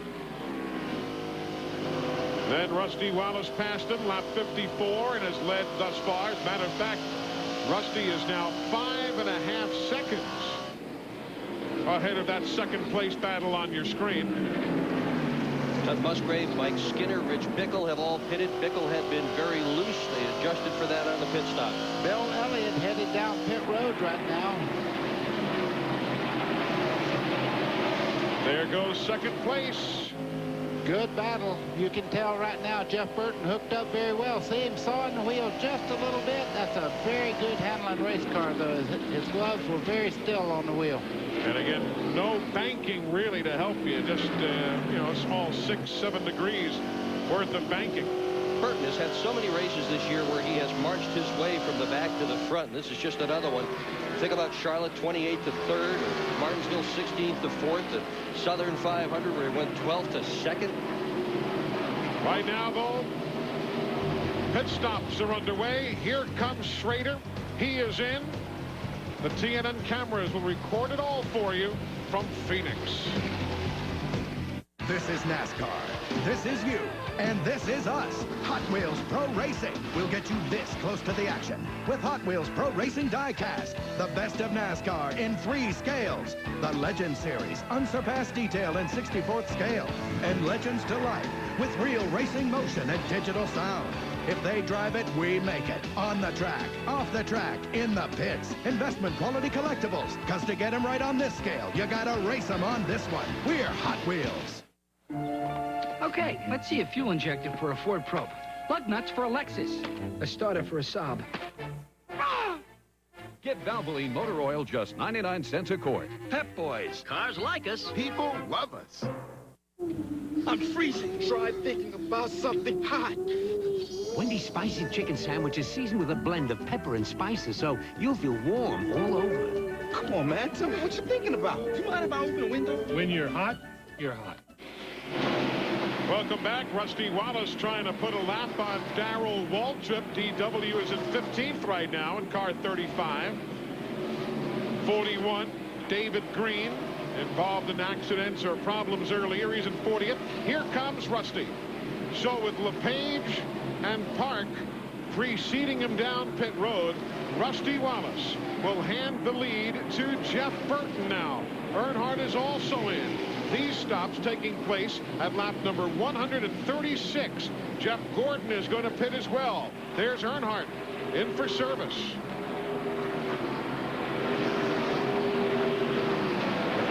Then Rusty Wallace passed him, lap 54, and has led thus far. As a matter of fact, Rusty is now 5.5 seconds ahead of that second place battle on your screen. Ted Musgrave, Mike Skinner, Rich Bickle have all pitted. Bickle had been very loose. They adjusted for that on the pit stop. Bill Elliott headed down pit road right now. There goes second place. Good battle. You can tell right now Jeff Burton hooked up very well. See him sawing the wheel just a little bit. That's a very good handling race car, though. His gloves were very still on the wheel. And again, no banking really to help you. Just, you know, a small 6-7 degrees worth of banking. Burton has had so many races this year where he has marched his way from the back to the front. This is just another one. Think about Charlotte 28th to 3rd, Martinsville 16th to 4th, the Southern 500 where he went 12th to 2nd. Right now, though, pit stops are underway. Here comes Schrader. He is in. The TNN cameras will record it all for you from Phoenix. This is NASCAR. This is you. And this is us. Hot Wheels Pro Racing. We'll get you this close to the action with Hot Wheels Pro Racing Diecast. The best of NASCAR in 3 scales. The Legend Series, unsurpassed detail in 64th scale. And Legends to life with real racing motion and digital sound. If they drive it, we make it. On the track, off the track, in the pits. Investment quality collectibles. Because to get them right on this scale, you gotta race them on this one. We're Hot Wheels. Okay, let's see a fuel injector for a Ford Probe. Lug nuts for a Lexus. A starter for a Saab. Get Valvoline motor oil just 99 cents a quart. Pep Boys. Cars like us. People love us. I'm freezing. Try thinking about something hot. Wendy's spicy chicken sandwich is seasoned with a blend of pepper and spices, so you'll feel warm all over. Come on, man. Tell me what you're thinking about. Do you mind if I open the window? When you're hot, you're hot. Welcome back. Rusty Wallace trying to put a lap on Darrell Waltrip. DW is in 15th right now in car 35. 41, David Green, involved in accidents or problems earlier. He's in 40th. Here comes Rusty. So with LePage and Park preceding him down pit road, Rusty Wallace will hand the lead to Jeff Burton now. Earnhardt is also in. These stops taking place at lap number 136. Jeff Gordon is going to pit as well. There's Earnhardt in for service.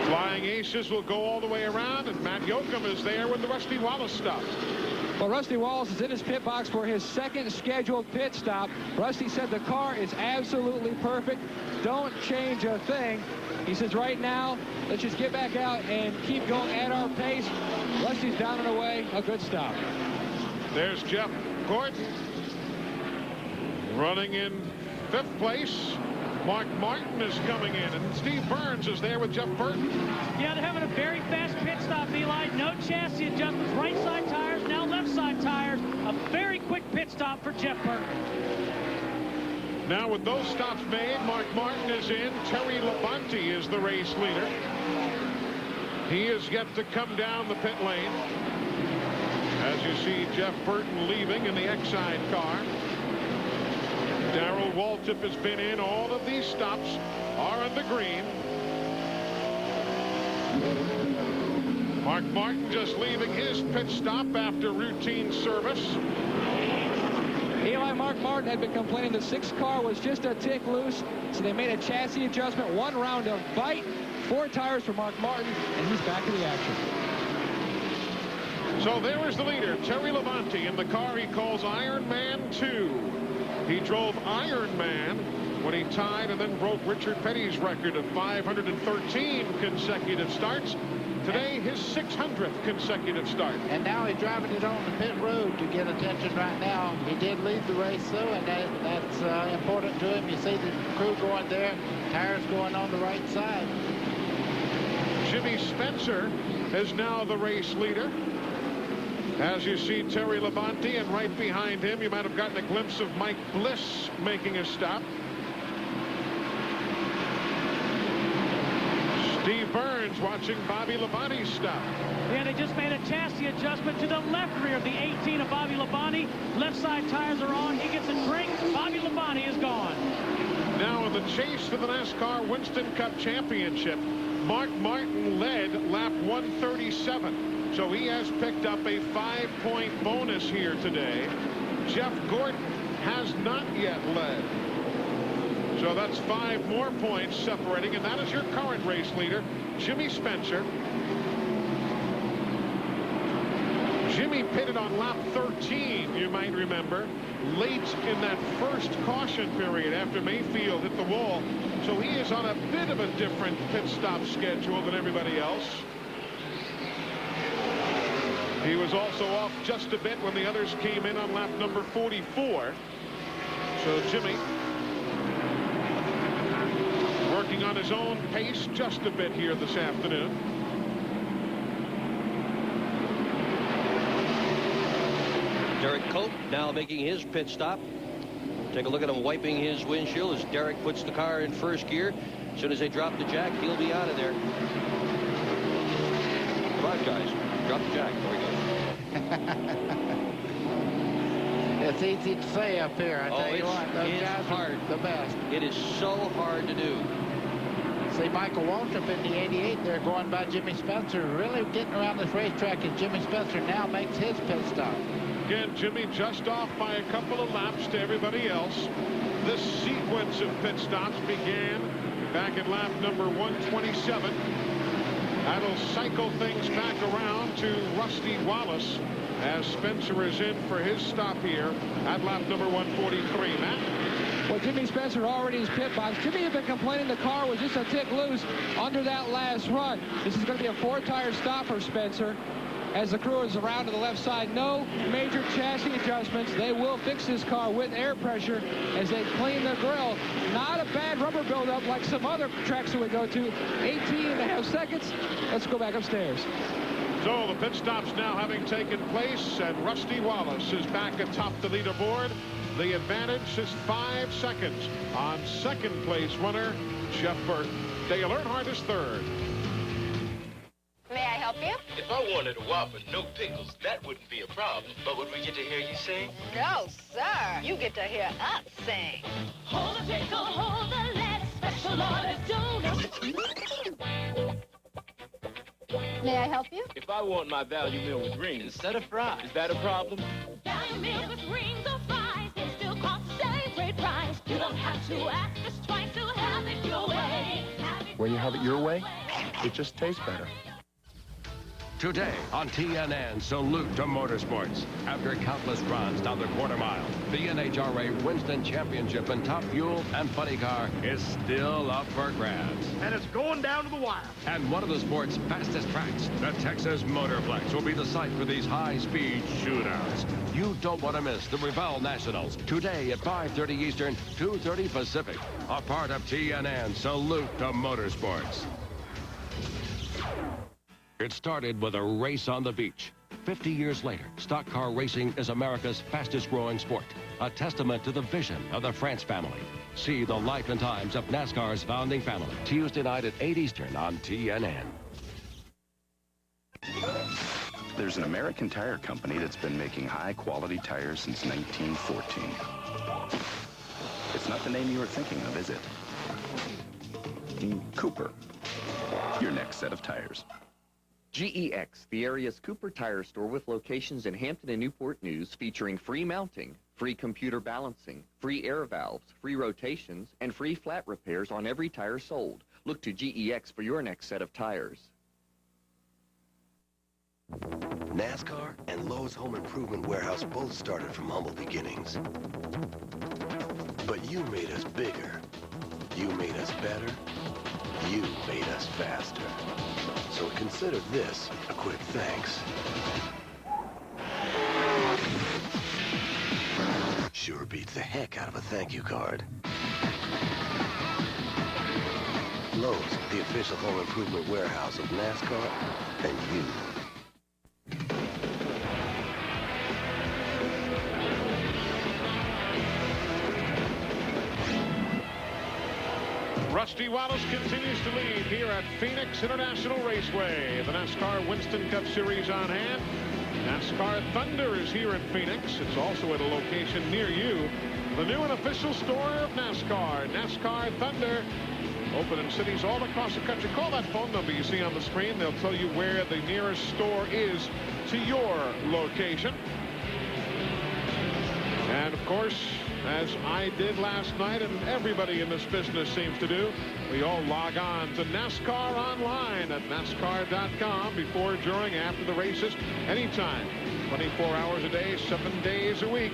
Flying Aces will go all the way around, and Matt Yoakum is there when the Rusty Wallace stops. Well, Rusty Wallace is in his pit box for his second scheduled pit stop. Rusty said the car is absolutely perfect. Don't change a thing. He says right now, let's just get back out and keep going at our pace. Rusty's down and away. A good stop. There's Jeff Gordon running in 5th place. Mark Martin is coming in, and Steve Burns is there with Jeff Burton. Yeah, they're having a very fast pit stop, Eli. No chassis adjustments. Right side tires, now left side tires. A very quick pit stop for Jeff Burton. Now with those stops made, Mark Martin is in. Terry Labonte is the race leader. He is yet to come down the pit lane. As you see Jeff Burton leaving in the Exide car. Darrell Waltrip has been in. All of these stops are on the green. Mark Martin just leaving his pit stop after routine service. Eli, Mark Martin had been complaining the 6th car was just a tick loose, so they made a chassis adjustment. 1 round of bite, 4 tires for Mark Martin, and he's back in the action. So there is the leader, Terry Labonte, in the car he calls Iron Man 2. He drove Iron Man when he tied and then broke Richard Petty's record of 513 consecutive starts. Today, his 600th consecutive start. And now he's driving it on the pit road to get attention right now. He did lead the race, though, and that's important to him. You see the crew going there, tires going on the right side. Jimmy Spencer is now the race leader. As you see Terry Labonte, and right behind him, you might have gotten a glimpse of Mike Bliss making a stop. Steve Burns watching Bobby Labonte stop. Yeah, they just made a chassis adjustment to the left rear of the 18 of Bobby Labonte. Left side tires are on. He gets a drink. Bobby Labonte is gone. Now in the chase for the NASCAR Winston Cup Championship, Mark Martin led lap 137. So he has picked up a 5-point bonus here today. Jeff Gordon has not yet led. So that's 5 more points separating, and that is your current race leader, Jimmy Spencer. Jimmy pitted on lap 13, you might remember, late in that first caution period after Mayfield hit the wall. So he is on a bit of a different pit stop schedule than everybody else. He was also off just a bit when the others came in on lap number 44. So Jimmy working on his own pace just a bit here this afternoon. Derek Cope now making his pit stop. Take a look at him wiping his windshield as Derek puts the car in first gear. As soon as they drop the jack, he'll be out of there. Come on, guys. Drop the jack. There we go. It's easy to say up here. I tell you what, those guys are the best. It is so hard to do. See, Michael Waltrip in the 88 there going by Jimmy Spencer, really getting around this racetrack as Jimmy Spencer now makes his pit stop. Again, Jimmy just off by a couple of laps to everybody else. This sequence of pit stops began back at lap number 127. That'll cycle things back around to Rusty Wallace as Spencer is in for his stop here at lap number 143. Matt? Well, Jimmy Spencer already in his pit box. Jimmy had been complaining the car was just a tick loose under that last run. This is going to be a 4-tire stop for Spencer as the crew is around to the left side. No major chassis adjustments. They will fix this car with air pressure as they clean the grill. Not a bad rubber buildup like some other tracks that we go to. 18.5 seconds. Let's go back upstairs. So the pit stops now having taken place, and Rusty Wallace is back atop the leaderboard. The advantage is 5 seconds on second place runner Jeff Burton. Dale Earnhardt is third. May I help you? If I wanted a Whopper, no pickles, that wouldn't be a problem. But would we get to hear you sing? No, sir. You get to hear us sing. Hold a pickle, hold a lettuce, special order donut. May I help you? If I want my value meal with rings instead of fries, is that a problem? Value meal with rings or fries, it still costs the same great price. You don't have to ask us twice to have it your way. When you have it your way, it just tastes better. Today on TNN, salute to Motorsports. After countless runs down the quarter mile, the NHRA Winston Championship in Top Fuel and Funny Car is still up for grabs. And it's going down to the wire. And one of the sport's fastest tracks, the Texas Motorplex, will be the site for these high-speed shootouts. You don't want to miss the Revell Nationals today at 5:30 Eastern, 2:30 Pacific. A part of TNN, salute to Motorsports. It started with a race on the beach. 50 years later, stock car racing is America's fastest growing sport, a testament to the vision of the France family. See the life and times of NASCAR's founding family, Tuesday night at 8 Eastern on TNN. There's an American tire company that's been making high-quality tires since 1914. It's not the name you were thinking of, is it? Cooper. Your next set of tires. GEX, the area's Cooper tire store with locations in Hampton and Newport News, featuring free mounting, free computer balancing, free air valves, free rotations, and free flat repairs on every tire sold. Look to GEX for your next set of tires. NASCAR and Lowe's Home Improvement Warehouse both started from humble beginnings. But you made us bigger. You made us better. You made us faster. So consider this a quick thanks. Sure beats the heck out of a thank you card. Lowe's, the official home improvement warehouse of NASCAR and you. Rusty Wallace continues to lead here at Phoenix International Raceway. The NASCAR Winston Cup Series on hand. NASCAR Thunder is here in Phoenix. It's also at a location near you. The new and official store of NASCAR, NASCAR Thunder. Open in cities all across the country. Call that phone number you see on the screen. They'll tell you where the nearest store is to your location. And of course, as I did last night and everybody in this business seems to do, we all log on to NASCAR online at NASCAR.com before, during, after the races, anytime. 24 hours a day, 7 days a week.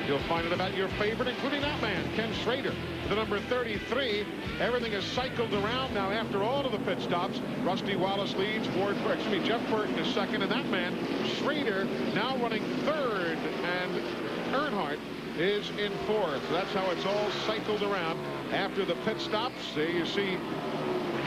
You'll find out about your favorite, including that man, Ken Schrader, the number 33. Everything is cycled around now after all of the pit stops. Rusty Wallace leads. Jeff Burton is second, and that man, Schrader, now running third, and Earnhardt is in fourth. That's how it's all cycled around after the pit stops. There you see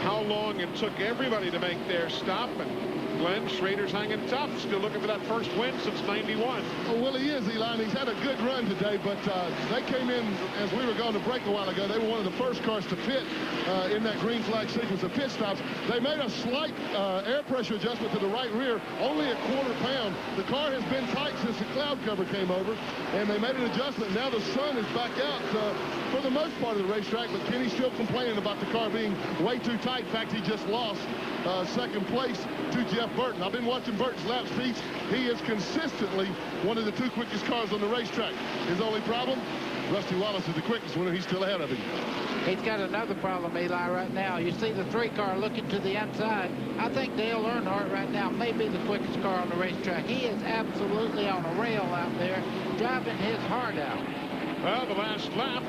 how long it took everybody to make their stop. And Glenn Schrader's hanging tough, still looking for that first win since '91. Well, he is, Eli, and he's had a good run today, but they came in as we were going to break a while ago. They were one of the first cars to pit in that green flag sequence of pit stops. They made a slight air pressure adjustment to the right rear, only a quarter pound. The car has been tight since the cloud cover came over, and they made an adjustment. Now the sun is back out for the most part of the racetrack, but Kenny's still complaining about the car being way too tight. In fact, he just lost second place to Jeff Burton. I've been watching Burton's lap speeds. He is consistently one of the two quickest cars on the racetrack. His only problem, Rusty Wallace is the quickest winner. He's still ahead of him. He's got another problem, Eli, right now. You see the 3-car looking to the inside. I think Dale Earnhardt right now may be the quickest car on the racetrack. He is absolutely on a rail out there, driving his heart out. Well, the last lap,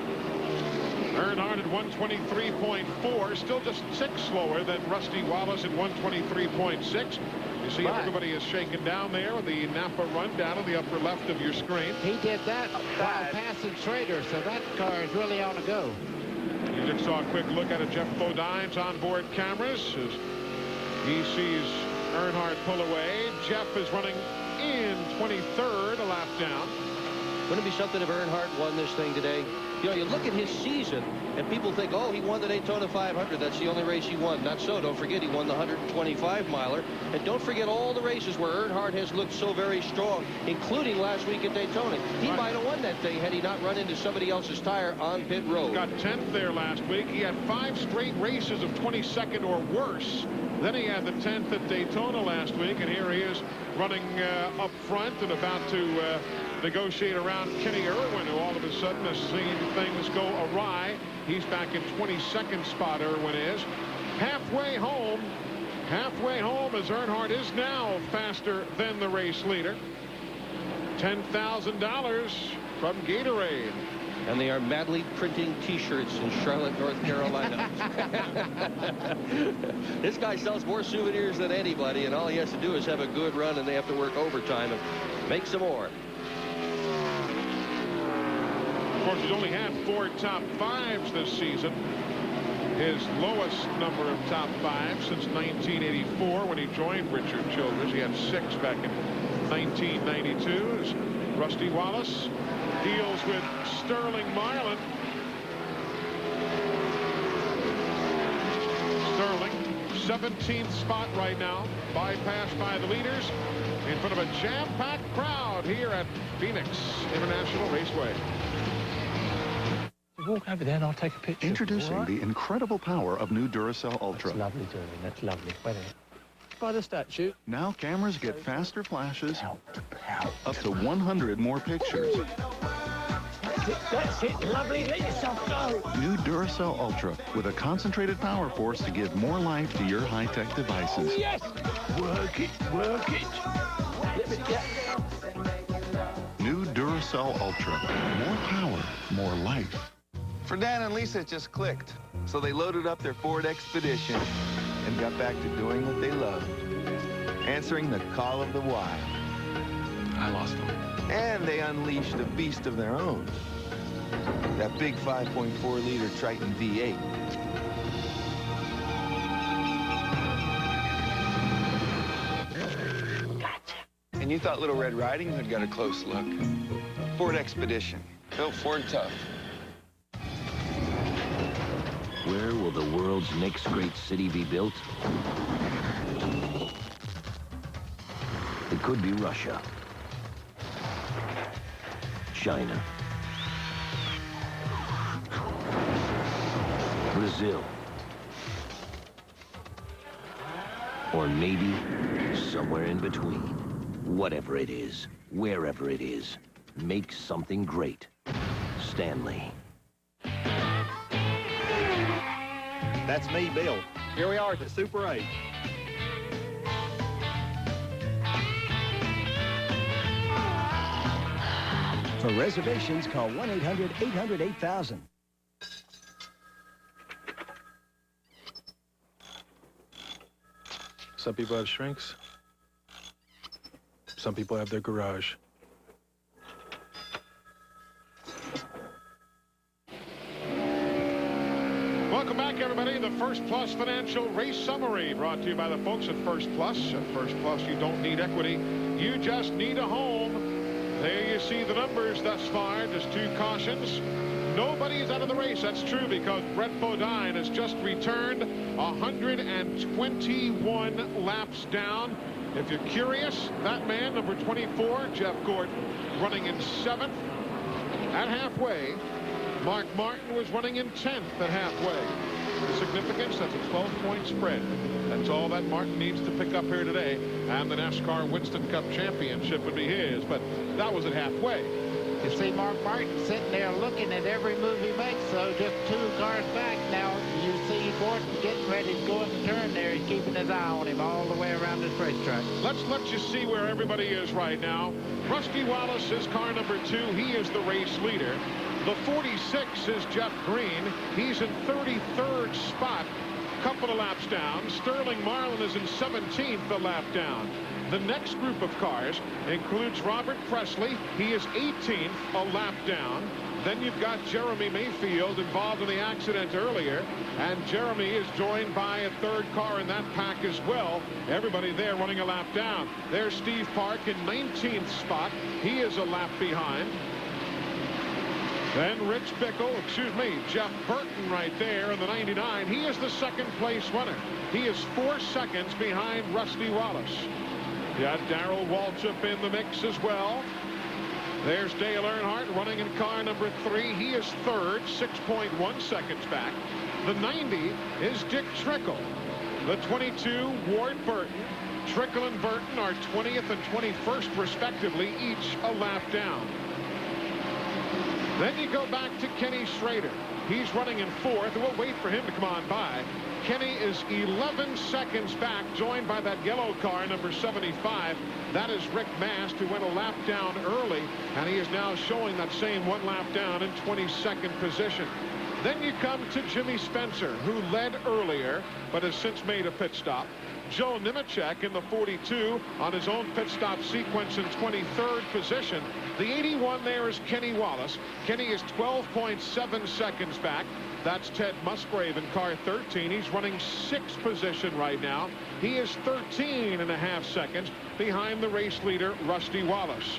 Earnhardt at 123.4, still just 6 slower than Rusty Wallace at 123.6. You see everybody is shaken down there with the Napa run down in the upper left of your screen. He did that while passing Schrader, so that car is really on the go. You just saw a quick look at it. Jeff Bodine's onboard cameras as he sees Earnhardt pull away. Jeff is running in 23rd, a lap down. Wouldn't it be something if Earnhardt won this thing today? You know, you look at his season, and people think, oh, he won the Daytona 500. That's the only race he won. Not so. Don't forget, he won the 125-miler. And don't forget all the races where Earnhardt has looked so very strong, including last week at Daytona. He might have won that thing had he not run into somebody else's tire on pit road. He got 10th there last week. He had 5 straight races of 22nd or worse. Then he had the 10th at Daytona last week, and here he is running up front and about to negotiate around Kenny Irwin, who all of a sudden has seen things go awry. He's back in 22nd spot, Irwin is. Halfway home as Earnhardt is now faster than the race leader. $10,000 from Gatorade. And they are madly printing T-shirts in Charlotte, North Carolina. This guy sells more souvenirs than anybody, and all he has to do is have a good run, and they have to work overtime and make some more. Of course, he's only had 4 top 5s this season. His lowest number of top 5s since 1984 when he joined Richard Childress. He had 6 back in 1992. As Rusty Wallace deals with Sterling Marlin. Sterling, 17th spot right now, bypassed by the leaders in front of a jam-packed crowd here at Phoenix International Raceway. Walk over there and I'll take a picture. Introducing the incredible power of new Duracell Ultra. That's lovely, Tillman. That's lovely. Wait a minute. By the statue. Now cameras get faster flashes, up to 100 more pictures. That's it. Lovely. Let yourself go. New Duracell Ultra with a concentrated power force to give more life to your high-tech devices. Oh, yes. Work it. Work it. New Duracell Ultra. More power, more life. For Dan and Lisa, it just clicked. So they loaded up their Ford Expedition and got back to doing what they loved. Answering the call of the wild. I lost them. And they unleashed a beast of their own. That big 5.4-liter Triton V8. Gotcha. And you thought Little Red Riding Hood got a close look. Ford Expedition. Built Ford tough. Where will the world's next great city be built? It could be Russia, China, Brazil, or maybe somewhere in between. Whatever it is, wherever it is, make something great. Stanley. That's me, Bill. Here we are at the Super 8. For reservations, call 1-800-800-8000. Some people have shrinks. Some people have their garage. Welcome back, everybody. The First Plus Financial Race Summary brought to you by the folks at First Plus. At First Plus, you don't need equity. You just need a home. There you see the numbers thus far. Just 2 cautions. Nobody is out of the race. That's true because Brett Bodine has just returned 121 laps down. If you're curious, that man, number 24, Jeff Gordon, running in 7th at halfway. Mark Martin was running in 10th at halfway. The significance, that's a 12-point spread. That's all that Martin needs to pick up here today. And the NASCAR Winston Cup championship would be his. But that was at halfway. You see Mark Martin sitting there looking at every move he makes, so just 2 cars back. Now you see Gordon getting ready to go in the turn there. He's keeping his eye on him all the way around this racetrack. Let's let you see where everybody is right now. Rusty Wallace is car number 2. He is the race leader. The 46 is Jeff Green. He's in 33rd spot, couple of laps down. Sterling Marlin is in 17th, a lap down. The next group of cars includes Robert Presley. He is 18th, a lap down. Then you've got Jeremy Mayfield involved in the accident earlier. And Jeremy is joined by a 3rd car in that pack as well. Everybody there running a lap down. There's Steve Park in 19th spot. He is a lap behind. Then Jeff Burton right there in the 99. He is the 2nd place runner. He is 4 seconds behind Rusty Wallace. You got Darrell Waltrip in the mix as well. There's Dale Earnhardt running in car number 3. He is 3rd, 6.1 seconds back. The 90 is Dick Trickle. The 22, Ward Burton. Trickle and Burton are 20th and 21st respectively, each a lap down. Then you go back to Kenny Schrader. He's running in 4th, and we'll wait for him to come on by. Kenny is 11 seconds back, joined by that yellow car, number 75. That is Rick Mast, who went a lap down early, and he is now showing that same 1 lap down in 22nd position. Then you come to Jimmy Spencer, who led earlier, but has since made a pit stop. Joe Nemechek in the 42 on his own pit stop sequence in 23rd position. The 81 there is Kenny Wallace. Kenny is 12.7 seconds back. That's Ted Musgrave in car 13. He's running 6th position right now. He is 13.5 seconds behind the race leader, Rusty Wallace.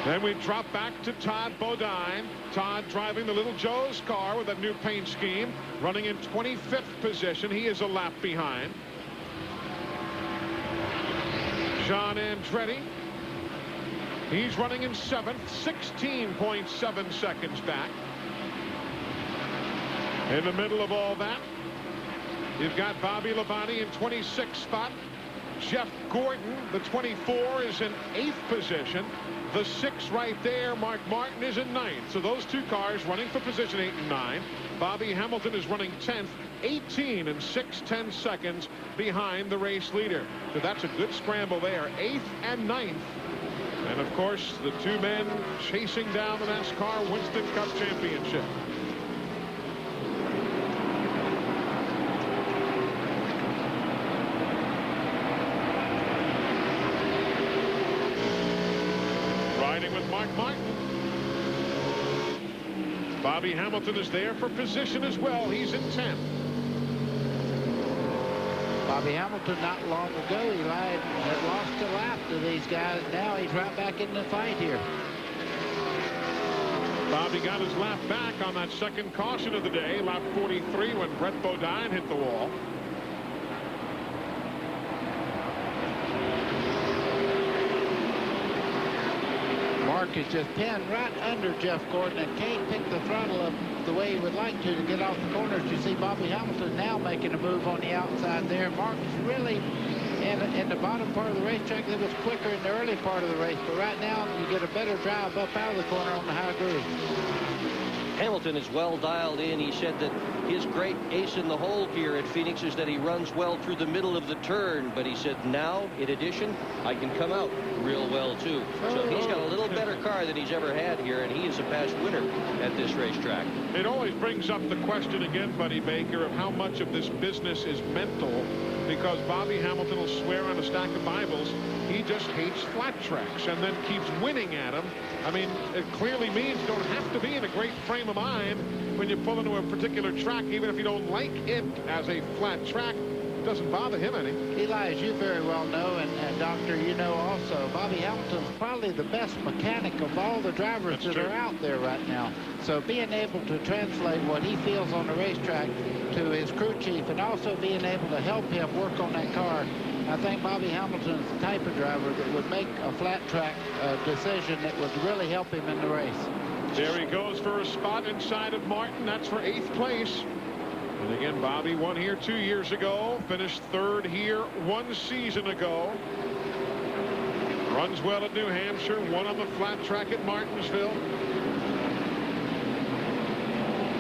Then we drop back to Todd Bodine. Todd driving the Little Joe's car with a new paint scheme, running in 25th position. He is a lap behind. John Andretti. He's running in 7th, 16.7 seconds back. In the middle of all that, you've got Bobby Labonte in 26th spot. Jeff Gordon, the 24, is in 8th position. The 6 right there, Mark Martin is in 9th. So those two cars running for position 8 and 9. Bobby Hamilton is running 10th, 18 and 6/10 seconds behind the race leader. So that's a good scramble there, 8th and 9th. And of course, the two men chasing down the NASCAR Winston Cup championship. Riding with Mark Martin. Bobby Hamilton is there for position as well. He's in 10th. Bobby Hamilton not long ago, Eli had lost a lap to these guys. Now he's right back in the fight here. Bobby got his lap back on that second caution of the day, lap 43, when Brett Bodine hit the wall. Mark is just pinned right under Jeff Gordon and can't pick the throttle up the way he would like to get off the corners. You see Bobby Hamilton now making a move on the outside there. Mark's really in the bottom part of the racetrack. It was quicker in the early part of the race, but right now you get a better drive up out of the corner on the high groove. Hamilton is well dialed in. He said that his great ace in the hole here at Phoenix is that he runs well through the middle of the turn. But he said now, in addition, I can come out real well, too. So he's got a little better car than he's ever had here, and he is a past winner at this racetrack. It always brings up the question again, Buddy Baker, of how much of this business is mental, because Bobby Hamilton will swear on a stack of Bibles he just hates flat tracks and then keeps winning at them. I mean, it clearly means you don't have to be in a great frame of mind when you pull into a particular track, even if you don't like it as a flat track. It doesn't bother him any. Eli, as you very well know, and Doctor, you know also, Bobby Hamilton's probably the best mechanic of all the drivers that are out there right now. So being able to translate what he feels on the racetrack to his crew chief and also being able to help him work on that car, I think Bobby Hamilton's the type of driver that would make a flat track decision that would really help him in the race. There he goes for a spot inside of Martin. That's for 8th place. And again, Bobby won here 2 years ago, finished 3rd here 1 season ago. Runs well at New Hampshire, won on the flat track at Martinsville.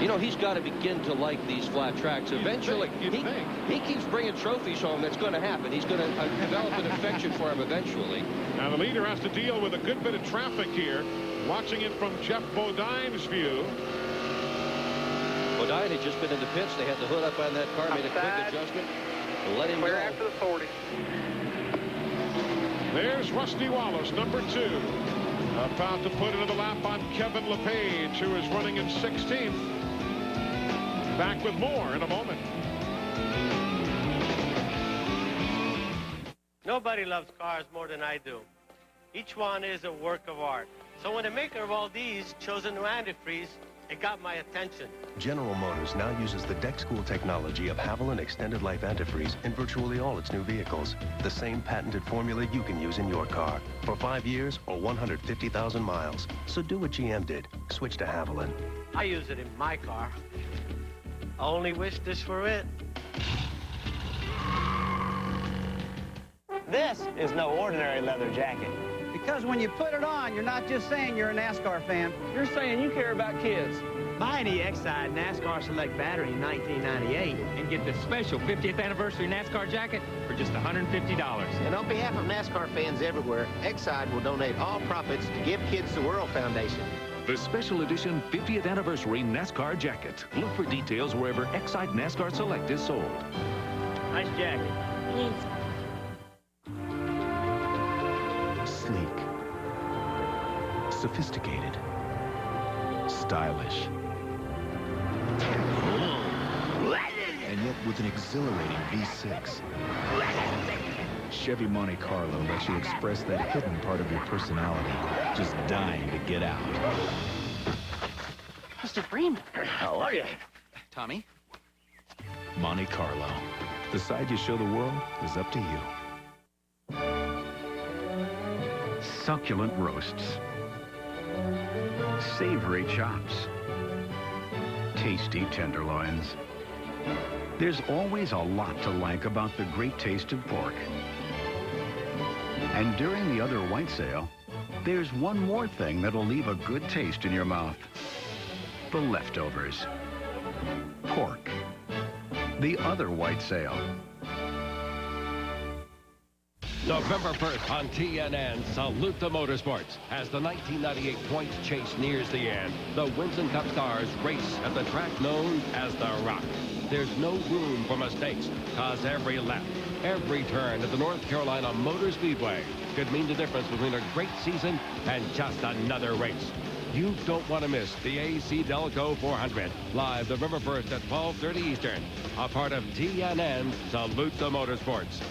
You know, he's got to begin to like these flat tracks. Eventually, he keeps bringing trophies home. That's going to happen. He's going to develop an affection for him eventually. Now the leader has to deal with a good bit of traffic here. Watching it from Jeff Bodine's view. Bodine had just been in the pits. They had the hood up on that car, made a quick adjustment, let him go. After the 40. There's Rusty Wallace, number 2. About to put another lap on Kevin LePage, who is running in 16th. Back with more in a moment. Nobody loves cars more than I do. Each one is a work of art. So when the maker of all these chose a new antifreeze, it got my attention. General Motors now uses the deck school technology of Haviland Extended Life Antifreeze in virtually all its new vehicles. The same patented formula you can use in your car for 5 years or 150,000 miles. So do what GM did. Switch to Haviland. I use it in my car. I only wish this were it. This is no ordinary leather jacket. Because when you put it on, you're not just saying you're a NASCAR fan. You're saying you care about kids. Buy any Exide NASCAR Select battery in 1998 and get the special 50th anniversary NASCAR jacket for just $150. And on behalf of NASCAR fans everywhere, Exide will donate all profits to Give Kids the World Foundation. The special edition 50th anniversary NASCAR jacket. Look for details wherever Exide NASCAR Select is sold. Nice jacket. Please. Sleek, sophisticated, stylish, and yet with an exhilarating V6. Chevy Monte Carlo lets you express that hidden part of your personality, just dying to get out. Mr. Freeman. How are you? Tommy? Monte Carlo. The side you show the world is up to you. Succulent roasts, savory chops, tasty tenderloins. There's always a lot to like about the great taste of pork. And during the other white sale, There's one more thing that'll leave a good taste in your mouth. The leftovers. Pork. The other white sale. November 1st on TNN, salute the Motorsports as the 1998 points chase nears the end. The Winston Cup stars race at the track known as the Rock. There's no room for mistakes, cause every lap, every turn at the North Carolina Motor Speedway could mean the difference between a great season and just another race. You don't want to miss the AC Delco 400, live November 1st at 12:30 Eastern, a part of TNN, salute the Motorsports.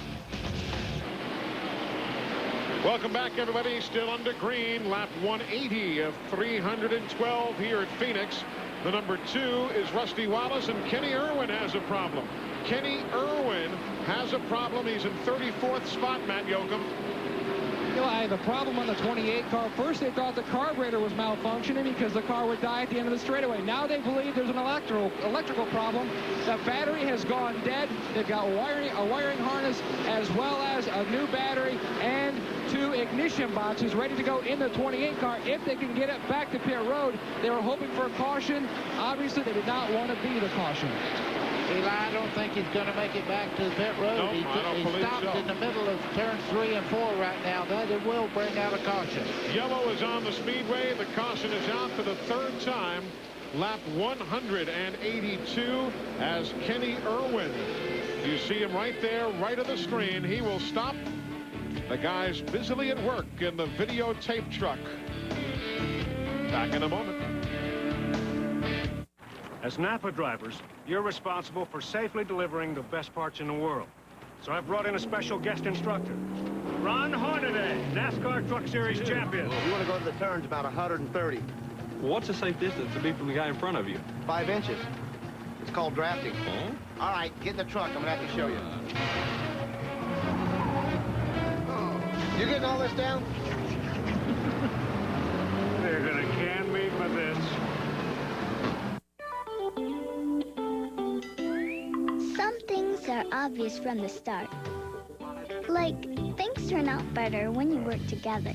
Welcome back, everybody. Still under green. Lap 180 of 312 here at Phoenix. The number 2 is Rusty Wallace, and Kenny Irwin has a problem. Kenny Irwin has a problem. He's in 34th spot, Matt Yoakum. Eli, the problem on the 28 car, first they thought the carburetor was malfunctioning because the car would die at the end of the straightaway. Now they believe there's an electrical problem. The battery has gone dead. They've got a wiring harness as well as a new battery and 2 ignition boxes ready to go in the 28 car. If they can get it back to pit road, they were hoping for a caution. Obviously, they did not want to be the caution. Eli, I don't think he's going to make it back to the pit road. Nope, he stopped in the middle of turns 3 and 4 right now. That it will bring out a caution. Yellow is on the speedway. The caution is out for the 3rd time. Lap 182 as Kenny Irwin. You see him right there, right of the screen. He will stop. The guy's busily at work in the videotape truck. Back in a moment. As Napa drivers, you're responsible for safely delivering the best parts in the world. So I've brought in a special guest instructor, Ron Hornaday, NASCAR Truck Series champion. You want to go to the turns about 130. What's a safe distance to be from the guy in front of you? 5 inches. It's called drafting. Oh? All right, get in the truck. I'm going to have to show you. You getting all this down? They're going to can me for this. Some things are obvious from the start. Like, things turn out better when you work together.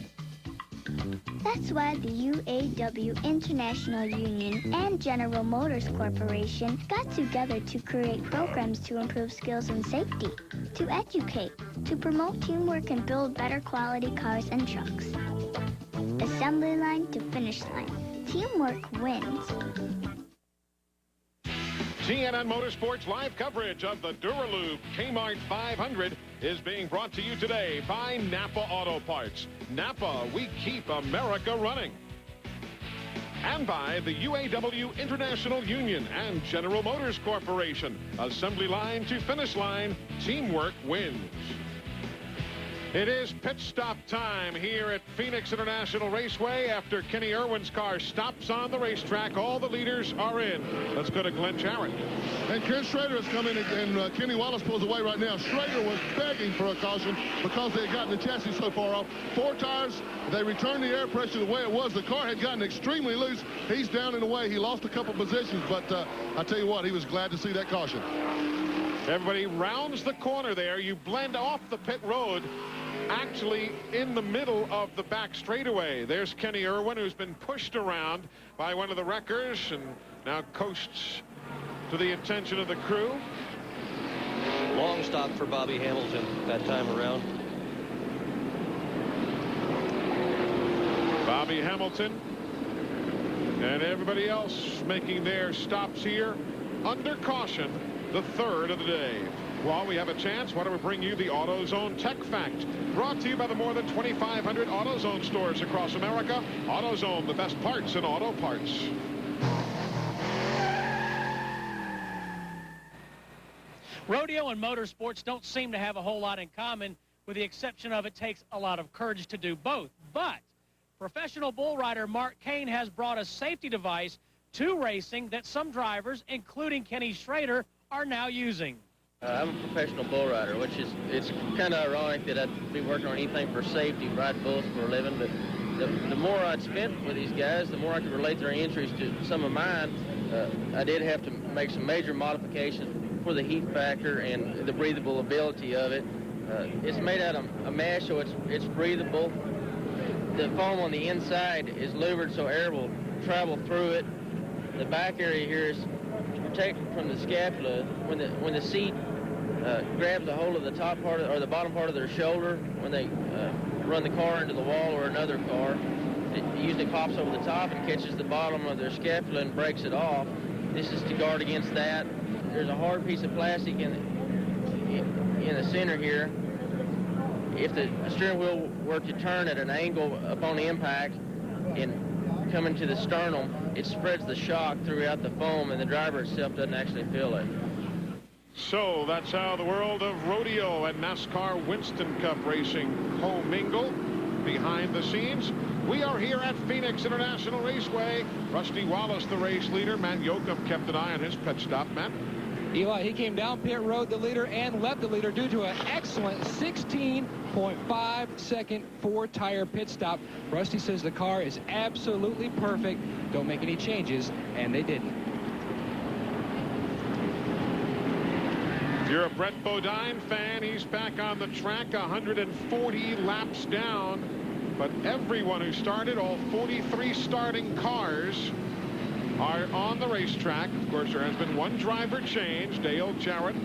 That's why the UAW International Union and General Motors Corporation got together to create programs to improve skills and safety, to educate, to promote teamwork and build better quality cars and trucks. Assembly line to finish line. Teamwork wins. TNN Motorsports live coverage of the Duralube Kmart 500 is being brought to you today by Napa Auto Parts. Napa, we keep America running. And by the UAW International Union and General Motors Corporation. Assembly line to finish line, teamwork wins. It is pit stop time here at Phoenix International Raceway. After Kenny Irwin's car stops on the racetrack, all the leaders are in. Let's go to Glenn Jarrett. And Ken Schrader has come in, and Kenny Wallace pulls away right now. Schrader was begging for a caution because they had gotten the chassis so far off. 4 tires, they returned the air pressure the way it was. The car had gotten extremely loose. He's down in the way. He lost a couple positions, but I tell you what, he was glad to see that caution. Everybody rounds the corner there. You blend off the pit road, actually in the middle of the back straightaway. There's Kenny Irwin, who's been pushed around by one of the wreckers and now coasts to the attention of the crew. Long stop for Bobby Hamilton that time around. Bobby Hamilton and everybody else making their stops here under caution, the 3rd of the day. While we have a chance, why don't we bring you the AutoZone Tech Fact, brought to you by the more than 2,500 AutoZone stores across America. AutoZone, the best parts in auto parts. Rodeo and motorsports don't seem to have a whole lot in common, with the exception of it takes a lot of courage to do both. But professional bull rider Mark Kane has brought a safety device to racing that some drivers, including Kenny Schrader, are now using. I'm a professional bull rider, which is, it's kind of ironic that I'd be working on anything for safety, ride bulls for a living, but the more I'd spent with these guys, the more I could relate their injuries to some of mine. I did have to make some major modifications for the heat factor and the breathable ability of it. It's made out of a mesh, so it's breathable. the foam on the inside is louvered so air will travel through it. The back area here is protected from the scapula. When the seat grabs a hold of the top part or the bottom part of their shoulder, when they run the car into the wall or another car, it usually pops over the top and catches the bottom of their scapula and breaks it off. This is to guard against that. There's a hard piece of plastic in the center here. If the steering wheel were to turn at an angle upon the impact and come into the sternum, it spreads the shock throughout the foam, and the driver itself doesn't actually feel it. So that's how the world of rodeo and NASCAR Winston Cup racing commingle. Behind the scenes, we are here at Phoenix International Raceway. Rusty Wallace, the race leader. Matt Yoakum kept an eye on his pit stop. Matt? Eli, he came down pit road, the leader, and left the leader due to an excellent 16.5-second four-tire pit stop. Rusty says the car is absolutely perfect. Don't make any changes, and they didn't. If you're a Brett Bodine fan, he's back on the track, 140 laps down. But everyone who started, all 43 starting cars, are on the racetrack. Of course, there has been one driver change, Dale Jarrett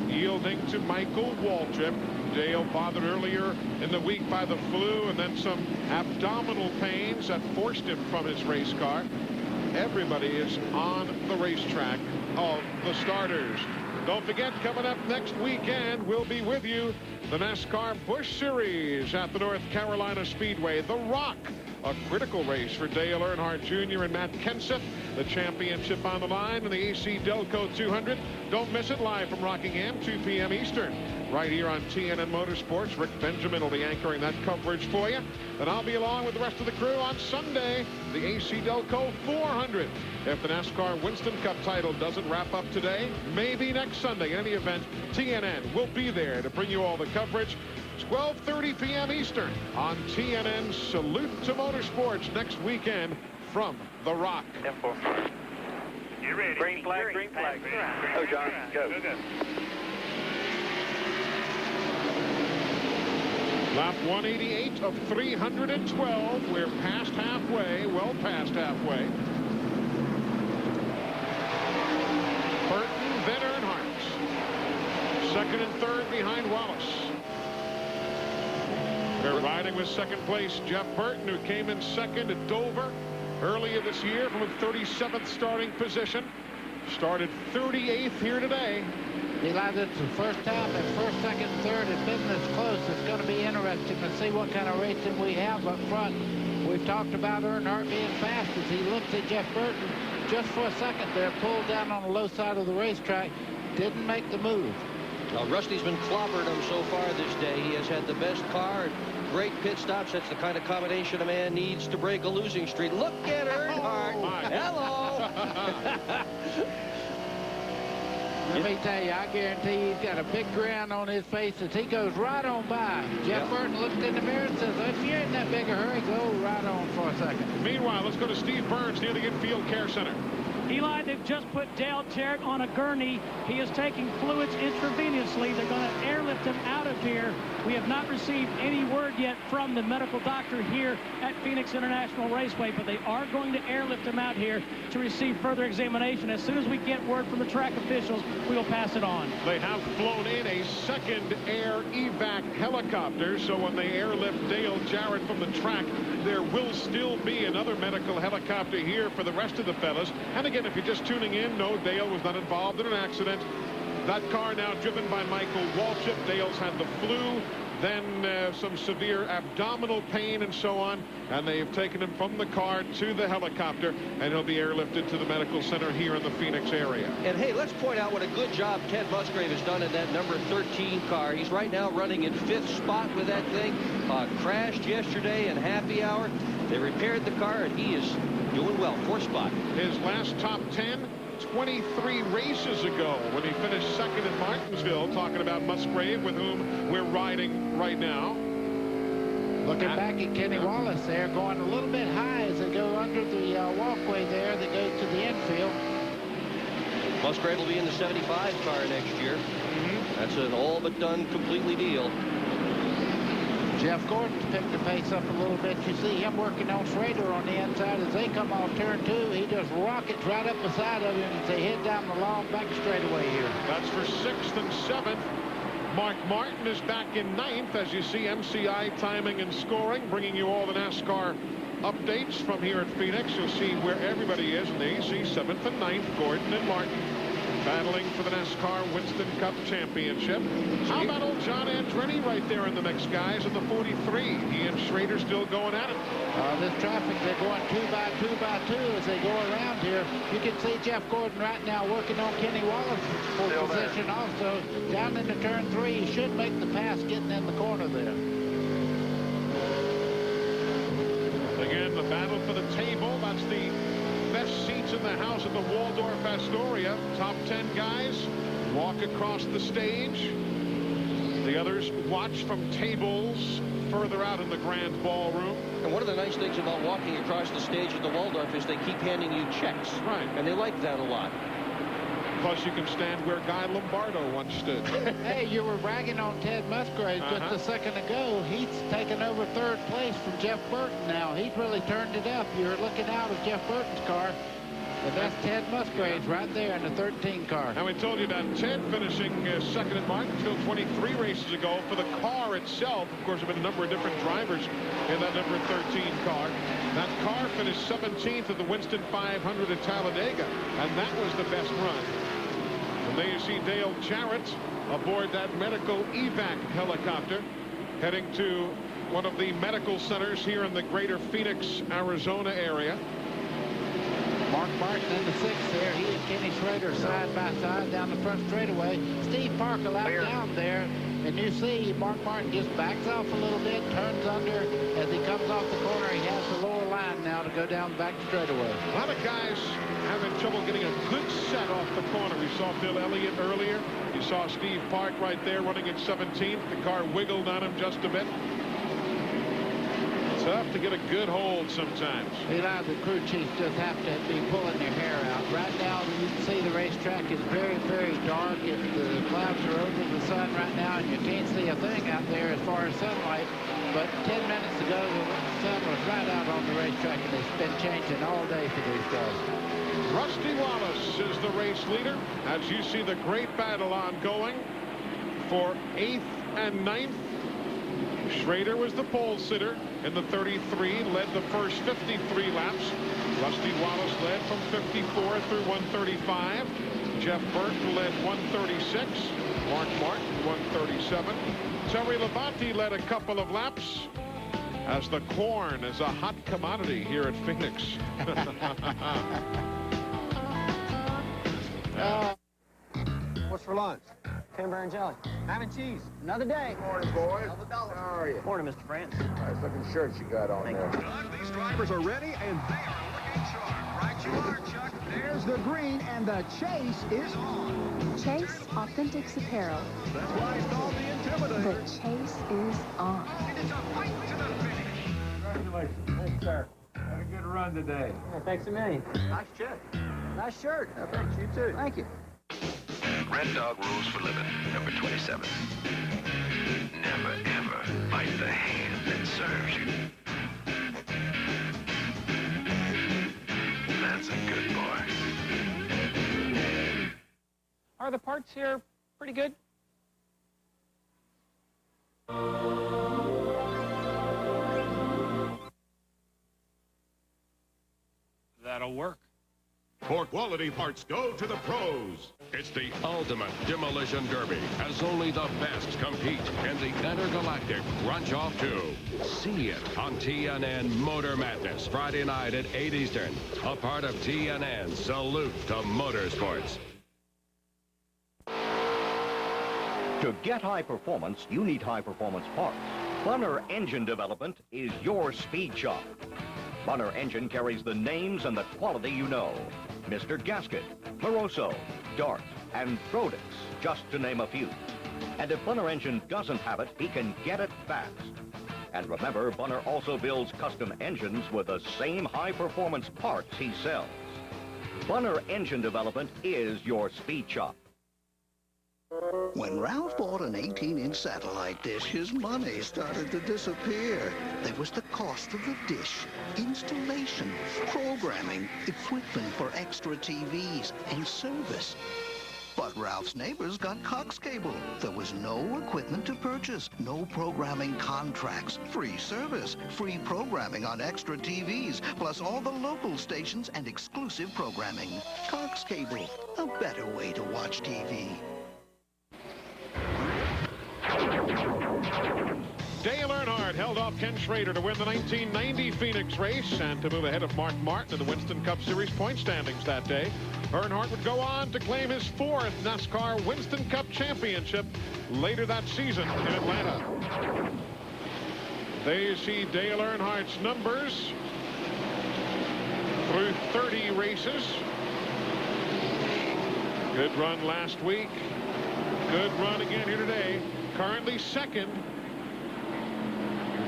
yielding to Michael Waltrip. Dale bothered earlier in the week by the flu and then some abdominal pains that forced him from his race car. Everybody is on the racetrack of the starters. Don't forget, coming up next weekend, we'll be with you, the NASCAR Busch Series at the North Carolina Speedway. The Rock, a critical race for Dale Earnhardt Jr. and Matt Kenseth. The championship on the line in the AC Delco 200. Don't miss it, live from Rockingham, 2 p.m. Eastern. Right here on TNN Motorsports. Rick Benjamin will be anchoring that coverage for you. And I'll be along with the rest of the crew on Sunday, the AC Delco 400. If the NASCAR Winston Cup title doesn't wrap up today, maybe next Sunday. In any event, TNN will be there to bring you all the coverage. 12:30 p.m. Eastern on TNN. Salute to Motorsports next weekend from The Rock. You ready? Green flag, green flag. Oh, John, go. Lap 188 of 312. We're past halfway, well past halfway. Burton, then Earnhardt. Second and third behind Wallace. They're riding with second place Jeff Burton, who came in second at Dover earlier this year from a 37th starting position. Started 38th here today. Eli, it's the first time that first, second, third has been this close. It's going to be interesting to see what kind of racing we have up front. We've talked about Earnhardt being fast as he looked at Jeff Burton just for a second there, pulled down on the low side of the racetrack, didn't make the move. Well, Rusty's been clobbering him so far this day. He has had the best car, great pit stops. That's the kind of combination a man needs to break a losing streak. Look at Earnhardt. Hello. Let me tell you, I guarantee he's got a big grin on his face as he goes right on by. Jeff Burton looked in the mirror and says, if you're in that big a hurry, go right on for a second. Meanwhile, let's go to Steve Burns near the infield care center. Eli, they've just put Dale Jarrett on a gurney. He is taking fluids intravenously. They're going to airlift him out of here. We have not received any word yet from the medical doctor here at Phoenix International Raceway, but they are going to airlift him out here to receive further examination. As soon as we get word from the track officials, we will pass it on. They have flown in a second air evac helicopter, so when they airlift Dale Jarrett from the track, there will still be another medical helicopter here for the rest of the fellas. And again, if you're just tuning in, no, Dale was not involved in an accident. That car now driven by Michael Waltrip. Dale's had the flu, then some severe abdominal pain and so on, and they've taken him from the car to the helicopter, and he'll be airlifted to the medical center here in the Phoenix area. And hey, let's point out what a good job Ted Musgrave has done in that number 13 car. He's right now running in 5th spot with that thing. Crashed yesterday in happy hour. They repaired the car, and he is doing well. 4th spot. His last top 10, 23 races ago when he finished second in Martinsville. Talking about Musgrave, with whom we're riding right now. Looking back at Kenny Wallace there, going a little bit high as they go under the walkway there that goes to the infield. Musgrave will be in the 75 car next year. That's an all but done completely deal. Jeff Gordon's picked the pace up a little bit. You see him working on Schrader on the inside as they come off turn 2. He just rockets right up beside of him as they head down the long back straightaway here. That's for 6th and 7th. Mark Martin is back in 9th as you see MCI timing and scoring, bringing you all the NASCAR updates from here at Phoenix. You'll see where everybody is in the AC 7th and 9th. Gordon and Martin battling for the NASCAR Winston Cup Championship. How about old John Andretti right there in the mix, guys, in the 43. He and Schrader still going at it. This traffic, they're going 2 by 2 by 2 as they go around here. You can see Jeff Gordon right now working on Kenny Wallace's full position also. Down into turn 3, he should make the pass getting in the corner there. Again, the battle for the table. That's the best seats in the house at the Waldorf Astoria. Top 10 guys walk across the stage. The others watch from tables further out in the grand ballroom. And one of the nice things about walking across the stage at the Waldorf is they keep handing you checks. Right. And they like that a lot. Plus, you can stand where Guy Lombardo once stood. Hey, you were bragging on Ted Musgrave just a second ago. He's taken over 3rd place from Jeff Burton now. He's really turned it up. You're looking out of Jeff Burton's car. And that's Ted Musgrave's right there in the 13 car. And we told you about Ted finishing 2nd at Martinsville 23 races ago. For the car itself, of course, there have been a number of different drivers in that number 13 car. That car finished 17th at the Winston 500 at Talladega, and that was the best run. And there you see Dale Jarrett aboard that medical evac helicopter heading to one of the medical centers here in the greater Phoenix, Arizona area. Mark Martin in the 6th there. He and Kenny Schrader side by side down the front straightaway. Steve Parker out down there. And you see Mark Martin just backs off a little bit, turns under. As he comes off the corner, he has the lower line now to go down the back straightaway. A lot of guys having trouble getting a good set off the corner. We saw Bill Elliott earlier. You saw Steve Park right there running at 17th. The car wiggled on him just a bit. Tough to get a good hold sometimes. Eli, the crew chiefs just have to be pulling their hair out. Right now, you can see the racetrack is very, very dark. The clouds are over the sun right now, and you can't see a thing out there as far as sunlight. But 10 minutes ago, the sun was right out on the racetrack, and it's been changing all day for these guys. Rusty Wallace is the race leader. As you see the great battle ongoing for 8th and 9th. Schrader was the pole sitter in the 33, led the first 53 laps. Rusty Wallace led from 54 through 135. Jeff Burton led 136. Mark Martin 137. Terry Labonte led a couple of laps as the corn is a hot commodity here at Phoenix. What's for lunch? Cranberry and jelly. Ham and cheese. Another day. Morning, boys. How are you? Morning, Mr. France. Nice looking shirt you got on there. These drivers are ready, and they are looking sharp. Right you are, Chuck. There's the green, and the chase is on. Chase Authentics Apparel. That's why it's called the Intimidator. The chase is on. And it's a fight to the finish. Congratulations. Thanks, sir. Had a good run today. Yeah, thanks a million. Nice check. Nice shirt. Thanks, you too. Thank you. Red Dog Rules for Living, number 27. Never, ever bite the hand that serves you. That's a good boy. Are the parts here pretty good? That'll work. For quality parts, go to the pros. It's the ultimate demolition derby, as only the best compete in the intergalactic Crunch-Off 2. See it on TNN Motor Madness, Friday night at 8 Eastern. A part of TNN's Salute to Motorsports. To get high performance, you need high-performance parts. Bunner Engine Development is your speed shop. Bunner Engine carries the names and the quality you know. Mr. Gasket, Moroso, Dart, and Brodix, just to name a few. And if Bunner Engine doesn't have it, he can get it fast. And remember, Bunner also builds custom engines with the same high-performance parts he sells. Bunner Engine Development is your speed shop. When Ralph bought an 18-inch satellite dish, his money started to disappear. There was the cost of the dish, installation, programming, equipment for extra TVs, and service. But Ralph's neighbors got Cox Cable. There was no equipment to purchase, no programming contracts, free service, free programming on extra TVs, plus all the local stations and exclusive programming. Cox Cable, a better way to watch TV. Dale Earnhardt held off Ken Schrader to win the 1990 Phoenix race and to move ahead of Mark Martin in the Winston Cup Series point standings that day. Earnhardt would go on to claim his 4th NASCAR Winston Cup championship later that season in Atlanta. There you see Dale Earnhardt's numbers through 30 races. Good run last week. Good run again here today. Currently second.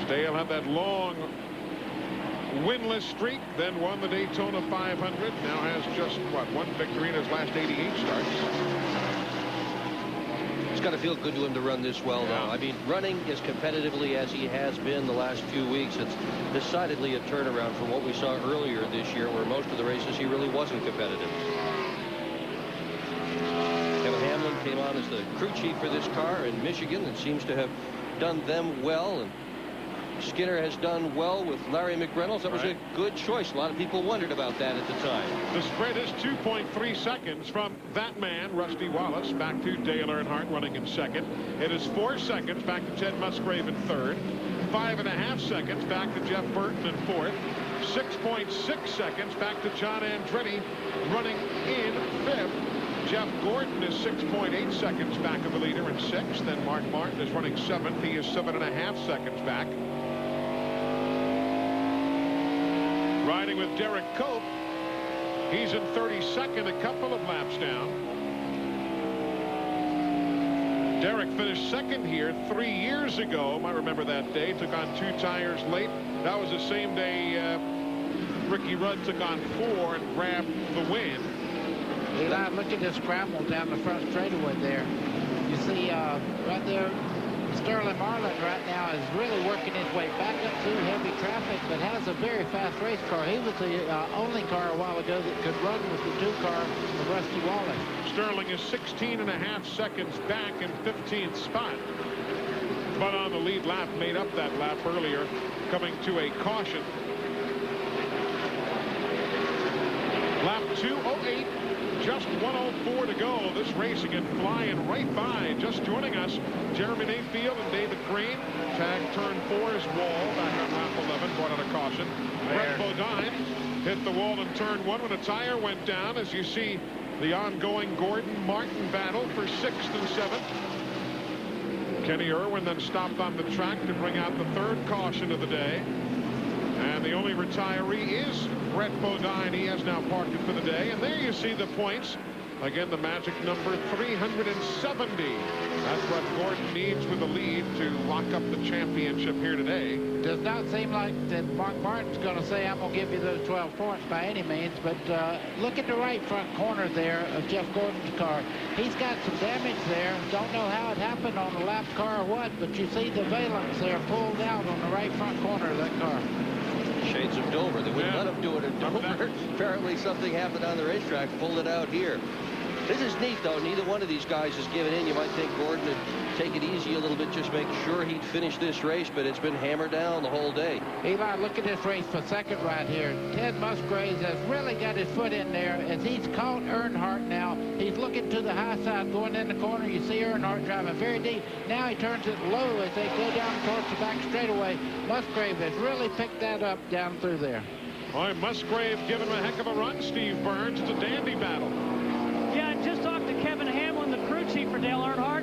Dale had that long winless streak, then won the Daytona 500. Now has just, what, 1 victory in his last 88 starts. It's got to feel good to him to run this well, though. I mean, running as competitively as he has been the last few weeks, it's decidedly a turnaround from what we saw earlier this year, where most of the races he really wasn't competitive. Kevin Hamlin came on as the crew chief for this car in Michigan and seems to have done them well. And Skinner has done well with Larry McReynolds. That was a good choice. A lot of people wondered about that at the time. The spread is 2.3 seconds from that man, Rusty Wallace, back to Dale Earnhardt running in second. It is 4 seconds back to Ted Musgrave in third. 5.5 seconds back to Jeff Burton in fourth. 6.6 seconds back to John Andretti running in fifth. Jeff Gordon is 6.8 seconds back of the leader in sixth. Then Mark Martin is running seventh. He is 7.5 seconds back. Riding with Derek Cope, he's in 32nd, a couple of laps down. Derek finished second here 3 years ago. I remember that day. Took on 2 tires late. That was the same day Ricky Rudd took on 4 and grabbed the win. Eli, look at this scramble down the front straightaway there. You see right there, Sterling Marlin right now is really working his way back up through heavy traffic, but has a very fast race car. He was the only car a while ago that could run with the 2 car of Rusty Wallace. Sterling is 16.5 seconds back in 15th spot. But on the lead lap, made up that lap earlier, coming to a caution. Lap 2:08. Just 1:04 to go. This race again flying right by. Just joining us, Jeremy Mayfield and David Green. Tag turn 4 is Wall back on lap 11, brought out a caution. Brett Bodine hit the wall in turn 1 when a tire went down. As you see the ongoing Gordon-Martin battle for 6th and 7th. Kenny Irwin then stopped on the track to bring out the 3rd caution of the day. And the only retiree is Brett Bodine. He has now parked it for the day. And there you see the points. Again, the magic number 370. That's what Gordon needs for the lead to lock up the championship here today. Does not seem like that Mark Martin's going to say, I'm going to give you those 12 points by any means. But look at the right front corner there of Jeff Gordon's car. He's got some damage there. Don't know how it happened on the lap car or what, but you see the valence there pulled out on the right front corner of that car. Shades of Dover. They wouldn't let him do it at Dover. Apparently something happened on the racetrack, pulled it out here. This is neat, though. Neither one of these guys has given in. You might think Gordon would take it easy a little bit, just make sure he'd finish this race, but it's been hammered down the whole day. Eli, look at this race for second right here. Ted Musgrave has really got his foot in there as he's caught Earnhardt now. He's looking to the high side, going in the corner. You see Earnhardt driving very deep. Now he turns it low as they go down towards the back straightaway. Musgrave has really picked that up down through there. Boy, Musgrave giving him a heck of a run, Steve Burns. It's a dandy battle. Yeah, I just talked to Kevin Hamlin, the crew chief for Dale Earnhardt,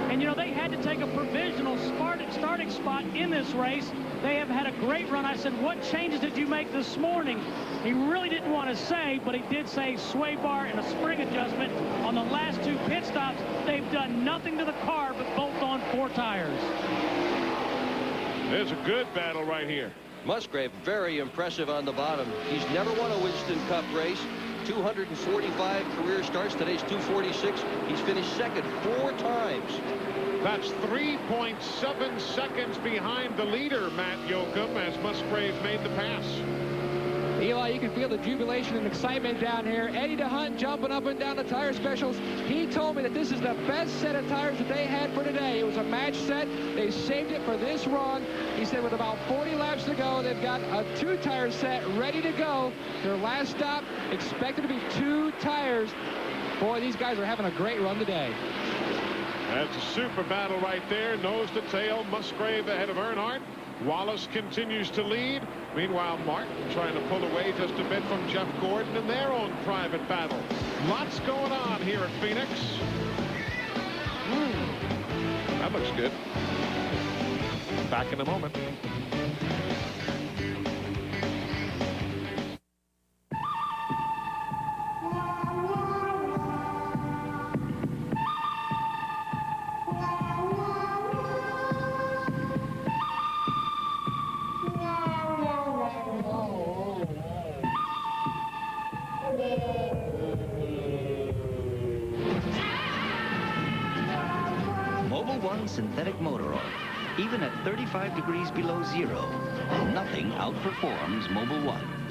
and you know they had to take a provisional starting spot in this race. They have had a great run. I said, what changes did you make this morning? He really didn't want to say, but he did say sway bar and a spring adjustment on the last 2 pit stops. They've done nothing to the car but bolt on 4 tires. There's a good battle right here. Musgrave very impressive on the bottom. He's never won a Winston Cup race. 245 career starts. Today's 246. He's finished second 4 times. That's 3.7 seconds behind the leader, Matt Yoakum, as Musgrave made the pass. Eli, you can feel the jubilation and excitement down here. Eddie DeHunt jumping up and down the tire specials. He told me that this is the best set of tires that they had for today. It was a match set. They saved it for this run. He said with about 40 laps to go, they've got a 2-tire set ready to go. Their last stop expected to be 2 tires. Boy, these guys are having a great run today. That's a super battle right there. Nose to tail, Musgrave ahead of Earnhardt. Wallace continues to lead. Meanwhile, Martin trying to pull away just a bit from Jeff Gordon in their own private battle. Lots going on here at Phoenix. That looks good. Back in a moment. Mobil 1 synthetic motor oil. Even at 35 degrees below zero, nothing outperforms Mobil 1.